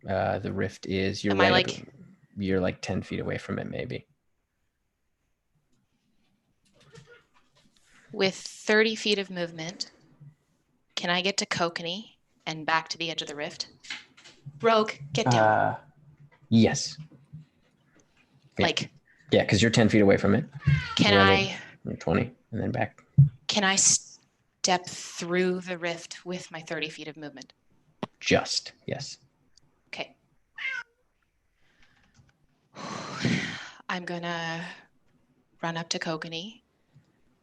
The rift is, you're Am right I like, you're like 10 feet away from it, maybe. with 30 feet of movement, can I get to Kokanee and back to the edge of the rift? Rogue, get down. Yes. Like, yeah, because you're 10 feet away from it. Can You're 20 and then back. Can I step through the rift with my 30 feet of movement? Just, yes. Okay. I'm gonna run up to Kokanee.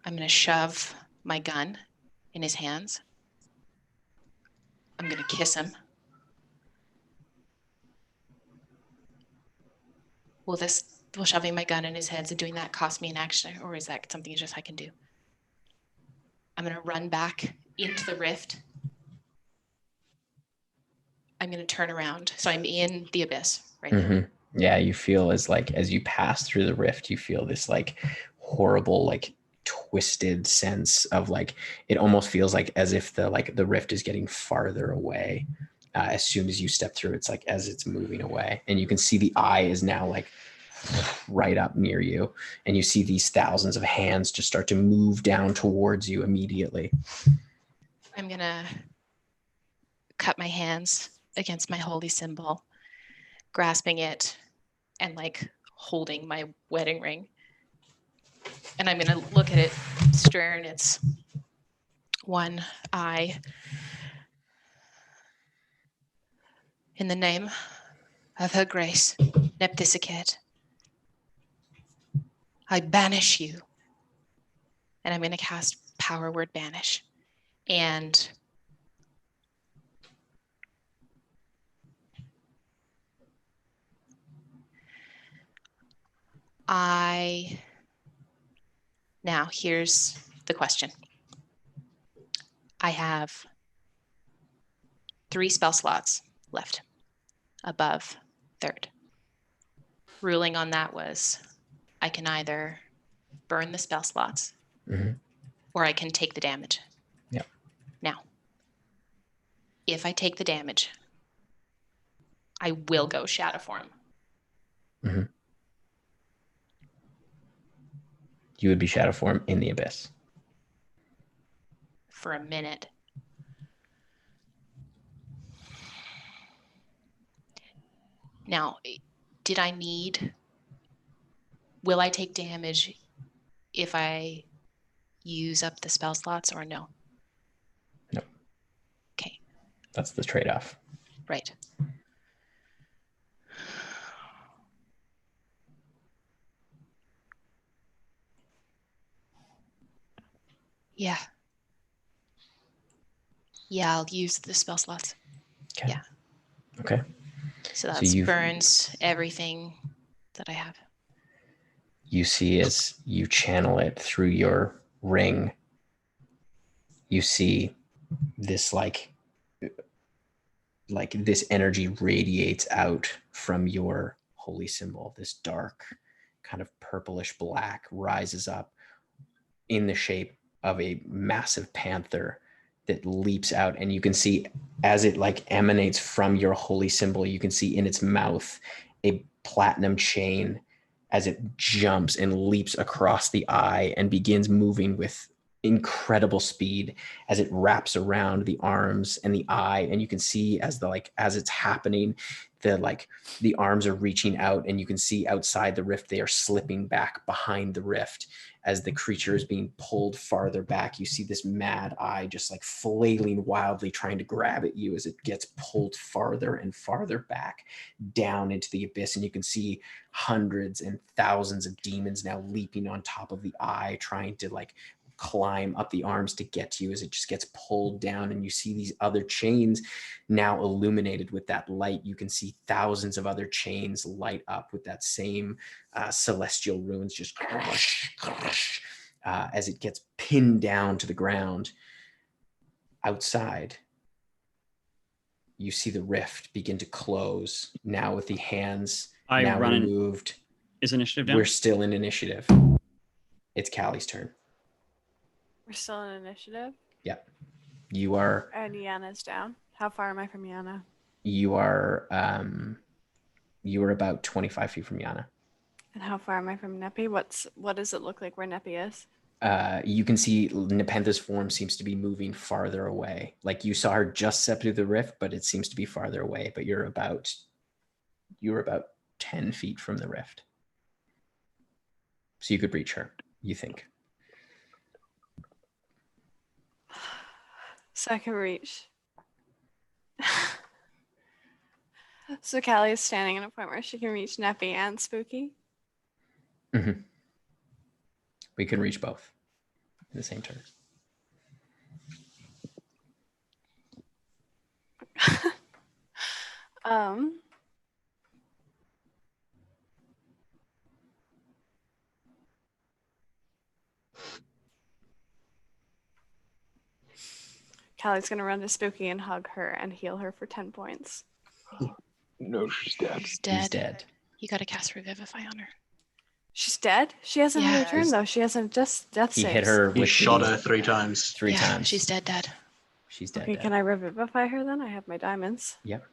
I'm gonna shove my gun in his hands. I'm gonna kiss him. Will shoving my gun in his hands and doing that cost me an action, or is that something just I can do? I'm gonna run back into the rift. I'm gonna turn around. So I'm in the abyss right now. Yeah, you feel as you pass through the rift, you feel this like horrible, like twisted sense of like, it almost feels like as if the rift is getting farther away. As soon as you step through, it's like as it's moving away, and you can see the eye is now like right up near you, and you see these thousands of hands just start to move down towards you immediately. I'm gonna cut my hands against my holy symbol, grasping it and like holding my wedding ring. And I'm gonna look at it, stare in its one eye. In the name of her grace, Neptisiket, I banish you. And I'm going to cast Power Word Banish. And now here's the question. I have 3 spell slots left above 3rd. Ruling on that was I can either burn the spell slots or I can take the damage. Yeah. Now, if I take the damage, I will go shadow form. You would be shadow form in the abyss. For a minute. Now, will I take damage if I use up the spell slots or no? No. Okay. That's the trade-off. Right. Yeah. Yeah, I'll use the spell slots. Okay. Yeah. Okay. So that burns everything that I have. You see as you channel it through your ring, you see this like this energy radiates out from your holy symbol. This dark kind of purplish black rises up in the shape of a massive panther that leaps out, and you can see as it like emanates from your holy symbol, you can see in its mouth a platinum chain as it jumps and leaps across the eye and begins moving with incredible speed as it wraps around the arms and the eye, and you can see as it's happening, the arms are reaching out, and you can see outside the rift they are slipping back behind the rift as the creature is being pulled farther back. You see this mad eye just like flailing wildly, trying to grab at you as it gets pulled farther and farther back down into the abyss. And you can see hundreds and thousands of demons now leaping on top of the eye, trying to like climb up the arms to get to you as it just gets pulled down. And you see these other chains now illuminated with that light. You can see thousands of other chains light up with that same celestial runes, just as it gets pinned down to the ground. Outside, you see the rift begin to close now with the hands now removed. Is initiative down? We're still in initiative. It's Callie's turn. We're still in initiative. Yep. You are. And Yana's down. How far am I from Yana? You are about 25 feet from Yana. And how far am I from Neppy? What does it look like where Neppy is? You can see Nepentha's form seems to be moving farther away. Like you saw her just step through the rift, but it seems to be farther away. But you're about 10 feet from the rift. So you could reach her, you think. So I can reach. So Callie is standing in a point where she can reach Neppy and Spooky. Mm-hmm. We can reach both in the same turn. Callie's gonna run to Spooky and hug her and heal her for 10 points. No, she's dead. She's dead. He's dead. You got to cast Revivify on her. She's dead? She hasn't had her turn though. She hasn't just death He saves. hit her He with shot her 3 times. Three times. She's dead. She's dead. Okay, can I revivify her then? I have my diamonds. Yep.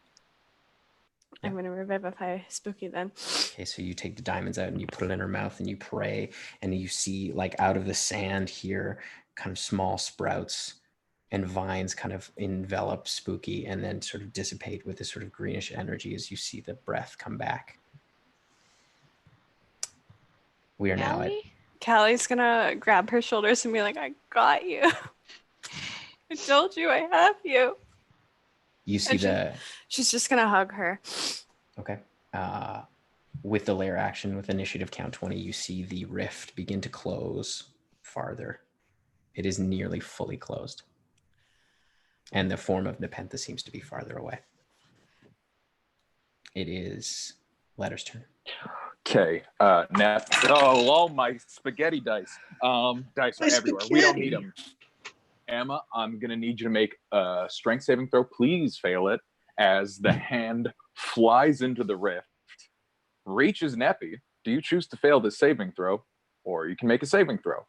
I'm gonna revivify Spooky then. Okay, so you take the diamonds out and you put it in her mouth and you pray, and you see like out of the sand here, kind of small sprouts and vines kind of envelop Spooky and then sort of dissipate with this sort of greenish energy as you see the breath come back. We are now at... Callie's gonna grab her shoulders and be like, I got you. I told you I have you. You see she's just gonna hug her. Okay. With the lair action, with initiative count 20, you see the rift begin to close farther. It is nearly fully closed. And the form of Nepentha seems to be farther away. It is Letter's turn. Okay. All my spaghetti dice. Dice are everywhere. We don't need them. Emma, I'm going to need you to make a strength saving throw. Please fail it as the hand flies into the rift, reaches Neppy. Do you choose to fail this saving throw, or you can make a saving throw?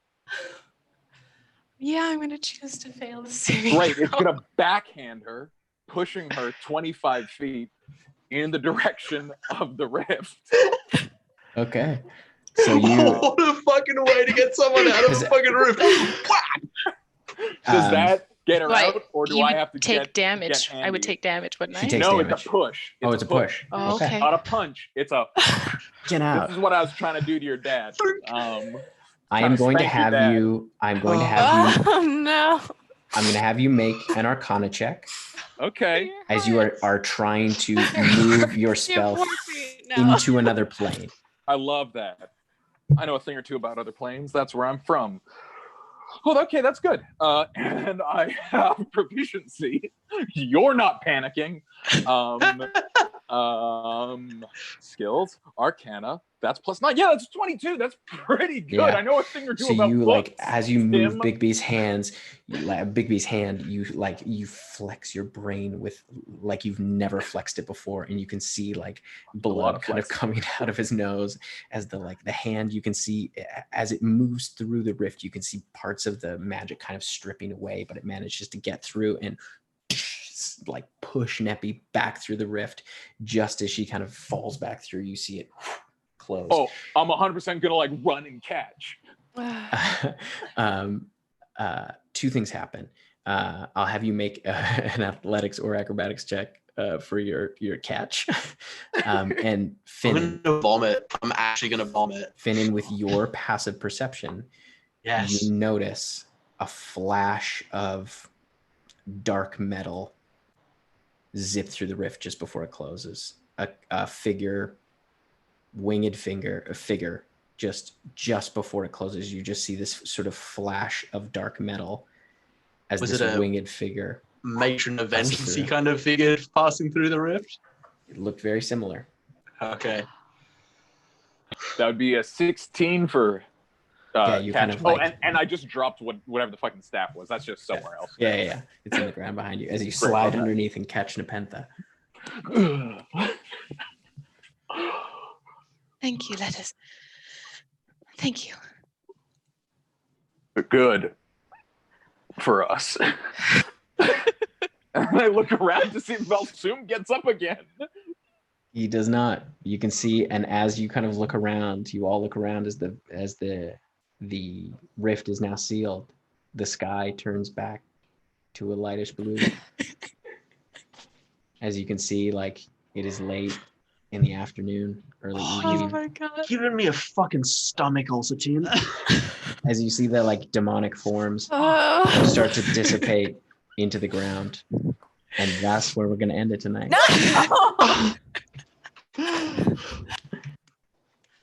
Yeah, I'm going to choose to fail the saving Right, throw. it's going to backhand her, pushing her 25 feet in the direction of the rift. Okay. So you... What a fucking way to get someone out of a fucking roof. Does that get her Wait, out, or do you I have to take damage? get I would Andy? take damage, wouldn't I? She takes No, damage. it's a push. It's a push. Oh, okay. Not a punch. It's a... Get out. This is what I was trying to do to your dad. I am going to have you... I'm going to have you... Oh no. I'm going to have you make an Arcana check Okay. as you are trying to move your spell into another plane. I love that. I know a thing or two about other planes. That's where I'm from. Well, okay, that's good. And I have proficiency. You're not panicking. Skills, Arcana. That's +9. Yeah, that's 22. That's pretty good. Yeah. I know a thing or two So about you books. like as you move Tim. Bigby's hands, Bigby's hand, you flex your brain with like you've never flexed it before, and you can see like blood kind of coming out of his nose as the hand, you can see as it moves through the rift, you can see parts of the magic kind of stripping away, but it manages to get through and like push Neppy back through the rift. Just as she kind of falls back through, you see it close. Oh, I'm 100% gonna like run and catch. two things happen. I'll have you make an athletics or acrobatics check for your catch. And Finnan, I'm gonna vomit. I'm actually gonna vomit. Finnan, with your passive perception, Yes. you notice a flash of dark metal zip through the rift just before it closes. A figure, winged figure, just before it closes. You just see this sort of flash of dark metal as Was this it a winged figure. Matron of Passing Vengeance through. kind of figure passing through the rift? It looked very similar. Okay. That would be a 16 for Yeah, you kind catch. of like- and I just dropped whatever the fucking staff was. That's just somewhere else. Yeah. It's in the ground behind you as you slide underneath and catch Nepentha. Thank you, Lettuce. Thank you. Good for us. And I look around to see if Vel Soom gets up again. He does not. You can see, and as you kind of look around, you all look around as the rift is now sealed. The sky turns back to a lightish blue. As you can see, like, it is late in the afternoon, early evening. Oh my god. Giving me a fucking stomach ulcer, Tim. As you see the like demonic forms Oh. start to dissipate into the ground. And that's where we're going to end it tonight. No!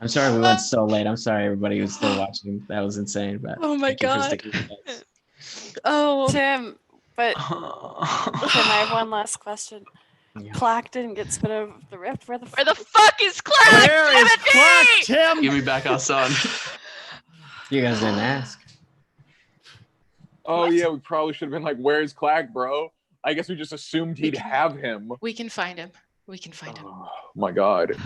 I'm sorry we went so late. I'm sorry everybody who's still watching. That was insane. But Oh my thank you for God. sticking with us. Oh. Tim, but Tim, I have one last question. Yeah. Clack didn't get spit out of the rift. Where the Where the fuck is Clark? Where is Clark, Tim? Give me back our son. You guys didn't ask. Oh yeah, we probably should have been like, "Where's Clack, bro?" I guess we just assumed he'd have him. We can find him. We can find him. Oh my god.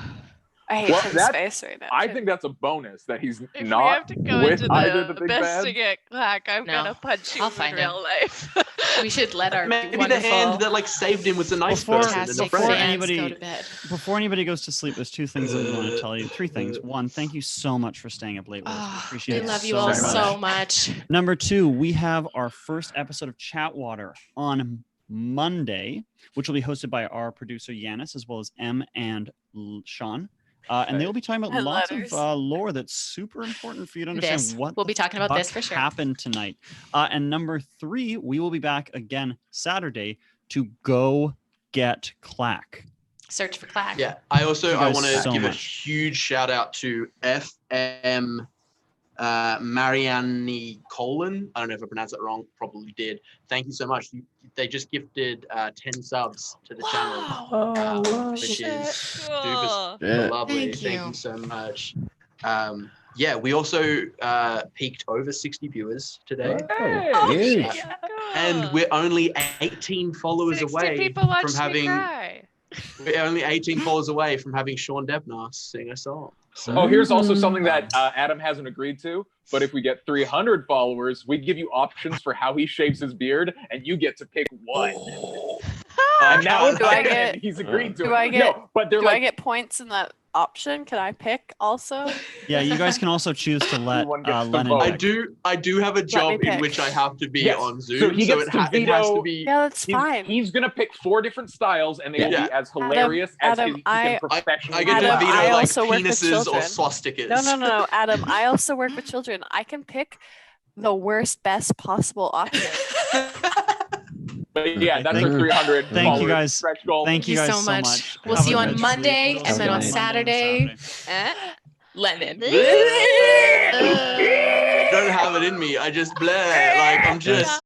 I hate Well, Tim's that- face right now. I Tim. think that's a bonus that he's If we not have to go with into either the the big best bad. to get Clark, I'm No, gonna punch you I'll in find real life. We should let our Maybe the wonderful hand that like saved him was a nice Before- person. and a fantastic before friend. fans anybody- go to bed. Before anybody goes to sleep, there's two things I want to tell you. Three things. One, thank you so much for staying up late with us. We Oh, appreciate we it love you so all much. so much. Number two, we have our first episode of Chatwater on Monday, which will be hosted by our producer Yanis, as well as M and Sean. And they will be talking about And lots letters. of lore that's super important for you to understand This. what We'll the be talking about fuck this for sure. happened tonight. And number three, we will be back again Saturday to go get Clack. Search for Clack. Yeah, I You guys want to so give a much. huge shout out to FM Marianne Colin. I don't know if I pronounced that wrong. Probably did. Thank you so much. They just gifted 10 subs to the channel, Oh, which Shit, is super, cool. Yeah. lovely. Thank Thank you. you so much. Yeah, we also peaked over 60 viewers today. Oh, huge. Yeah, And cool. we're only 18 followers 60 away people watched from me having cry. we're only 18 followers away from having Sean Debnar sing a song. So Oh, here's also something that Adam hasn't agreed to. But if we get 300 followers, we give you options for how he shaves his beard, and you get to pick one. And now Do I get- he's agreed to do it. I get- No, but they're Do I like, get points in that option? Can I pick also? Yeah, you guys can also choose to let Everyone gets to Lennon vote. pick. I do have a job in pick. which I have to be Yes. on Zoom, So he gets it, to it has veto- to be. Yeah, that's fine. he's gonna pick 4 different styles, and they will Yeah. be as hilarious Adam, as he I- can professionally. I get to Adam, veto I like also work with penises or children. swastikas. No, Adam. I also work with children. I can pick the worst, best possible option. But yeah, that's Thank our you. 300. Thank you, followers guys. stretch goal. Thank you you guys so so much. much. We'll Have see a you on good Monday, week. and then on Monday and Saturday. Saturday. London. Don't have it in me. I just blare. Like I'm just.